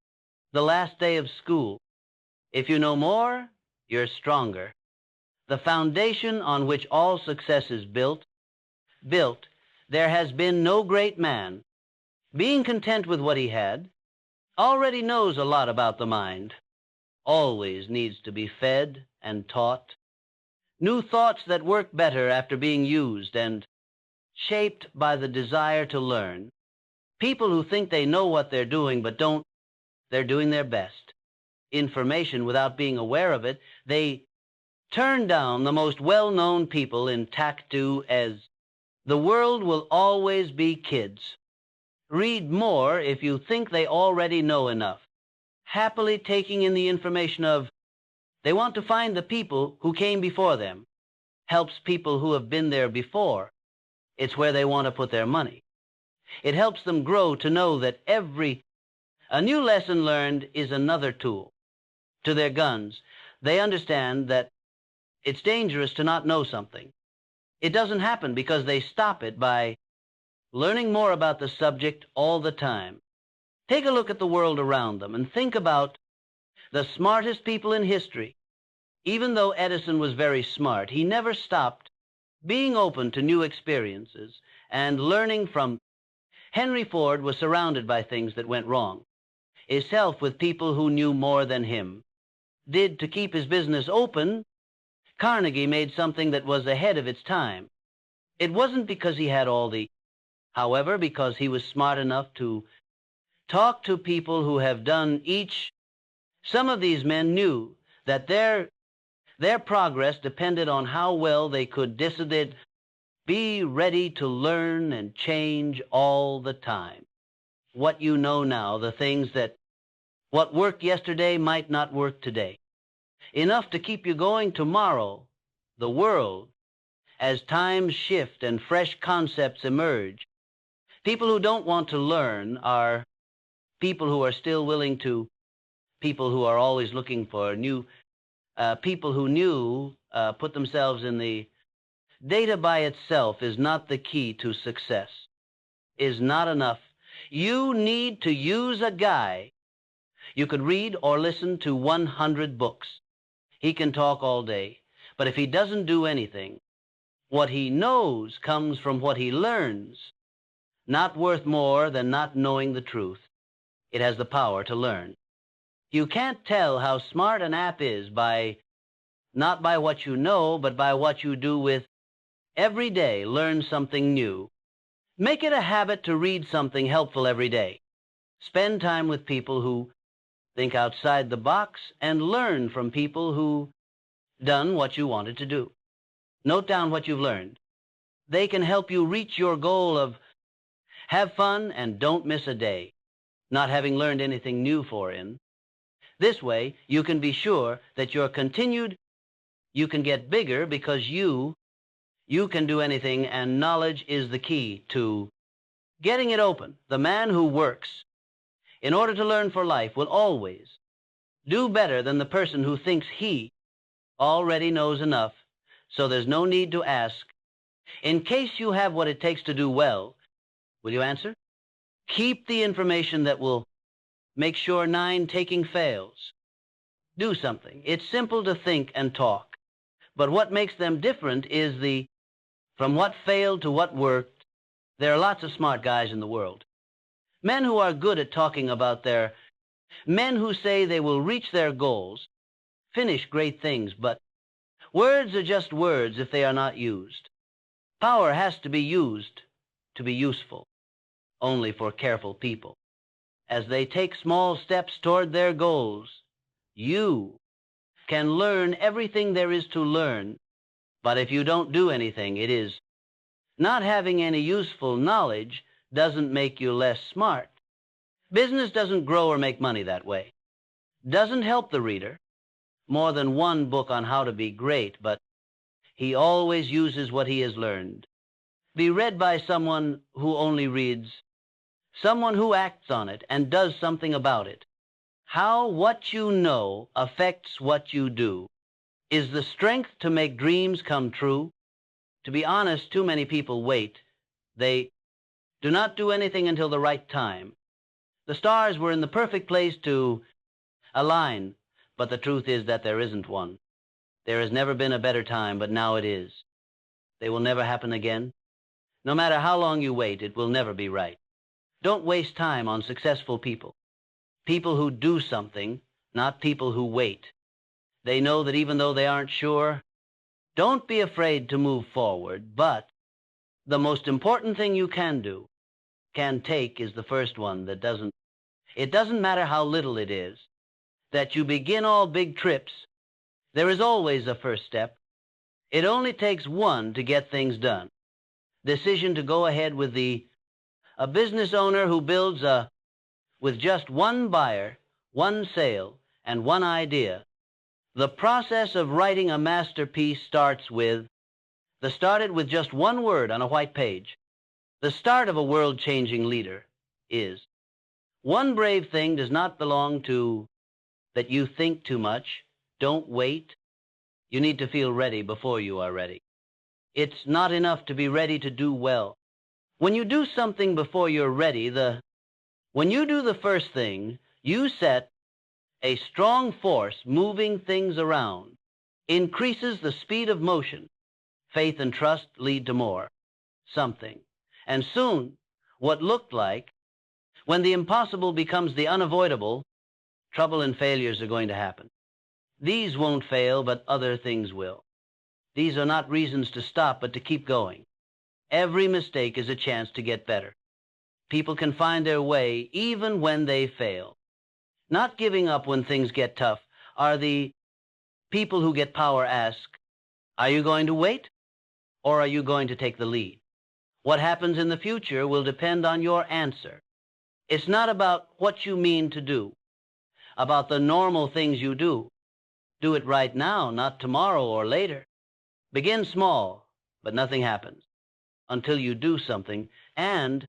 A: The last day of school. If you know more, you're stronger. The foundation on which all success is built, there has been no great man, being content with what he had, already knows a lot about the mind, always needs to be fed and taught, new thoughts that work better after being used and shaped by the desire to learn. People who think they know what they're doing but don't, they're doing their best. Information without being aware of it, they turn down the most well-known people in TAC2 as the world will always be kids. Read more if you think they already know enough. Happily taking in the information of, they want to find the people who came before them. Helps people who have been there before. It's where they want to put their money. It helps them grow to know that a new lesson learned is another tool to their guns. They understand that it's dangerous to not know something. It doesn't happen because they stop it by learning more about the subject all the time. Take a look at the world around them and think about the smartest people in history. Even though Edison was very smart, he never stopped being open to new experiences and learning from. Henry Ford was surrounded by things that went wrong. His health with people who knew more than him. Did to keep his business open. Carnegie made something that was ahead of its time. It wasn't because he had however, because he was smart enough to talk to people who have done each. Some of these men knew that their progress depended on how well they could be ready to learn and change all the time. What you know now, the things what worked yesterday might not work today. Enough to keep you going tomorrow. The world, as times shift and fresh concepts emerge, people who don't want to learn are people who are still willing to, people who are always looking for new, people who put themselves in the. Data by itself is not the key to success, is not enough. You need to use a guy. You could read or listen to 100 books. He can talk all day, but if he doesn't do anything, what he knows comes from what he learns. Not worth more than not knowing the truth. It has the power to learn. You can't tell how smart an app is not by what you know, but by what you do with every day. Learn something new. Make it a habit to read something helpful every day. Spend time with people who think outside the box and learn from people who done what you wanted to do. Note down what you've learned. They can help you reach your goal of have fun and don't miss a day, not having learned anything new in. This way, you can be sure that you can get bigger because you can do anything, and knowledge is the key to getting it open. The man who works in order to learn for life will always do better than the person who thinks he already knows enough, so there's no need to ask. In case you have what it takes to do well, will you answer? Keep the information that will make sure 9 taking fails. Do something. It's simple to think and talk, but what makes them different is from what failed to what worked. There are lots of smart guys in the world. Men who are good at talking about men who say they will reach their goals, finish great things, but words are just words if they are not used. Power has to be used to be useful, only for careful people. As they take small steps toward their goals, you can learn everything there is to learn, but if you don't do anything, it is not having any useful knowledge doesn't make you less smart. Business doesn't grow or make money that way. Doesn't help the reader. More than one book on how to be great, but he always uses what he has learned. Be read by someone who only reads, someone who acts on it and does something about it. How what you know affects what you do is the strength to make dreams come true. To be honest, too many people wait. They do not do anything until the right time. The stars were in the perfect place to align, but the truth is that there isn't one. There has never been a better time, but now it is. They will never happen again. No matter how long you wait, it will never be right. Don't waste time on successful people. People who do something, not people who wait. They know that even though they aren't sure, don't be afraid to move forward, but the most important thing you can take is the first one it doesn't matter how little it is, that you begin all big trips. There is always a first step. It only takes one to get things done. Decision to go ahead with a business owner who builds with just one buyer, one sale, and one idea. The process of writing a masterpiece started with just one word on a white page. The start of a world-changing leader is, one brave thing does not belong to that you think too much. Don't wait. You need to feel ready before you are ready. It's not enough to be ready to do well. When you do something before you're ready, when you do the first thing, you set a strong force moving things around, increases the speed of motion. Faith and trust lead to more, something. And soon, what looked like, when the impossible becomes the unavoidable, trouble and failures are going to happen. These won't fail, but other things will. These are not reasons to stop, but to keep going. Every mistake is a chance to get better. People can find their way even when they fail. Not giving up when things get tough are the people who get power ask, are you going to wait, or are you going to take the lead? What happens in the future will depend on your answer. It's not about what you mean to do, about the normal things you do. Do it right now, not tomorrow or later. Begin small, but nothing happens until you do something, and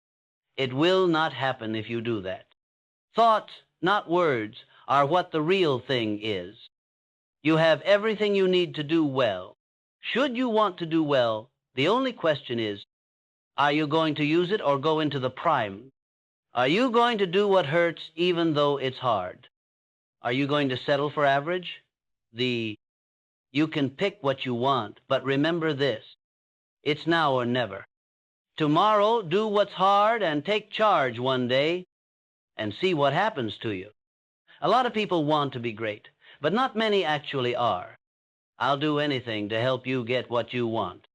A: it will not happen if you do that. Thoughts, not words, are what the real thing is. You have everything you need to do well. Should you want to do well, the only question is, are you going to use it or go into the prime? Are you going to do what hurts even though it's hard? Are you going to settle for average? You can pick what you want, but remember this. It's now or never. Tomorrow, do what's hard and take charge one day and see what happens to you. A lot of people want to be great, but not many actually are. I'll do anything to help you get what you want.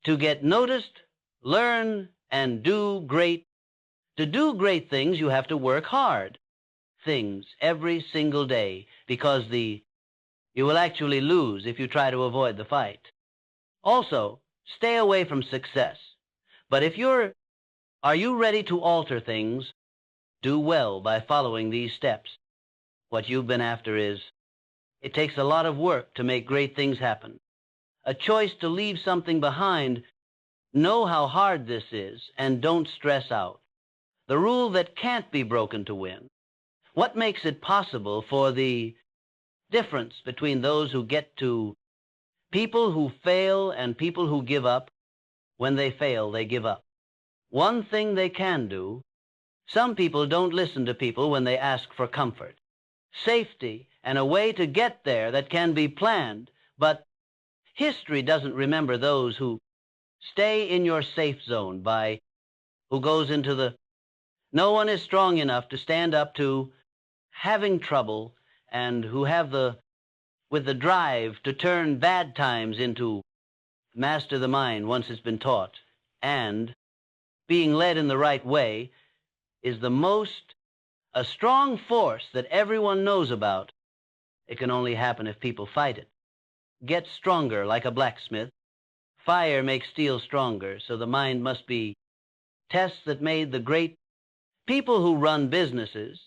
A: To get noticed, learn, and do great. To do great things, you have to work hard. Things every single day, because you will actually lose if you try to avoid the fight. Also, stay away from success. But are you ready to alter things? Do well by following these steps. What you've been after it takes a lot of work to make great things happen. A choice to leave something behind. Know how hard this is, and don't stress out. The rule that can't be broken to win. What makes it possible for the difference between those who get to people who fail and people who give up? When they fail, they give up. One thing they can do, some people don't listen to people when they ask for comfort, safety, and a way to get there that can be planned, but history doesn't remember those who stay in your safe zone who goes into no one is strong enough to stand up to having trouble and who have with the drive to turn bad times into master the mind once it's been taught, and being led in the right way is a strong force that everyone knows about. It can only happen if people fight it. Get stronger like a blacksmith. Fire makes steel stronger, so the mind must be tests that made the great people who run businesses,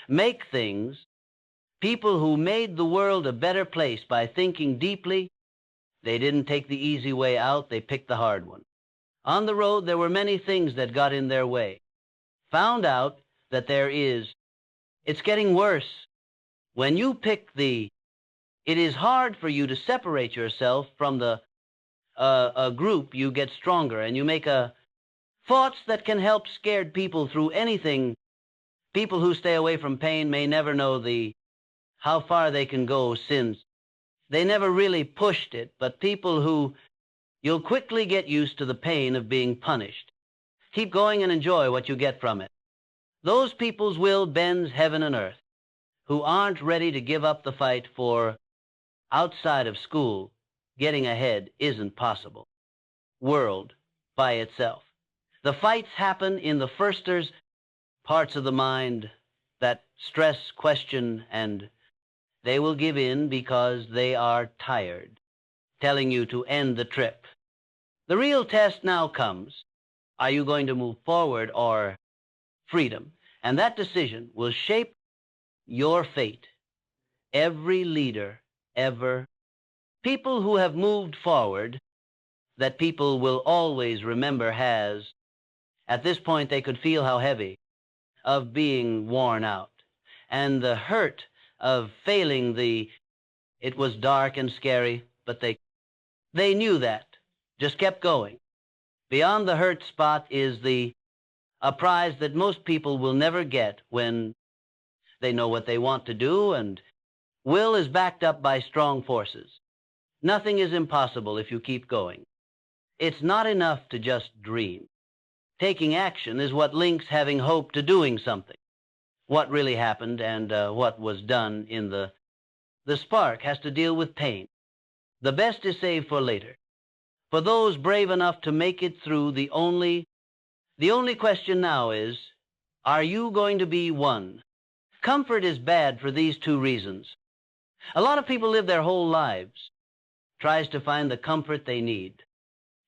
A: make things, people who made the world a better place by thinking deeply. They didn't take the easy way out, they picked the hard one. On the road, there were many things that got in their way. Found out that it's getting worse. When you pick it is hard for you to separate yourself from a group. You get stronger, and you make thoughts that can help scared people through anything. People who stay away from pain may never know how far they can go since they never really pushed it, but you'll quickly get used to the pain of being punished. Keep going and enjoy what you get from it. Those people's will bends heaven and earth, who aren't ready to give up the fight for outside of school. Getting ahead isn't possible. World by itself. The fights happen in the firsters parts of the mind that stress, question, and they will give in because they are tired, telling you to end the trip. The real test now comes. Are you going to move forward or freedom? And that decision will shape your fate. Every leader ever, people who have moved forward, that people will always remember at this point they could feel how heavy, of being worn out, and the hurt of failing it was dark and scary, but they knew that, just kept going. Beyond the hurt spot is a prize that most people will never get when they know what they want to do, and will is backed up by strong forces. Nothing is impossible if you keep going. It's not enough to just dream. Taking action is what links having hope to doing something. What really happened and what was done in the spark has to deal with pain. The best is saved for later. For those brave enough to make it through, the only question now is, are you going to be one? Comfort is bad for these two reasons. A lot of people live their whole lives, tries to find the comfort they need.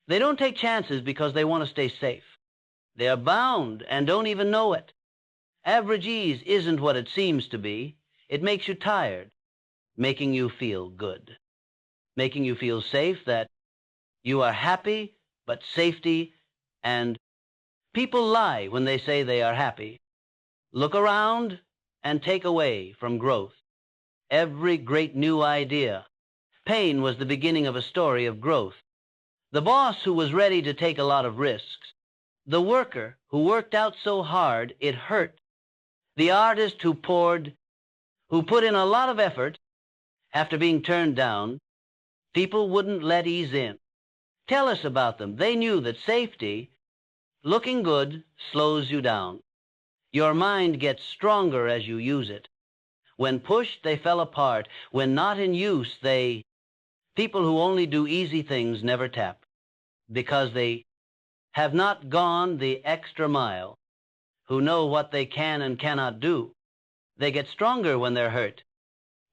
A: They don't take chances because they want to stay safe. They are bound and don't even know it. Average ease isn't what it seems to be. It makes you tired, making you feel good, making you feel safe, that you are happy, but safety, and people lie when they say they are happy. Look around and take away from growth. Every great new idea. Pain was the beginning of a story of growth. The boss who was ready to take a lot of risks. The worker who worked out so hard it hurt. The artist who put in a lot of effort after being turned down. People wouldn't let ease in. Tell us about them. They knew that safety, looking good, slows you down. Your mind gets stronger as you use it. When pushed, they fell apart. When not in use, people who only do easy things never tap, because they have not gone the extra mile, who know what they can and cannot do. They get stronger when they're hurt.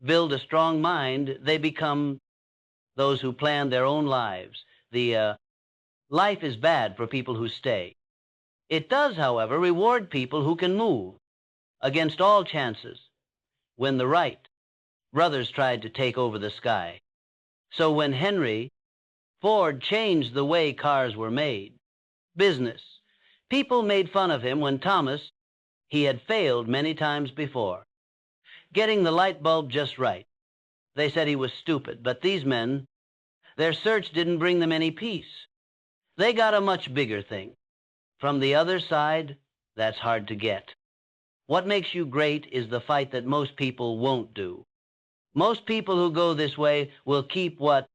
A: Build a strong mind, they become those who plan their own lives. Life is bad for people who stay. It does, however, reward people who can move against all chances. When the Wright brothers tried to take over the sky. So when Henry Ford changed the way cars were made, business, people made fun of him. When Thomas, he had failed many times before, getting the light bulb just right. They said he was stupid, but these men, their search didn't bring them any peace. They got a much bigger thing. From the other side, that's hard to get. What makes you great is the fight that most people won't do. Most people who go this way will keep what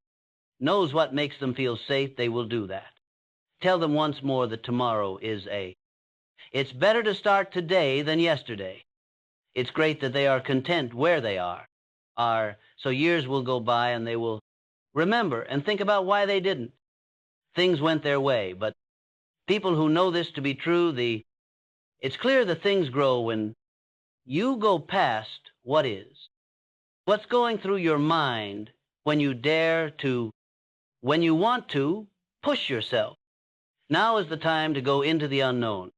A: knows what makes them feel safe. They will do that. Tell them once more that tomorrow is It's better to start today than yesterday. It's great that they are content where they are. So years will go by and they will remember and think about why they didn't. Things went their way, but people who know this to be true, it's clear that things grow when you go past what is. What's going through your mind when you when you want to, push yourself. Now is the time to go into the unknown.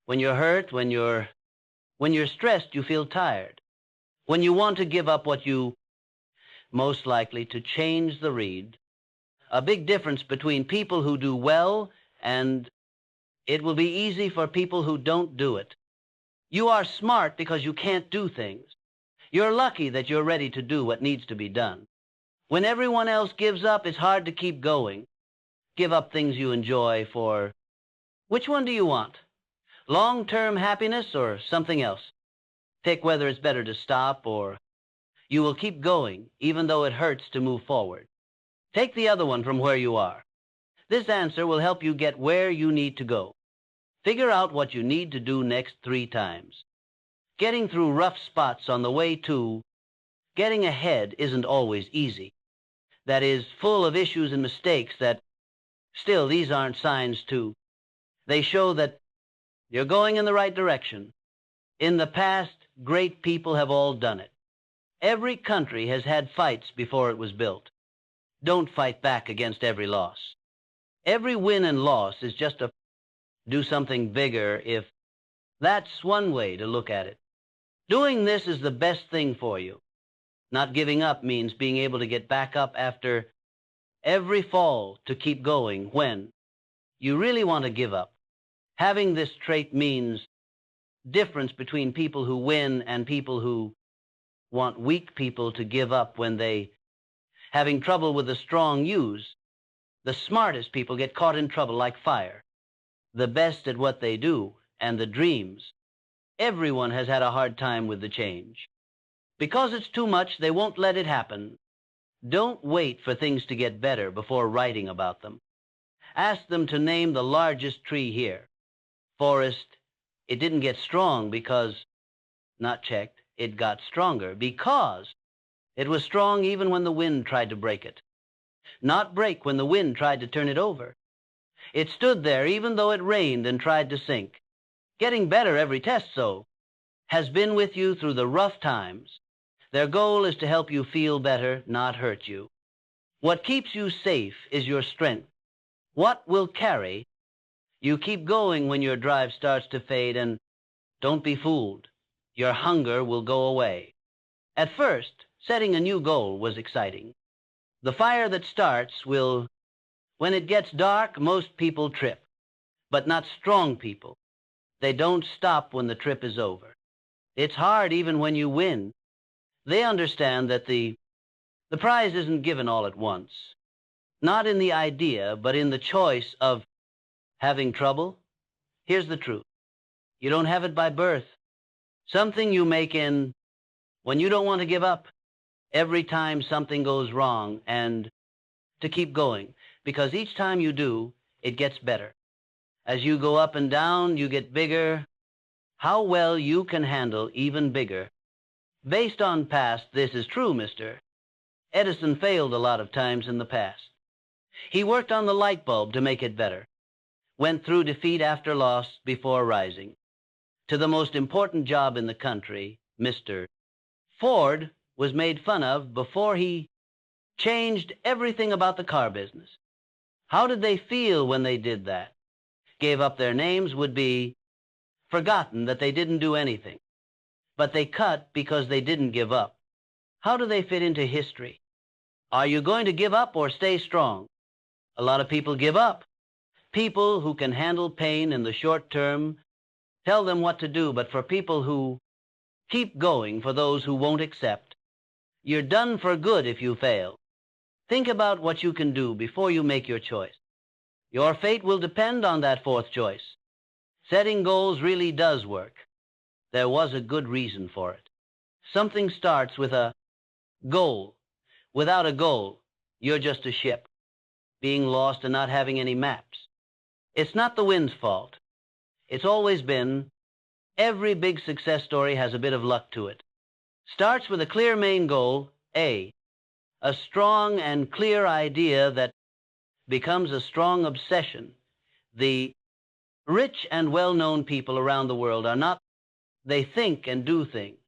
A: When you're hurt, when you're stressed, you feel tired. When you want to give up what you most likely to change the reed. A big difference between people who do well and it will be easy for people who don't do it. You are smart because you can't do things. You're lucky that you're ready to do what needs to be done. When everyone else gives up, it's hard to keep going. Give up things you enjoy for... Which one do you want? Long-term happiness or something else? Pick whether it's better to stop or you will keep going, even though it hurts to move forward. Take the other one from where you are. This answer will help you get where you need to go. Figure out what you need to do next 3 times. Getting through rough spots on the way to getting ahead isn't always easy. That is, full of issues and mistakes that, still, these aren't signs to. They show that you're going in the right direction. In the past, great people have all done it. Every country has had fights before it was built. Don't fight back against every loss. Every win and loss is just do something bigger if that's one way to look at it. Doing this is the best thing for you. Not giving up means being able to get back up after every fall to keep going when you really want to give up. Having this trait means difference between people who win and people who want weak people to give up when having trouble with the strong use. The smartest people get caught in trouble like fire. The best at what they do and the dreams. Everyone has had a hard time with the change. Because it's too much, they won't let it happen. Don't wait for things to get better before writing about them. Ask them to name the largest tree here. Forest, it didn't get strong because, not checked, it got stronger because it was strong even when the wind tried to break it. Not break when the wind tried to turn it over. It stood there even though it rained and tried to sink. Getting better every test, so, has been with you through the rough times. Their goal is to help you feel better, not hurt you. What keeps you safe is your strength. What will carry? You keep going when your drive starts to fade, and don't be fooled. Your hunger will go away. At first, setting a new goal was exciting. The fire that starts will, when it gets dark, most people trip, but not strong people. They don't stop when the trip is over. It's hard even when you win. They understand that the prize isn't given all at once. Not in the idea, but in the choice of having trouble. Here's the truth. You don't have it by birth. Something you make in when you don't want to give up. Every time something goes wrong, and to keep going, because each time you do, it gets better. As you go up and down, you get bigger. How well you can handle even bigger. Based on past, this is true, Mr. Edison failed a lot of times in the past. He worked on the light bulb to make it better, went through defeat after loss before rising. To the most important job in the country, Mr. Ford was made fun of before he changed everything about the car business. How did they feel when they did that? Gave up their names would be forgotten that they didn't do anything. But they cut because they didn't give up. How do they fit into history? Are you going to give up or stay strong? A lot of people give up. People who can handle pain in the short term, tell them what to do, but for people who keep going, for those who won't accept, you're done for good if you fail. Think about what you can do before you make your choice. Your fate will depend on that fourth choice. Setting goals really does work. There was a good reason for it. Something starts with a goal. Without a goal, you're just a ship, being lost and not having any maps. It's not the wind's fault. It's always been, every big success story has a bit of luck to it. Starts with a clear main goal, A, a strong and clear idea that becomes a strong obsession. The rich and well-known people around the world are not, they think and do things.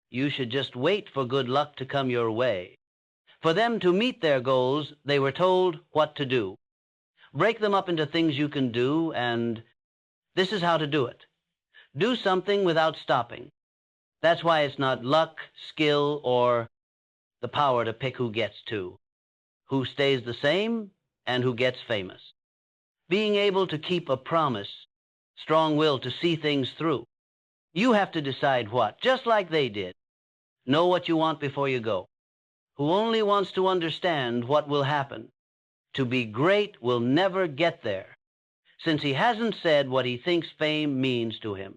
A: You should just wait for good luck to come your way. For them to meet their goals, they were told what to do. Break them up into things you can do, and this is how to do it. Do something without stopping. That's why it's not luck, skill, or the power to pick who gets to, who stays the same, and who gets famous. Being able to keep a promise, strong will to see things through. You have to decide what, just like they did. Know what you want before you go. Who only wants to understand what will happen. To be great will never get there, since he hasn't said what he thinks fame means to him.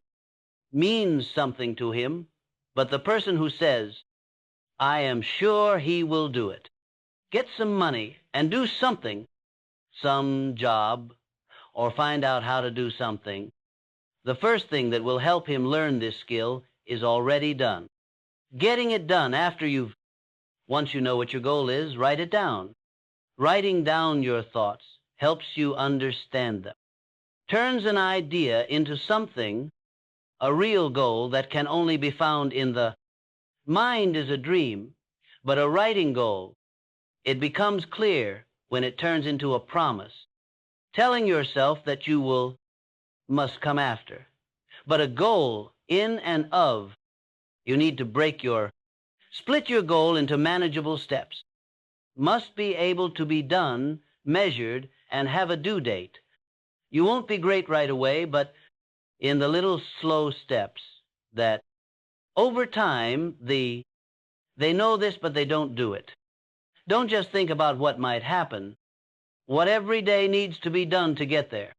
A: Means something to him, but the person who says, I am sure he will do it. Get some money and do something, some job, or find out how to do something. The first thing that will help him learn this skill is already done. Getting it done after once you know what your goal is, write it down. Writing down your thoughts helps you understand them. Turns an idea into something, a real goal that can only be found in the mind is a dream, but a writing goal. It becomes clear when it turns into a promise, telling yourself that you must come after. But a goal in and of, you need to split your goal into manageable steps. Must be able to be done, measured, and have a due date. You won't be great right away, but in the little slow steps that over time, they know this, but they don't do it. Don't just think about what might happen. What every day needs to be done to get there.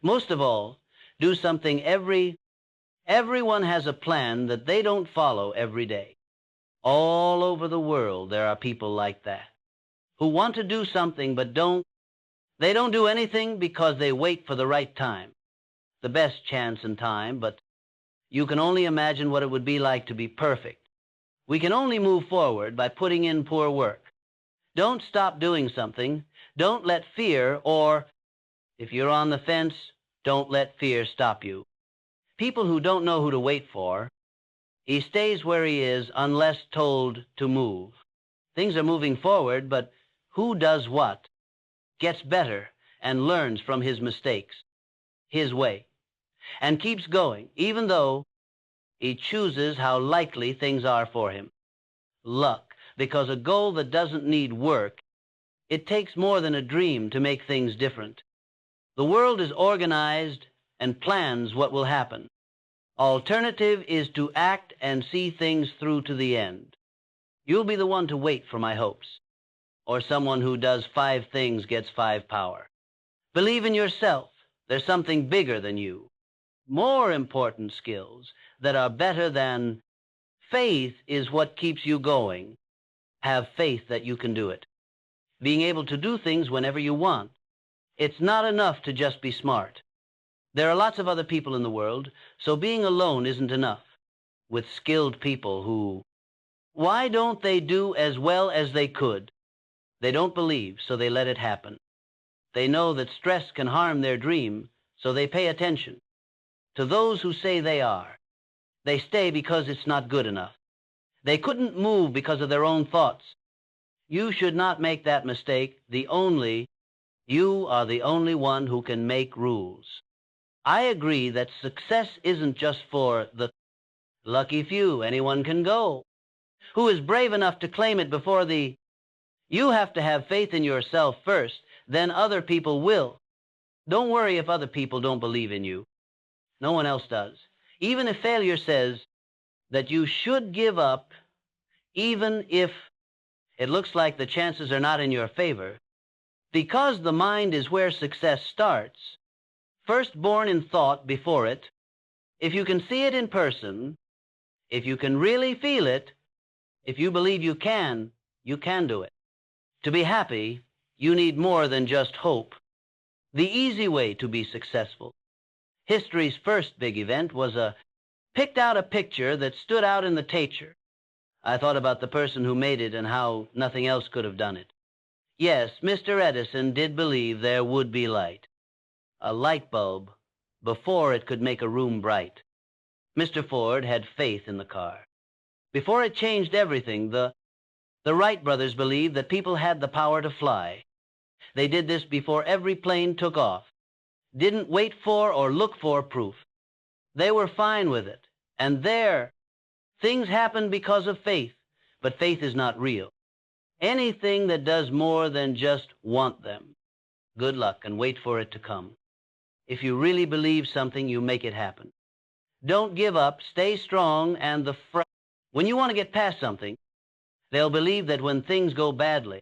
A: Most of all, do something everyone has a plan that they don't follow every day. All over the world, there are people like that, who want to do something but they don't do anything because they wait for the right time, the best chance and time, but you can only imagine what it would be like to be perfect. We can only move forward by putting in poor work. Don't stop doing something. Don't let fear, or if you're on the fence, don't let fear stop you. People who don't know who to wait for, he stays where he is unless told to move. Things are moving forward, but who does what, gets better, and learns from his mistakes, his way, and keeps going, even though he chooses how likely things are for him. Luck, because a goal that doesn't need work, it takes more than a dream to make things different. The world is organized and plans what will happen. Alternative is to act and see things through to the end. You'll be the one to wait for my hopes. Or someone who does 5 things gets 5 power. Believe in yourself. There's something bigger than you. More important skills that are better than faith is what keeps you going. Have faith that you can do it. Being able to do things whenever you want. It's not enough to just be smart. There are lots of other people in the world, so being alone isn't enough. With skilled people who Why don't they do as well as they could? They don't believe, so they let it happen. They know that stress can harm their dream, so they pay attention. To those who say they are, they stay because it's not good enough. They couldn't move because of their own thoughts. You should not make that mistake. You are the only one who can make rules. I agree that success isn't just for the lucky few. Anyone can go. Who is brave enough to claim it before the... You have to have faith in yourself first, then other people will. Don't worry if other people don't believe in you. No one else does. Even if failure says that you should give up, even if it looks like the chances are not in your favor, because the mind is where success starts, first born in thought before it, if you can see it in person, if you can really feel it, if you believe you can do it. To be happy, you need more than just hope. The easy way to be successful. History's first big event was picked out a picture that stood out in the teacher. I thought about the person who made it and how nothing else could have done it. Yes, Mr. Edison did believe there would be light. A light bulb before it could make a room bright. Mr. Ford had faith in the car. Before it changed everything, the Wright brothers believed that people had the power to fly. They did this before every plane took off. Didn't wait for or look for proof. They were fine with it. And there, things happened because of faith, but faith is not real. Anything that does more than just want them, good luck and wait for it to come. If you really believe something, you make it happen. Don't give up, stay strong, and when you want to get past something, they'll believe that when things go badly,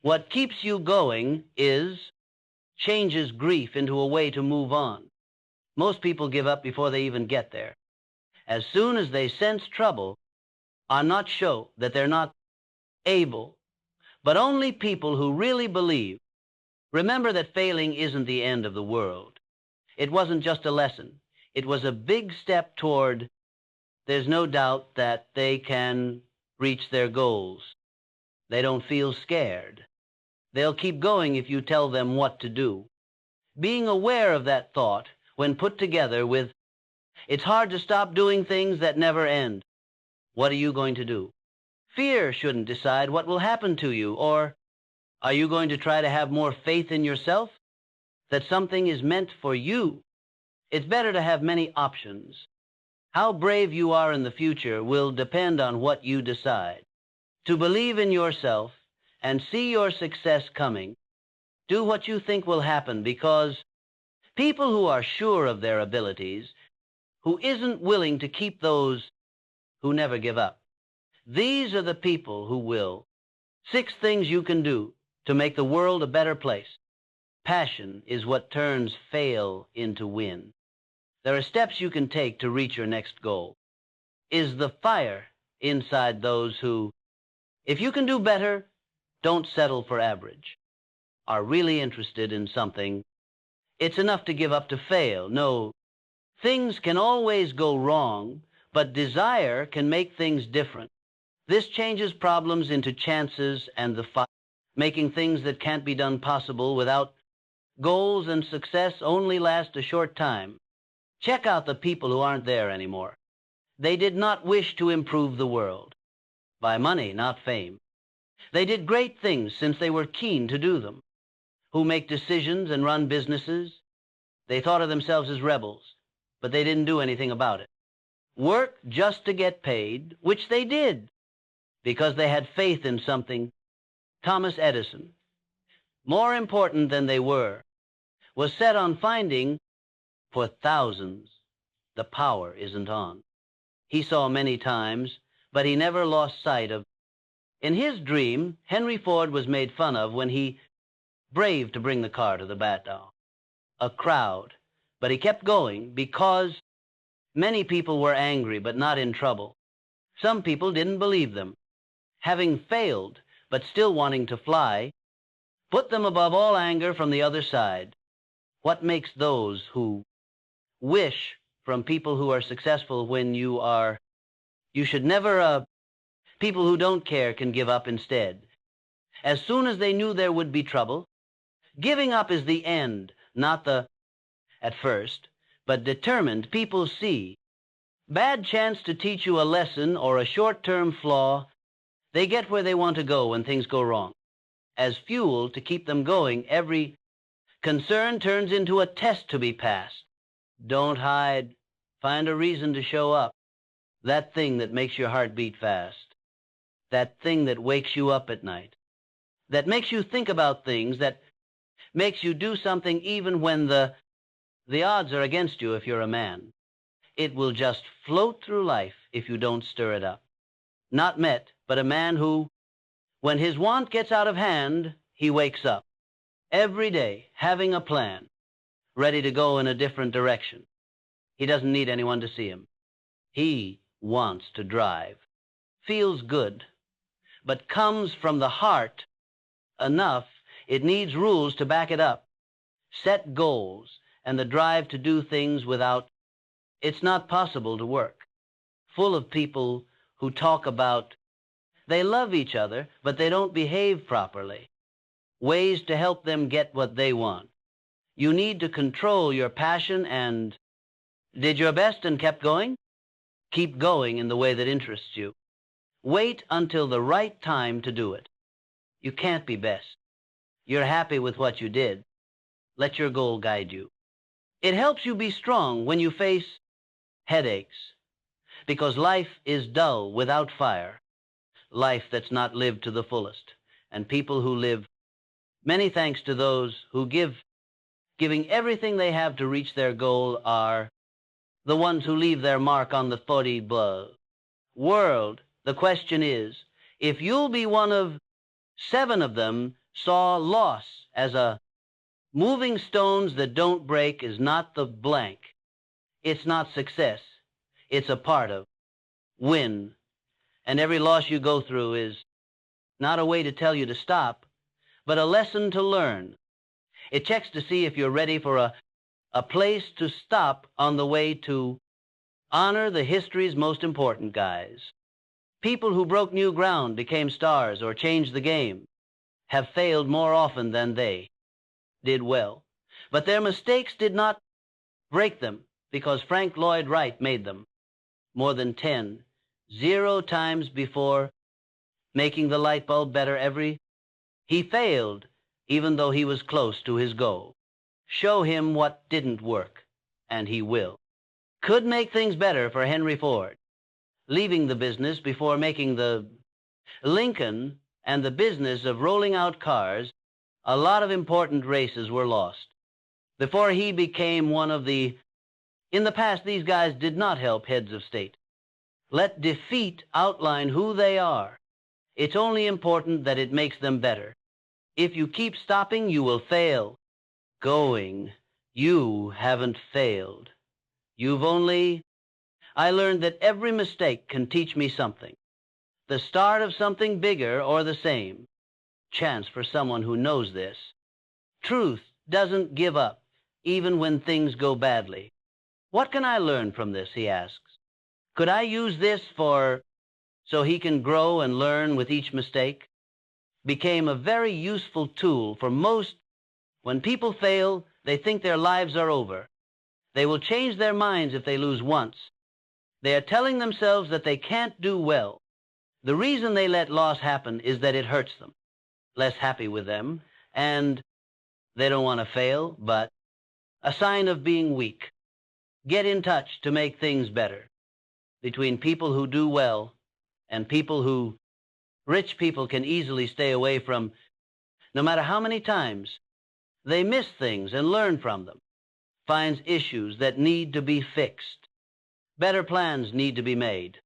A: what keeps you going changes grief into a way to move on. Most people give up before they even get there. As soon as they sense trouble, are not show that they're not able, but only people who really believe. Remember that failing isn't the end of the world. It wasn't just a lesson. It was a big step toward, there's no doubt that they can reach their goals. They don't feel scared. They'll keep going if you tell them what to do. Being aware of that thought, when put together with, it's hard to stop doing things that never end. What are you going to do? Fear shouldn't decide what will happen to you, or are you going to try to have more faith in yourself? That something is meant for you. It's better to have many options. How brave you are in the future will depend on what you decide. To believe in yourself and see your success coming, do what you think will happen, because people who are sure of their abilities, who isn't willing to keep those who never give up, these are the people who will. 6 things you can do to make the world a better place. Passion is what turns fail into win. There are steps you can take to reach your next goal. Is the fire inside those who, if you can do better, don't settle for average, are really interested in something. It's enough to give up to fail. No, things can always go wrong, but desire can make things different. This changes problems into chances, and the fire, making things that can't be done possible. Without goals and success only last a short time. Check out the people who aren't there anymore. They did not wish to improve the world. By money, not fame. They did great things since they were keen to do them. Who make decisions and run businesses. They thought of themselves as rebels, but they didn't do anything about it. Work just to get paid, which they did, because they had faith in something. Thomas Edison, more important than they were, was set on finding, for thousands, the power isn't on. He saw many times, but he never lost sight of. In his dream, Henry Ford was made fun of when he braved to bring the car to the bat down. A crowd, but he kept going because many people were angry but not in trouble. Some people didn't believe them. Having failed, but still wanting to fly, put them above all anger from the other side. What makes those who wish from people who are successful when you should never People who don't care can give up instead. As soon as they knew there would be trouble, giving up is the end, not the at first, but determined people see. Bad chance to teach you a lesson or a short-term flaw, they get where they want to go when things go wrong. As fuel to keep them going, every concern turns into a test to be passed. Don't hide. Find a reason to show up. That thing that makes your heart beat fast. That thing that wakes you up at night. That makes you think about things, that makes you do something even when the odds are against you if you're a man. It will just float through life if you don't stir it up. Not met, but a man who, when his want gets out of hand, he wakes up. Every day, having a plan, ready to go in a different direction. He doesn't need anyone to see him. He wants to drive. Feels good, but comes from the heart enough. It needs rules to back it up. Set goals and the drive to do things without. It's not possible to work. Full of people who talk about they love each other, but they don't behave properly. Ways to help them get what they want. You need to control your passion and did your best and kept going? Keep going in the way that interests you. Wait until the right time to do it. You can't be best. You're happy with what you did. Let your goal guide you. It helps you be strong when you face headaches, because life is dull without fire. Life that's not lived to the fullest. And people who live, many thanks to those who giving everything they have to reach their goal, are the ones who leave their mark on the thoughty world. The question is, if you'll be one of 7 of them, saw loss as a moving stones that don't break is not the blank. It's not success. It's a part of win. And every loss you go through is not a way to tell you to stop, but a lesson to learn. It checks to see if you're ready for a place to stop on the way to honor the history's most important guys. People who broke new ground, became stars, or changed the game have failed more often than they did well. But their mistakes did not break them because Frank Lloyd Wright made them more than 0 times before making the light bulb better he failed even though he was close to his goal. Show him what didn't work, and he will. Could make things better for Henry Ford, leaving the business before making the Lincoln and the business of rolling out cars. A lot of important races were lost before he became one of the. In the past, these guys did not help heads of state. Let defeat outline who they are. It's only important that it makes them better. If you keep stopping, you will fail. Going, you haven't failed. You've only. I learned that every mistake can teach me something. The start of something bigger or the same. Chance for someone who knows this. Truth doesn't give up, even when things go badly. What can I learn from this, he asks. Could I use this so he can grow and learn with each mistake? Became a very useful tool for most. When people fail, they think their lives are over. They will change their minds if they lose once. They are telling themselves that they can't do well. The reason they let loss happen is that it hurts them. Less happy with them, and they don't want to fail, but a sign of being weak. Get in touch to make things better. Between people who do well and people who rich people can easily stay away from, no matter how many times they miss things and learn from them, finds issues that need to be fixed. Better plans need to be made.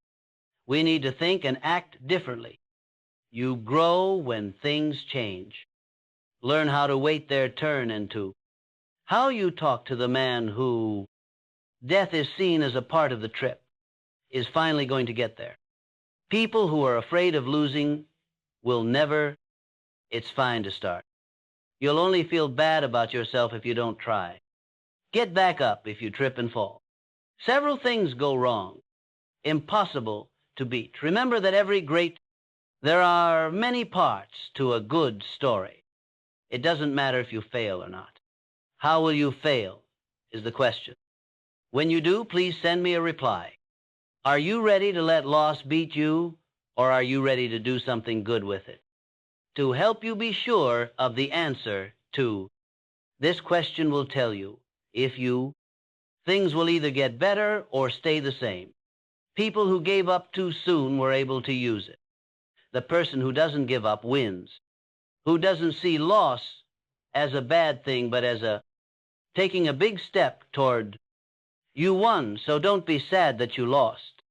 A: We need to think and act differently. You grow when things change. Learn how to wait their turn and to how you talk to the man who death is seen as a part of the trip, is finally going to get there. People who are afraid of losing will never. It's fine to start. You'll only feel bad about yourself if you don't try. Get back up if you trip and fall. Several things go wrong. Impossible to beat. Remember that every great There are many parts to a good story. It doesn't matter if you fail or not. How will you fail is the question. When you do, please send me a reply. Are you ready to let loss beat you, or are you ready to do something good with it? To help you be sure of the answer to this question will tell you if things will either get better or stay the same. People who gave up too soon were able to use it. The person who doesn't give up wins, who doesn't see loss as a bad thing, but as taking a big step toward you won, so don't be sad that you lost.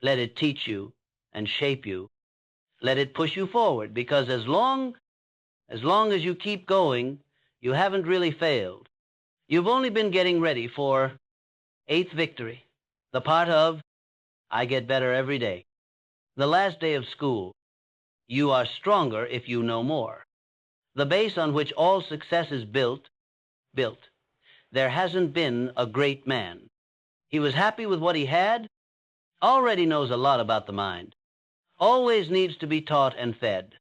A: Let it teach you and shape you. Let it push you forward, because as long as you keep going, you haven't really failed. You've only been getting ready for eighth victory, the part of I get better every day. The last day of school. You are stronger if you know more. The base on which all success is built. There hasn't been a great man. He was happy with what he had, already knows a lot about the mind, always needs to be taught and fed.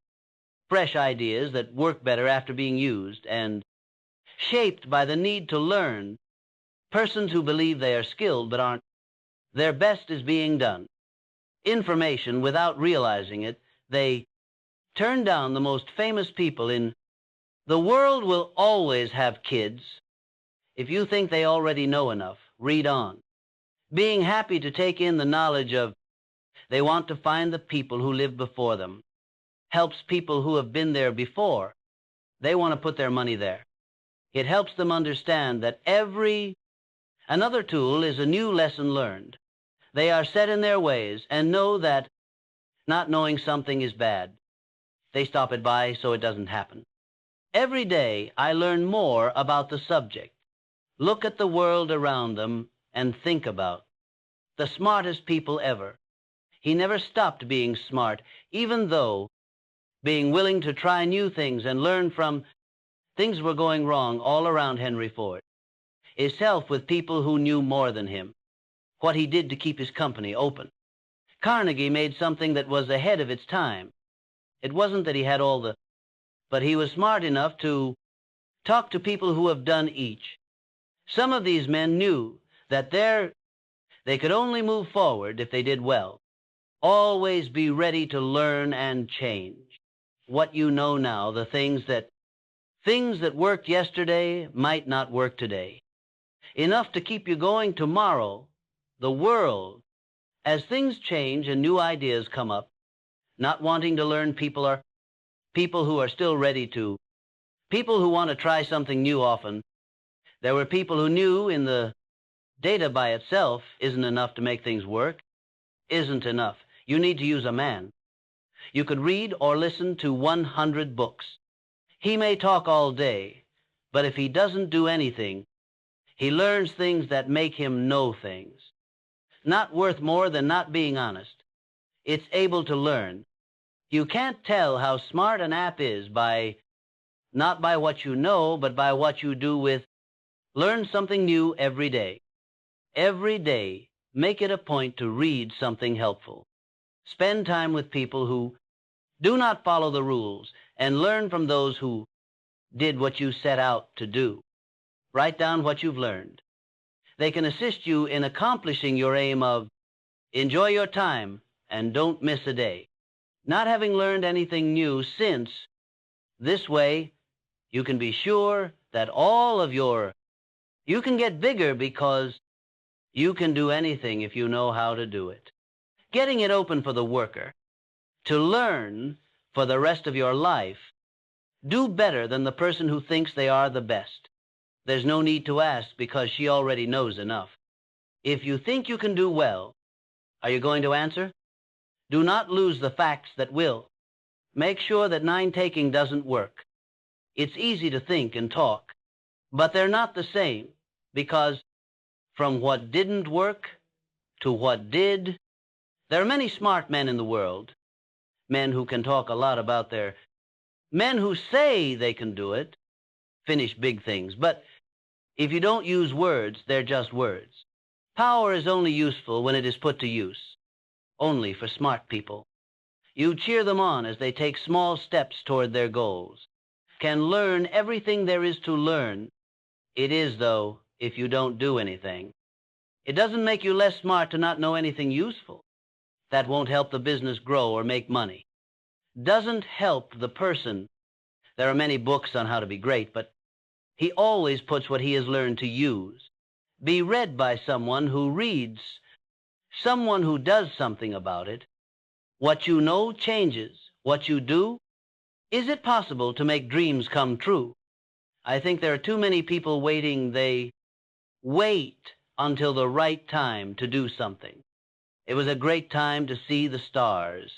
A: Fresh ideas that work better after being used and shaped by the need to learn. Persons who believe they are skilled but aren't. Their best is being done. Information without realizing it. They turn down the most famous people in the world. Will always have kids. If you think they already know enough, read on. Being happy to take in the knowledge of they want to find the people who lived before them. Helps people who have been there before. They want to put their money there. It helps them understand that another tool is a new lesson learned. They are set in their ways and know that not knowing something is bad. They stop it by so it doesn't happen. Every day I learn more about the subject. Look at the world around them and think about the smartest people ever. He never stopped being smart, even though being willing to try new things and learn from things were going wrong all around Henry Ford. His self with people who knew more than him. What he did to keep his company open. Carnegie made something that was ahead of its time. It wasn't that he had but he was smart enough to talk to people who have done each. Some of these men knew that they could only move forward if they did well. Always be ready to learn and change. What you know now, the things that worked yesterday might not work today. Enough to keep you going tomorrow. The world, as things change and new ideas come up, not wanting to learn people who are still ready to, people who want to try something new often. There were people who knew in the data by itself isn't enough to make things work. Isn't enough. You need to use a man. You could read or listen to 100 books. He may talk all day, but if he doesn't do anything, he learns things that make him know things. Not worth more than not being honest. It's able to learn. You can't tell how smart an app is not by what you know, but by what you do with learn something new every day. Every day, make it a point to read something helpful. Spend time with people who do not follow the rules and learn from those who did what you set out to do. Write down what you've learned. They can assist you in accomplishing your aim of enjoy your time and don't miss a day. Not having learned anything new since, this way, you can be sure that you can get bigger because you can do anything if you know how to do it. Getting it open for the worker to learn for the rest of your life. Do better than the person who thinks they are the best. There's no need to ask because she already knows enough. If you think you can do well, are you going to answer? Do not lose the facts that will. Make sure that nine-taking doesn't work. It's easy to think and talk, but they're not the same because from what didn't work to what did, there are many smart men in the world, men who can talk a lot about men who say they can do it, finish big things, but if you don't use words, they're just words. Power is only useful when it is put to use, only for smart people. You cheer them on as they take small steps toward their goals. Can learn everything there is to learn. It is, though, if you don't do anything. It doesn't make you less smart to not know anything useful. That won't help the business grow or make money. Doesn't help the person. There are many books on how to be great, but he always puts what he has learned to use. Be read by someone who reads, someone who does something about it. What you know changes. What you do. Is it possible to make dreams come true? I think there are too many people waiting. They wait until the right time to do something. It was a great time to see the stars.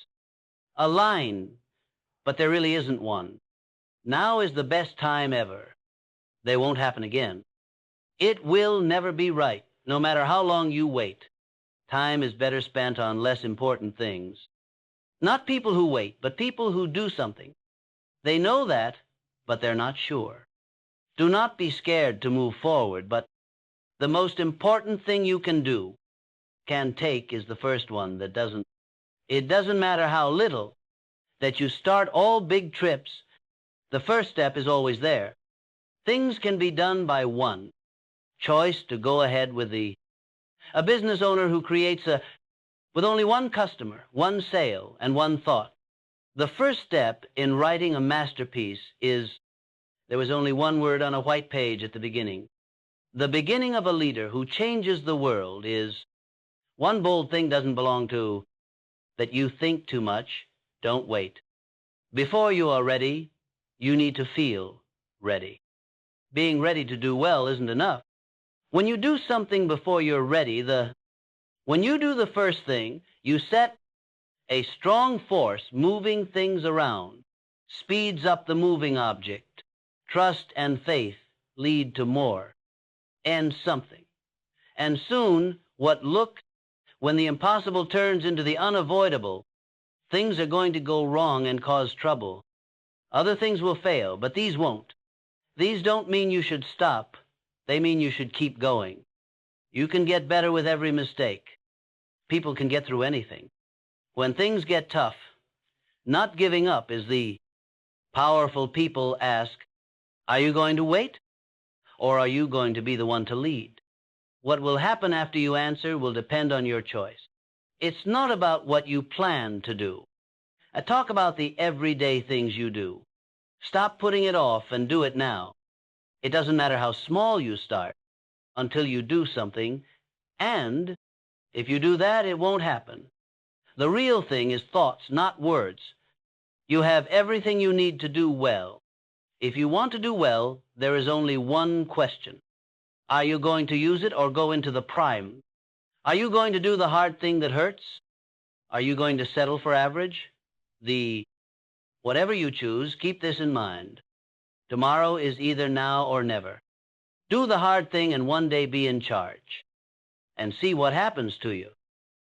A: A line, but there really isn't one. Now is the best time ever. They won't happen again. It will never be right, no matter how long you wait. Time is better spent on less important things. Not people who wait, but people who do something. They know that, but they're not sure. Do not be scared to move forward, but the most important thing you can take is the first one that doesn't. It doesn't matter how little that you start all big trips. The first step is always there. Things can be done by one choice to go ahead with a business owner who creates with only one customer, one sale, and one thought. The first step in writing a masterpiece is, there was only one word on a white page at the beginning. The beginning of a leader who changes the world is, one bold thing doesn't belong to that you think too much. Don't wait. Before you are ready, you need to feel ready. Being ready to do well isn't enough. When you do something before you're ready, when you do the first thing, you set a strong force moving things around, speeds up the moving object. Trust and faith lead to more and something. And soon, when the impossible turns into the unavoidable, things are going to go wrong and cause trouble. Other things will fail, but these won't. These don't mean you should stop. They mean you should keep going. You can get better with every mistake. People can get through anything. When things get tough, not giving up is the powerful people ask, are you going to wait? Or are you going to be the one to lead? What will happen after you answer will depend on your choice. It's not about what you plan to do. I talk about the everyday things you do. Stop putting it off and do it now. It doesn't matter how small you start until you do something, and if you do that, it won't happen. The real thing is thoughts, not words. You have everything you need to do well. If you want to do well, there is only one question. Are you going to use it or go into the prime? Are you going to do the hard thing that hurts? Are you going to settle for average? Whatever you choose, keep this in mind. Tomorrow is either now or never. Do the hard thing and one day be in charge. And see what happens to you.